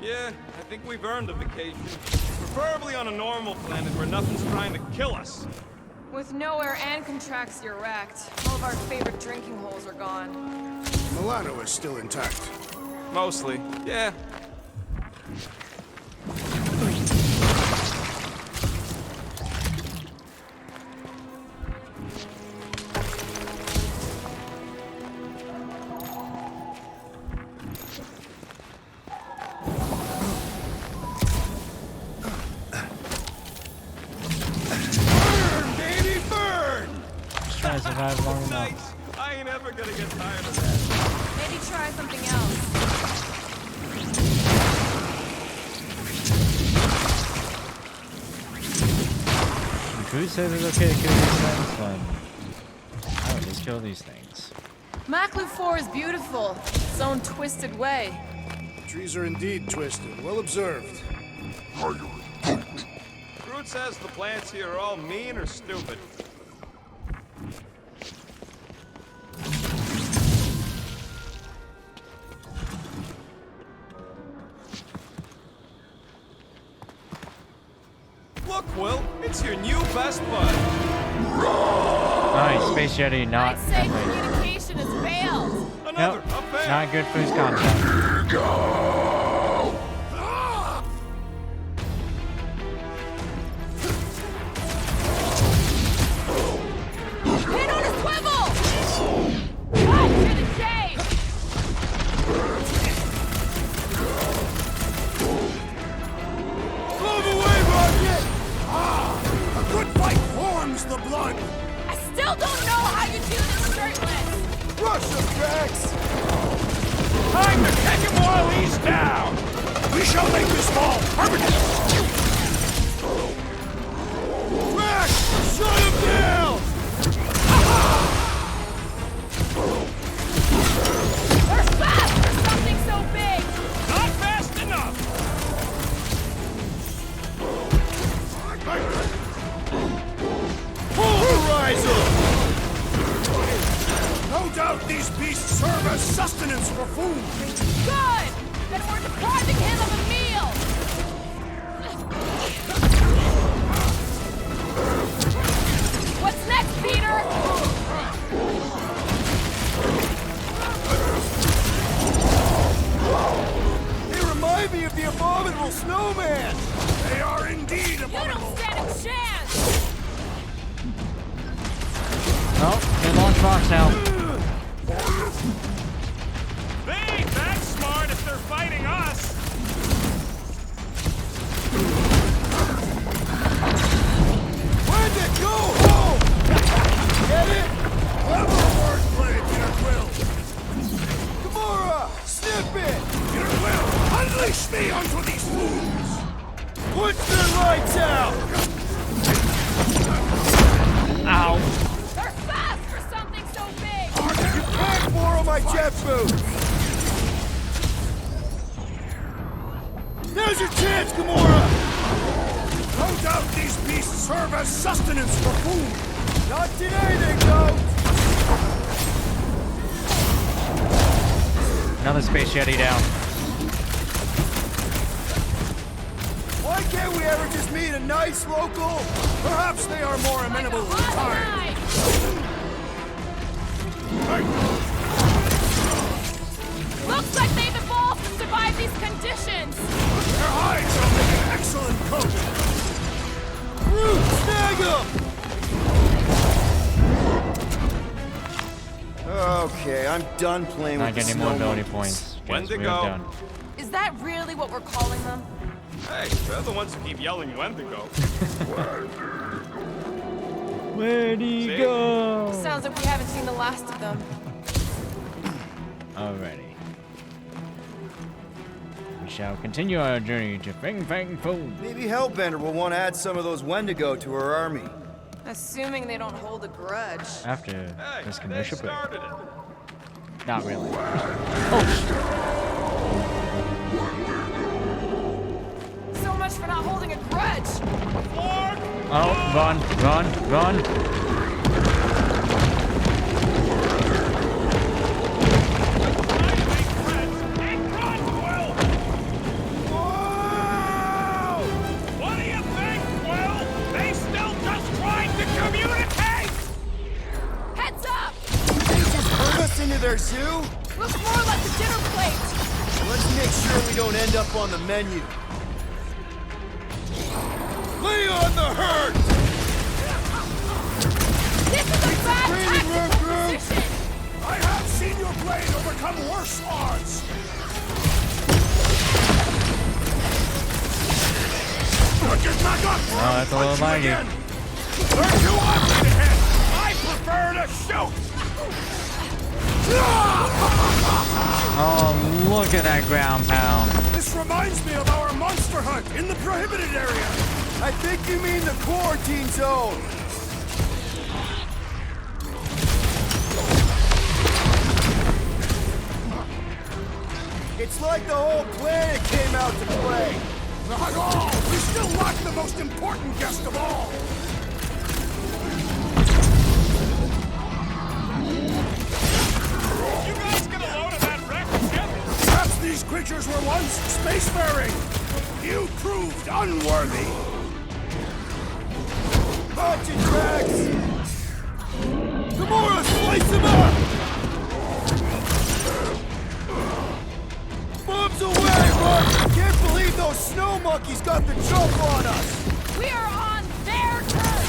Yeah, I think we've earned a vacation. Preferably on a normal planet where nothing's trying to kill us. With Knowhere and Contraxia wrecked, all of our favorite drinking holes are gone. Milano is still intact. Mostly, yeah. Try to survive long enough. Nice. I ain't ever gonna get tired of that. Maybe try something else. The crew says it's okay to kill these things, then I would just kill these things. Maklu 4 is beautiful, its own twisted way. The trees are indeed twisted. Well observed. Groot says the plants here are all mean or stupid. Look, Will, it's your new best bud. Nice, Space Jetty not I'd say complete. communication has failed. Another Nope, affair. not good for his content. Hit on a swivel! Oh, to the shade! Move away, Rocket! A good fight forms the blood! I still don't know how you do this shirtless! Rush him, Drax! Time to take him while he's down! We shall make this fall permanent! Drax! Shut him down! They're fast for something so big! Not fast enough! Horizon! No doubt these beasts serve as sustenance for food! Good! Then we're depriving him of a meal! What's next, Peter? They remind me of the abominable snowman! They are indeed You abominable! don't stand a chance! Oh, they launched box now. They ain't that smart if they're fighting us! Where'd it go home? Get it? Clever wordplay, Peter Quill! Gamora! Snip it! Peter Quill, unleash me onto these fools! Put the lights out! Ow. They're fast for something so big! You can't borrow my jet boots! Now's your chance, Gamora! No doubt these beasts serve as sustenance for food! Not today, they don't! Another Space Jetty down. Why can't we ever just meet a nice local? Perhaps they are more amenable to time. Looks like they've evolved to survive these conditions! Their hides will make an excellent coat! Groot, snag him! Okay, I'm done playing Not with the getting more snow ability monkeys. points. When Guys, to we are go? done. Is that really what we're calling them? Hey, they're the ones who keep yelling when to go. Where'd he See? go? Sounds like we haven't seen the last of them. Alrighty. We shall continue our journey to Fang Fang Food. Maybe Hellbender will want to add some of those Wendigo to her army. Assuming they don't hold a grudge. After Hey, this they commercial break. started it. Not really. So much punished for not holding a grudge. Oh, run, run, run. What do you think, Quill? They still just trying to communicate! Heads up! They just herd us into their zoo? Looks more like the dinner plate. Let's make sure we don't end up on the menu. Lay on the herd! This is a bad tactical position. I have seen your blade overcome worse odds! Just back up! Oh, that's a little laggy. They're too ugly to hit! I prefer to shoot! Oh, look at that ground pound. This reminds me of our monster hunt in the prohibited area! I think you mean the quarantine zone. It's like the whole planet came out to play. Not all! We still lack the most important guest of all! You guys get a load of that wrecked ship? Perhaps these creatures were once spacefaring! You proved unworthy! Punch it, Drax! Gamora, slice him up! Bombs away, Mark! Can't believe those snow monkeys got the jump on us! We are on their turf.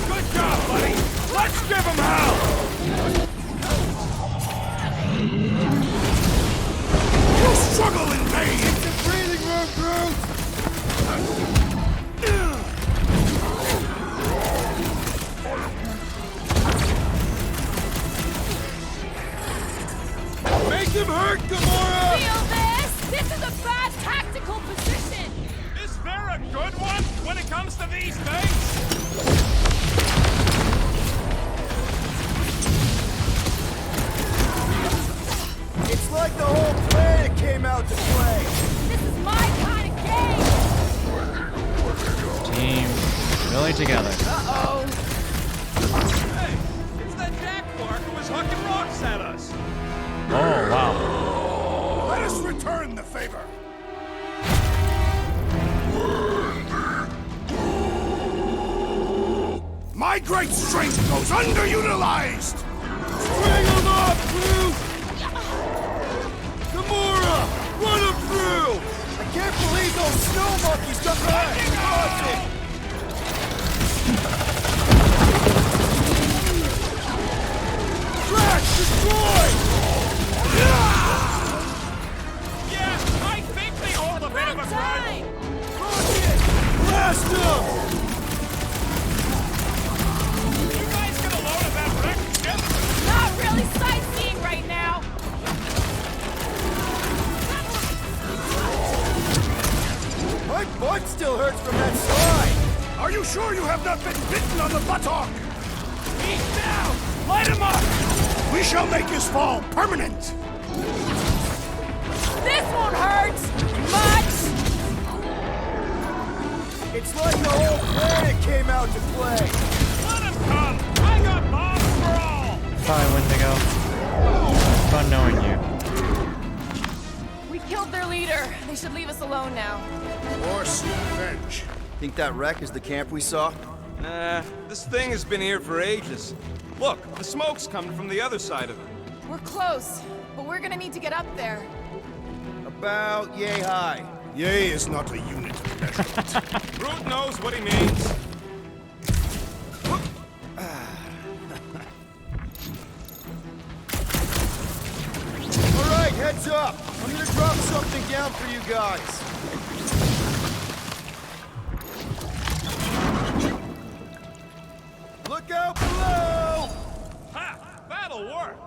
Good job, buddy! Let's give them hell! You struggle in pain! It's a breathing room, Groot! Make him hurt, Gamora! Feel this? This is a bad tactical position. Is there a good one when it comes to these things? It's like the whole planet came out to play. This is my kind of game. Team really together. Uh-oh. Hey, it's that jackwark who was hucking rocks at us. Oh, wow. Let us return the favor! My great strength goes underutilized! String him up, Groot! Gamora! Run him through! I can't believe those snow monkeys got behind the closet! Drax, destroy! Yeah, I think they hold a bit of a grudge. Rocket! Blast him! You guys get a load of that wrecked ship? Not really sightseeing right now. My butt still hurts from that slide! Are you sure you have not been bitten on the buttock? He's down! Light him up! We shall make his fall permanent! This won't hurt much. It's like the whole planet came out to play! Let him come! I got bombs for all! Bye, Wendigo. Fun knowing you. We killed their leader. They should leave us alone now. Or seek revenge. Think that wreck is the camp we saw? Nah, this thing has been here for ages. Look, the smoke's coming from the other side of it. We're close, but we're gonna need to get up there. About yay high. Yea is not a unit of measurement. Groot knows what he means. Alright, heads up! I'm gonna drop something down for you guys. Look out below! Ha! That'll work!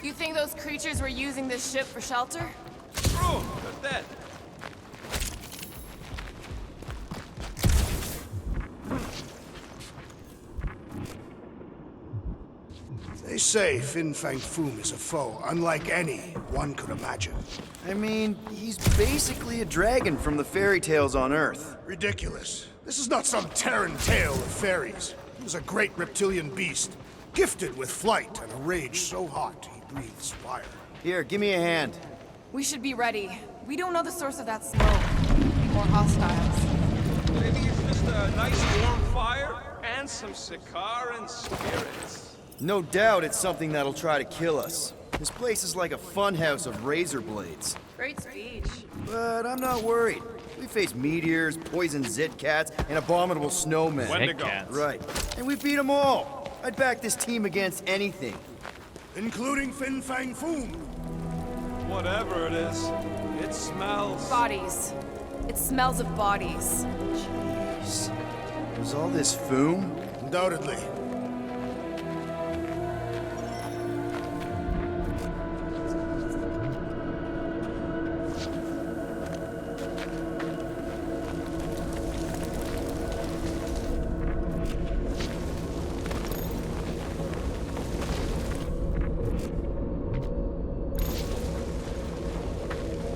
You think those creatures were using this ship for shelter? Groot, they're dead. They say Fin Fang Foom is a foe unlike any one could imagine. I mean, he's basically a dragon from the fairy tales on Earth. Ridiculous. This is not some Terran tale of fairies. He was a great reptilian beast, gifted with flight and a rage so hot he breathes fire. Here, give me a hand. We should be ready. We don't know the source of that smoke. Could be more hostiles. Maybe it's just a nice warm fire and some Sikaran spirits. No doubt it's something that'll try to kill us. This place is like a funhouse of razor blades. Great speech. But I'm not worried. We face meteors, poison zit cats, and abominable snowmen. When to go. Cats. Right. And we beat them all. I'd back this team against anything. Including Fin Fang Foom. Whatever it is, it smells. Bodies. It smells of bodies. Jeez. Was all this foom? Undoubtedly.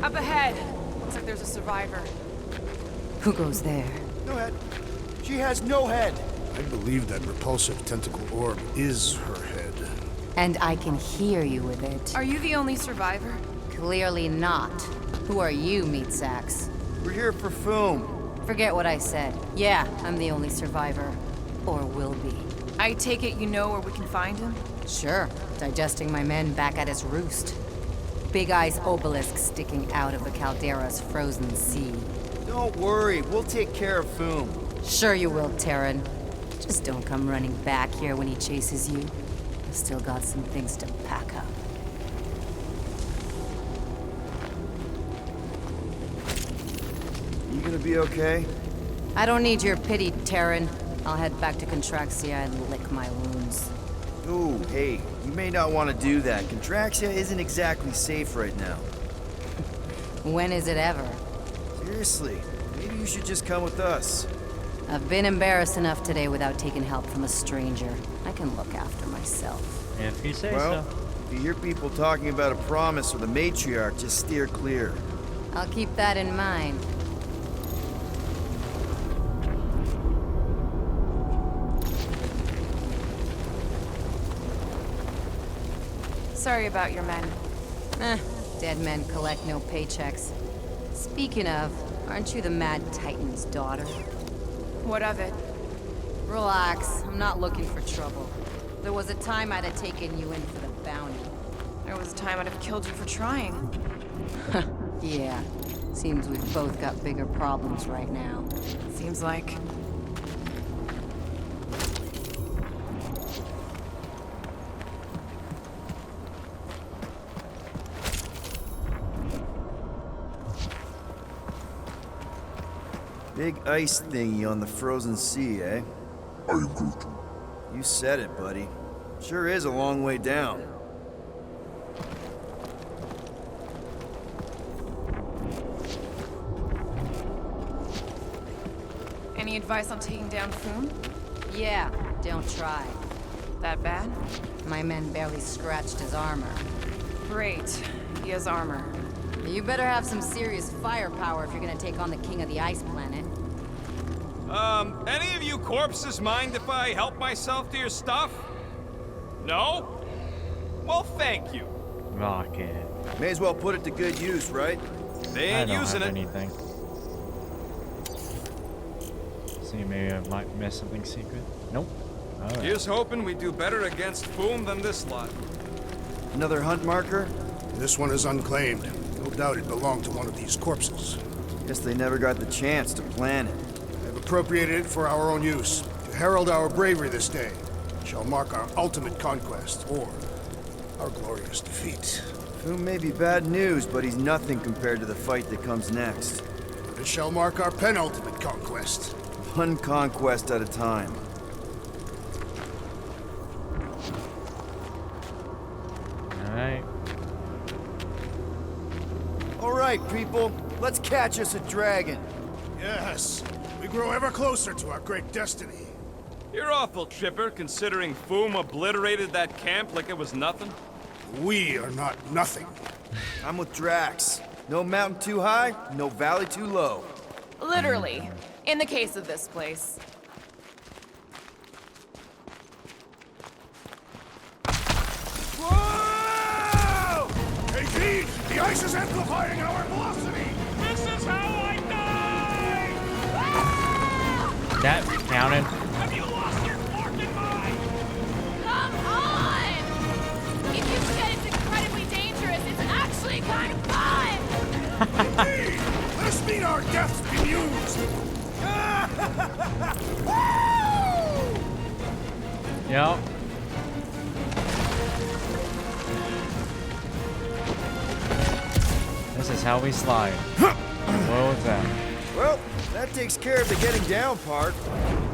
Up ahead. Looks like there's a survivor. Who goes there? No head. She has no head. I believe that repulsive tentacle orb is her head. And I can hear you with it. Are you the only survivor? Clearly not. Who are you, meat sacks? We're here for foom. Forget what I said. Yeah, I'm the only survivor. Or will be. I take it you know where we can find him? Sure. Digesting my men back at his roost. Big Eye's obelisk sticking out of the Caldera's frozen sea. Don't worry, we'll take care of foom. Sure you will, Terran. Just don't come running back here when he chases you. I've still got some things to pack up. You gonna be okay? I don't need your pity, Terran. I'll head back to Contraxia and lick my wounds. Ooh, hey, you may not want to do that. Contraxia isn't exactly safe right now. When is it ever? Seriously, maybe you should just come with us. I've been embarrassed enough today without taking help from a stranger. I can look after myself. If you say Well, so. if you hear people talking about a promise or the matriarch, just steer clear. I'll keep that in mind. Sorry about your men. Dead men collect no paychecks. Speaking of, aren't you the Mad Titan's daughter? What of it? Relax, I'm not looking for trouble. There was a time I'd have taken you in for the bounty. There was a time I'd have killed you for trying. Yeah, seems we've both got bigger problems right now. Seems like. Big ice thingy on the frozen sea, eh? I agree. You said it, buddy. Sure is a long way down. Any advice on taking down Foom? Yeah, don't try. That bad? My men barely scratched his armor. Great. He has armor. You better have some serious firepower if you're gonna take on the king of the ice planet. Any of you corpses mind if I help myself to your stuff? No? Well, thank you. Rocket. May as well put it to good use, right? They I ain't don't using have it. anything. See, maybe I might miss something secret. Nope. Alright. Here's hoping we do better against Foom than this lot. Another hunt marker? This one is unclaimed. No doubt it belonged to one of these corpses. Guess they never got the chance to plan it. I've appropriated it for our own use, to herald our bravery this day. It shall mark our ultimate conquest, or our glorious defeat. Foom may be bad news, but he's nothing compared to the fight that comes next. But it shall mark our penultimate conquest. One conquest at a time. Alright. All right, people, let's catch us a dragon. Yes, we grow ever closer to our great destiny. You're awful chipper, considering Foom obliterated that camp like it was nothing. We are not nothing. I'm with Drax. No mountain too high, no valley too low. Literally, in the case of this place. Whoa! Hey, Pete! The ice is amplifying our velocity! This is how I die! That counted. Have you lost your fucking mind? Come on! If you forget it's incredibly dangerous, it's actually kind of fun! Hey, let us meet our deaths bemused! Yep. This is how we slide. What was that? Well, that takes care of the getting down part.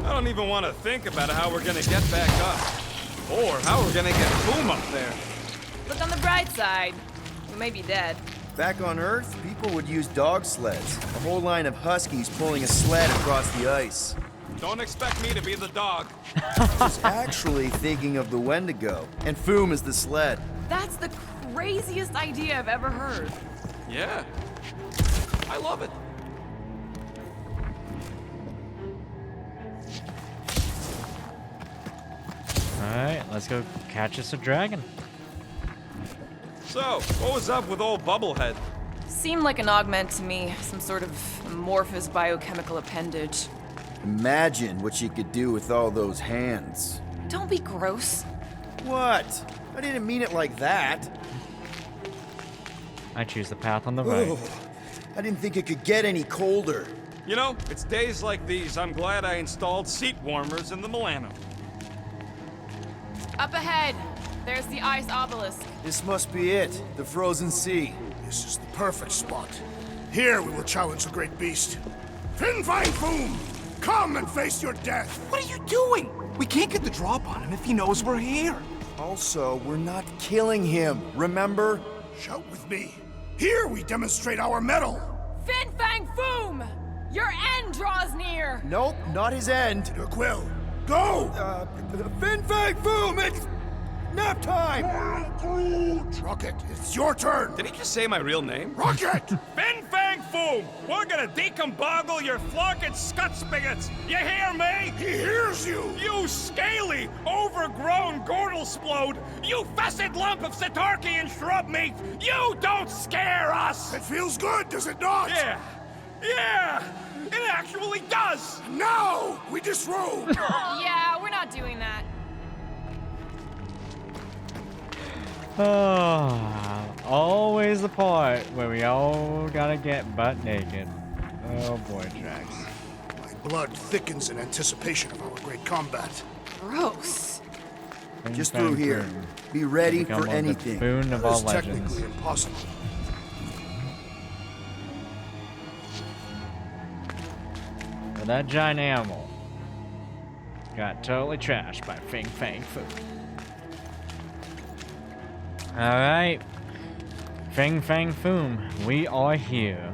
I don't even want to think about how we're gonna get back up. Or how we're gonna get Foom up there. Look on the bright side. We may be dead. Back on Earth, people would use dog sleds. A whole line of huskies pulling a sled across the ice. Don't expect me to be the dog. I was actually thinking of the Wendigo, and Foom is the sled. That's the craziest idea I've ever heard. Yeah. I love it. Alright, let's go catch us a dragon. So, what was up with old Bubblehead? Seemed like an augment to me, some sort of amorphous biochemical appendage. Imagine what she could do with all those hands. Don't be gross. What? I didn't mean it like that. I choose the path on the right. I didn't think it could get any colder. You know, it's days like these I'm glad I installed seat warmers in the Milano. Up ahead, there's the ice obelisk. This must be it, the frozen sea. This is the perfect spot. Here we will challenge the great beast. Fin Fang Foom! Come and face your death! What are you doing? We can't get the drop on him if he knows we're here. Also, we're not killing him, remember? Shout with me. Here we demonstrate our mettle! Fin Fang Foom! Your end draws near! Nope, not his end. Your Quill, go! Fin Fang Foom, it's nap time! Rocket, it's your turn! Did he just say my real name? Rocket! Fin Fang Foom! We're gonna decomboggle your flunking scut spigots! You hear me? He hears you! You scaly, overgrown gordle-splode! You fessed lump of Satarkian shrub meat! You don't scare us! It feels good, does it not? Yeah! Yeah! It actually does! Now we disrobe! Yeah, we're not doing that. Always the part where we all gotta get butt naked. Oh boy, Drax. My blood thickens in anticipation of our great combat. Gross. Just through here. Be ready for anything. The boon of That all is legends. technically impossible. But that giant animal got totally trashed by Fin Fang Foom. Alright. Fin Fang Foom, we are here.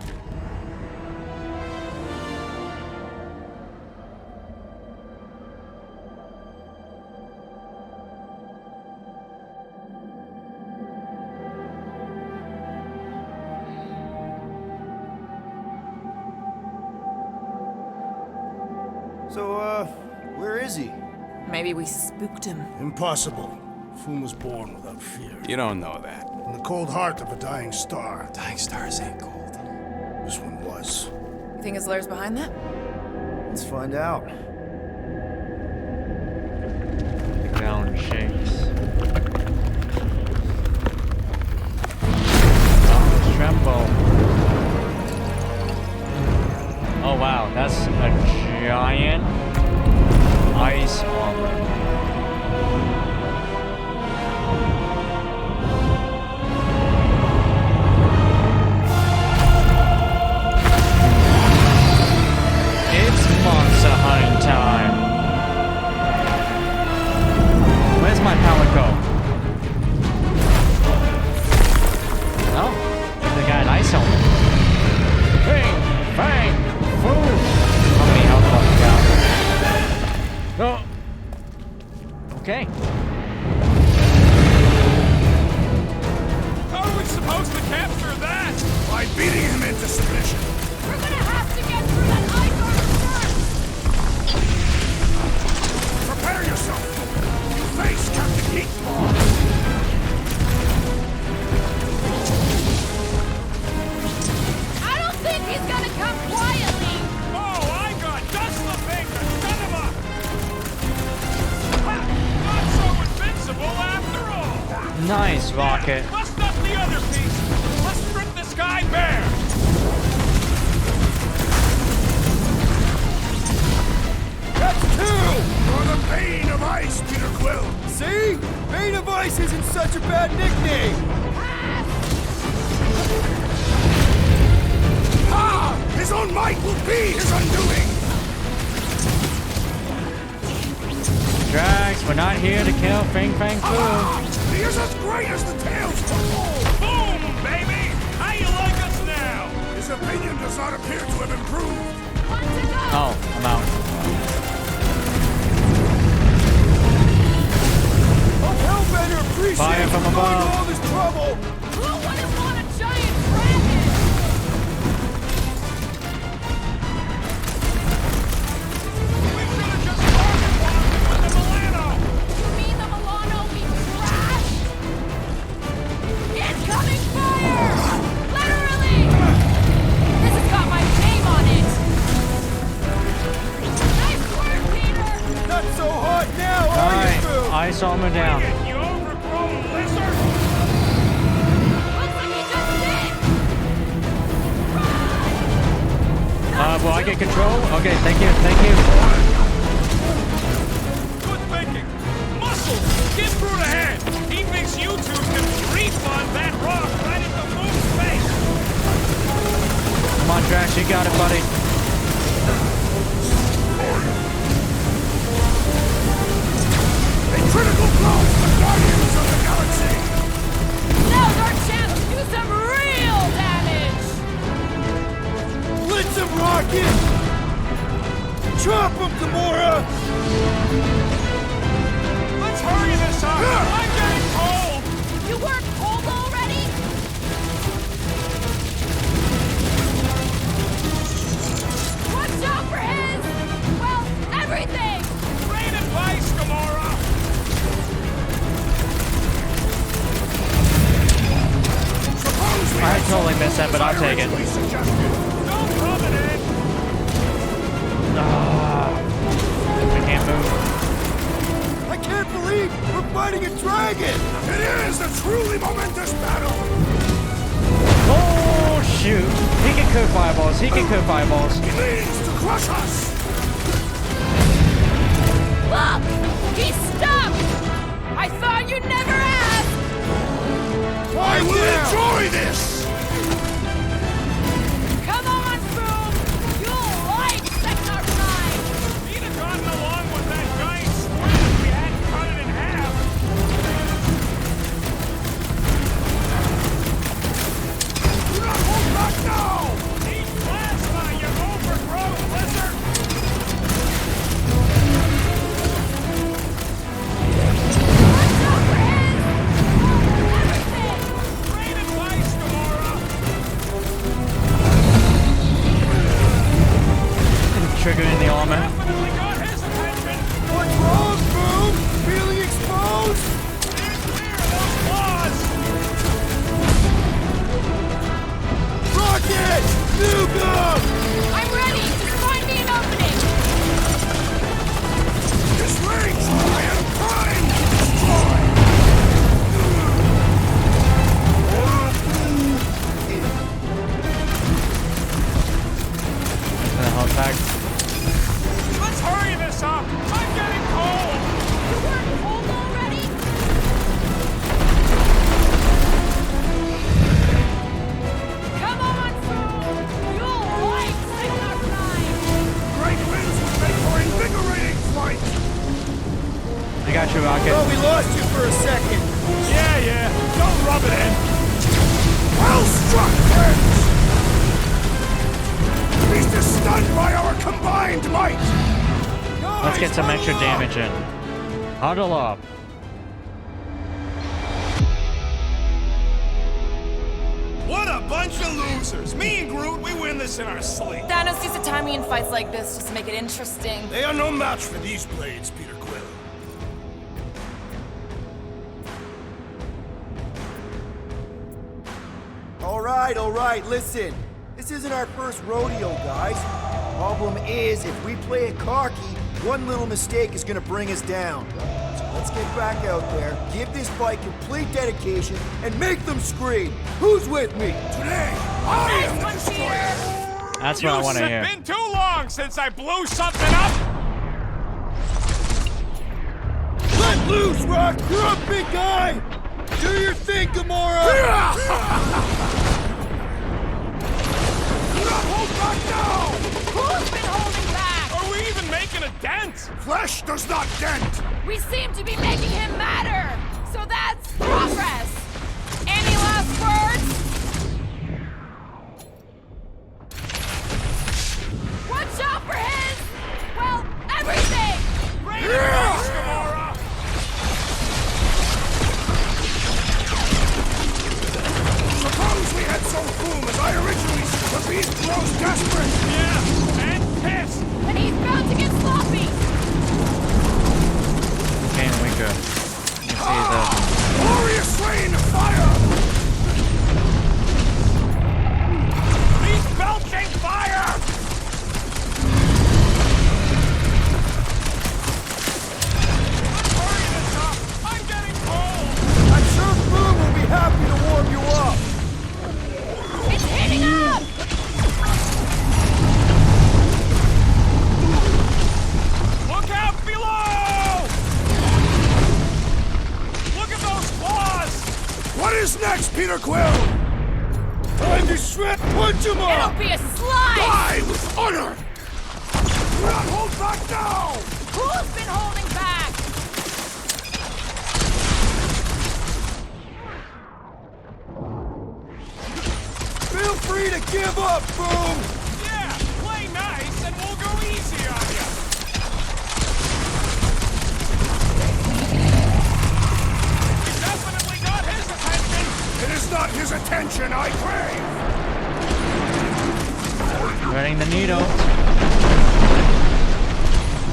So, where is he? Maybe we spooked him. Impossible. Foom was born without fear. You don't know that. In the cold heart of a dying star. Dying stars ain't cold. This one was. You think his lair's behind that? Let's find out. The ground shakes. Mountains tremble. Oh wow, that's a giant ice armor. It's monster hunting time. Okay. How are we supposed to capture that? By beating him into submission. We're gonna have to get through that ice armor first! Prepare yourself! You face Captain Heatmore! I don't think he's gonna come quietly! Oh, I got dust the finger, son of a... Ha! Not so invincible after all! Nice, Rocket. Bust up the other piece! Let's strip this guy bare! That's two! You're the Bane of Ice, Peter Quill! See? Bane of Ice isn't such a bad nickname! Ah! His own might will be his undoing! Drax, we're not here to kill Fing Fang Foom. Ah! He is as great as the tales foretold! Boom, baby! How you like us now? His opinion does not appear to have improved. Oh, I'm out. Hope Hellbender appreciates Fire from above. all this trouble! Who wouldn't want a giant dragon? We should have just target bombed him with the Milano! You mean the Milano we crashed? Incoming fire! Literally! This has got my name on it! Nice work, Peter! Not so hot now, are you, Alright, Boo? ice armor down. You overgrown lizard! Looks like he just did! Will I get control? Okay, thank you, thank you. Good thinking! Muscle! Give Brute a hand! He thinks you two can refund that rock right into Moon's face! Come on, Drax, you got it, buddy. A critical blow to the Guardians of the Galaxy! Now's our chance to do some real damage! Blitz him, Rocket! Chop him, Gamora! Let's hurry this up! I'm getting cold! You weren't cold already? Watch out for his... well, everything! Great advice, Gamora! Suppose we I totally missed that, but I'll take it. Don't rub it in! I can't move. I can't believe we're fighting a dragon! It is a truly momentous battle! Oh, shoot. He can cook fireballs, he can cook fireballs. He means to crush us! Look! He's stuck! I thought you'd never ask! I will enjoy this! Come on, Boom! You'll like Sector 9! He'd have gotten along with that giant squid if we hadn't cut it in half! Do not hold back now! Eat plasma, you overgrown lizard! Watch out for his... everything! Great advice, Gamora! Triggering the armor. Definitely got his attention! What's wrong, Boom? Feeling exposed? Stand clear of those claws! Rocket! Nuke him! I'm ready! Just find me an opening! Disranged! I am primed to destroy! The hell back. Let's hurry this up! I'm getting cold! You weren't cold already? Come on, Boom! You'll like Sector 9! Great winds will make for invigorating flight! I got you, Rocket. Oh, we lost you for a second. Yeah, don't rub it in! Well struck, friends! Beast is stunned by our combined might! Let's get some extra damage in. Huddle up. What a bunch of losers! Me and Groot, we win this in our sleep. Thanos used to time me in fights like this just to make it interesting. They are no match for these blades, Peter Quill. All right, listen. This isn't our first rodeo, guys. Problem is, if we play it cocky, one little mistake is gonna bring us down. So let's get back out there, give this fight complete dedication, and make them scream. Who's with me? Today, I am the destroyer. That's what I want to hear. It's been too long since I blew something up. Let loose, Rock! You're up, big guy! Do your thing, Gamora! Hold back now! Who's been holding back? Are we even making a dent? Flesh does not dent. We seem to be making him matter. So that's progress. Any last words? Watch out for his, well, everything! Rain face, Gamora! Suppose we had so fool as I originally the beast grows desperate. Yeah, and pissed! And he's bound to get sloppy! Okay, we go. You can see the... Glorious rain of fire! He's belching fire! Hurry this up! I'm getting cold! I'm sure Boom will be happy to warm you up! It's heating up! Look out below! Look at those claws! What is next, Peter Quill? Time to shred punch him It'll up! be a slice! Die with honor! Do not hold back now! Who's been holding back? Feel free to give up, Boom! Yeah, play nice and we'll go easy on you! We definitely got his attention! It is not his attention I crave! Threading the needle.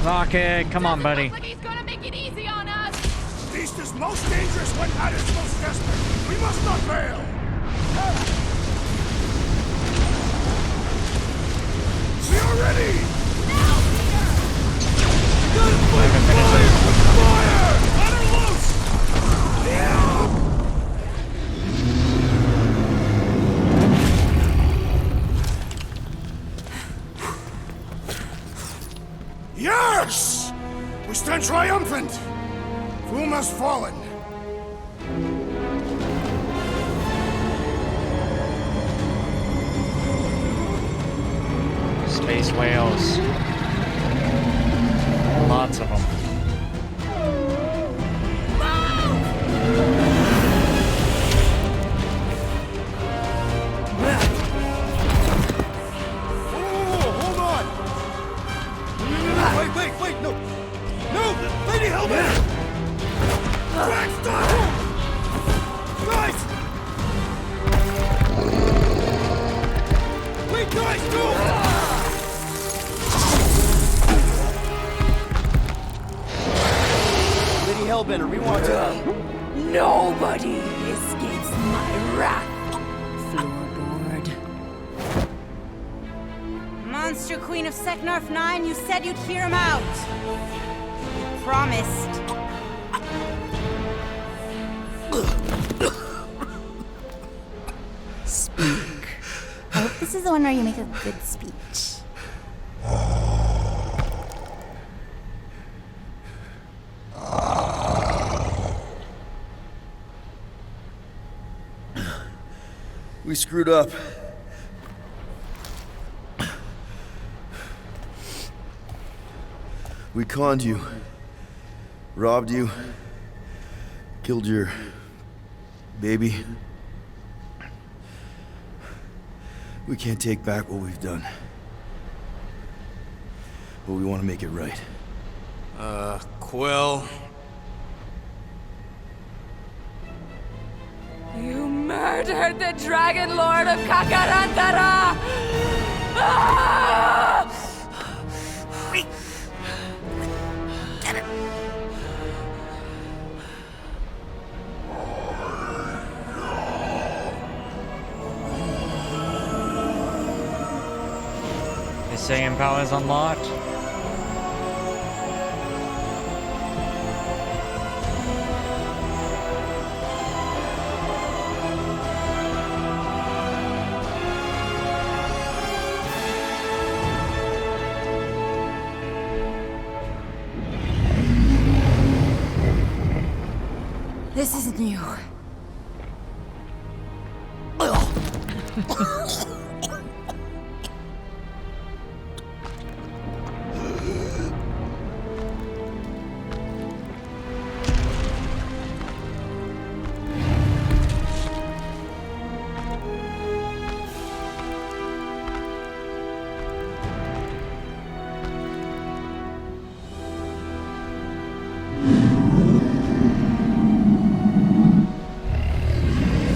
Rocket, come on, buddy. Looks like he's gonna make it easy on us! Beast is most dangerous when at its most desperate. We must not fail! We are ready! Now, Peter! Gotta fight fire with fire! Let her loose! Yes! We stand triumphant! Foom has fallen. Space whales. Lots of them. Hold on! Wait, no! No! Lady Helmet! Blackstone! Guys! Wait, guys, no! Lady Hellbender, we want to... Nobody escapes my wrath. Floorboard. Monster Queen of Seknarf 9, you said you'd hear him out. You promised. Speak. I hope this is the one where you make a good speech. We screwed up. We conned you. Robbed you. Killed your... baby. We can't take back what we've done. But we want to make it right. Quill, captured the Dragon Lord of Kakaranthara! Ah! Get it. His Saiyan power is unlocked. This isn't you.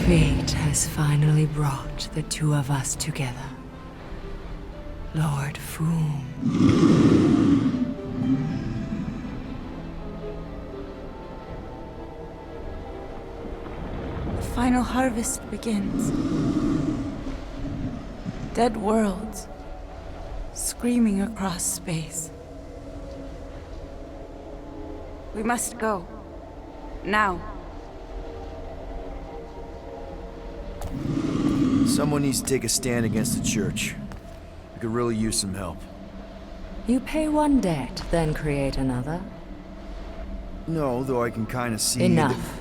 Fate has finally brought the two of us together. Lord Foom. The final harvest begins. Dead worlds, screaming across space. We must go. Now. Someone needs to take a stand against the church. We could really use some help. You pay one debt, then create another. No, though I can kind of see... Enough.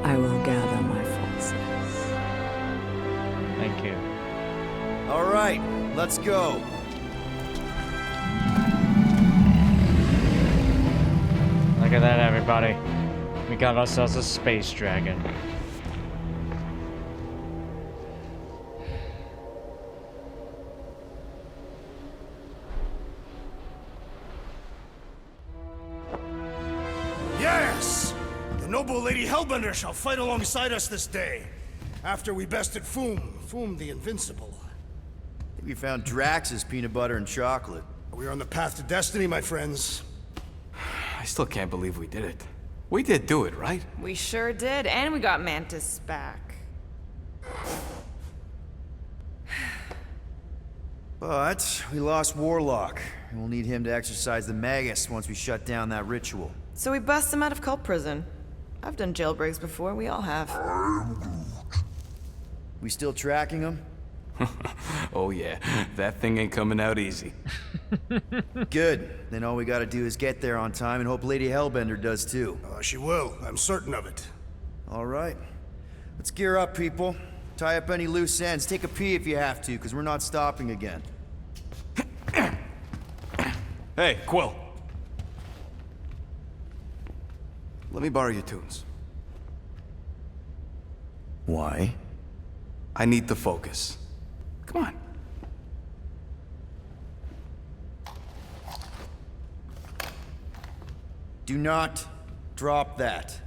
I will gather my forces. Thank you. All right, let's go. Look at that, everybody. We got ourselves a space dragon. Yes! The noble Lady Hellbender shall fight alongside us this day. After we bested Foom the Invincible. We found Drax's peanut butter and chocolate. We are on the path to destiny, my friends. I still can't believe we did it. We did do it, right? We sure did, and we got Mantis back. But we lost Warlock, and we'll need him to exercise the Magus once we shut down that ritual. So we bust him out of cult prison. I've done jailbreaks before, we all have. We still tracking him? Oh yeah, that thing ain't coming out easy. Good. Then all we gotta do is get there on time and hope Lady Hellbender does too. She will. I'm certain of it. All right. Let's gear up, people. Tie up any loose ends. Take a pee if you have to, because we're not stopping again. Hey, Quill. Let me borrow your tunes. Why? I need to focus. Come on. Do not drop that.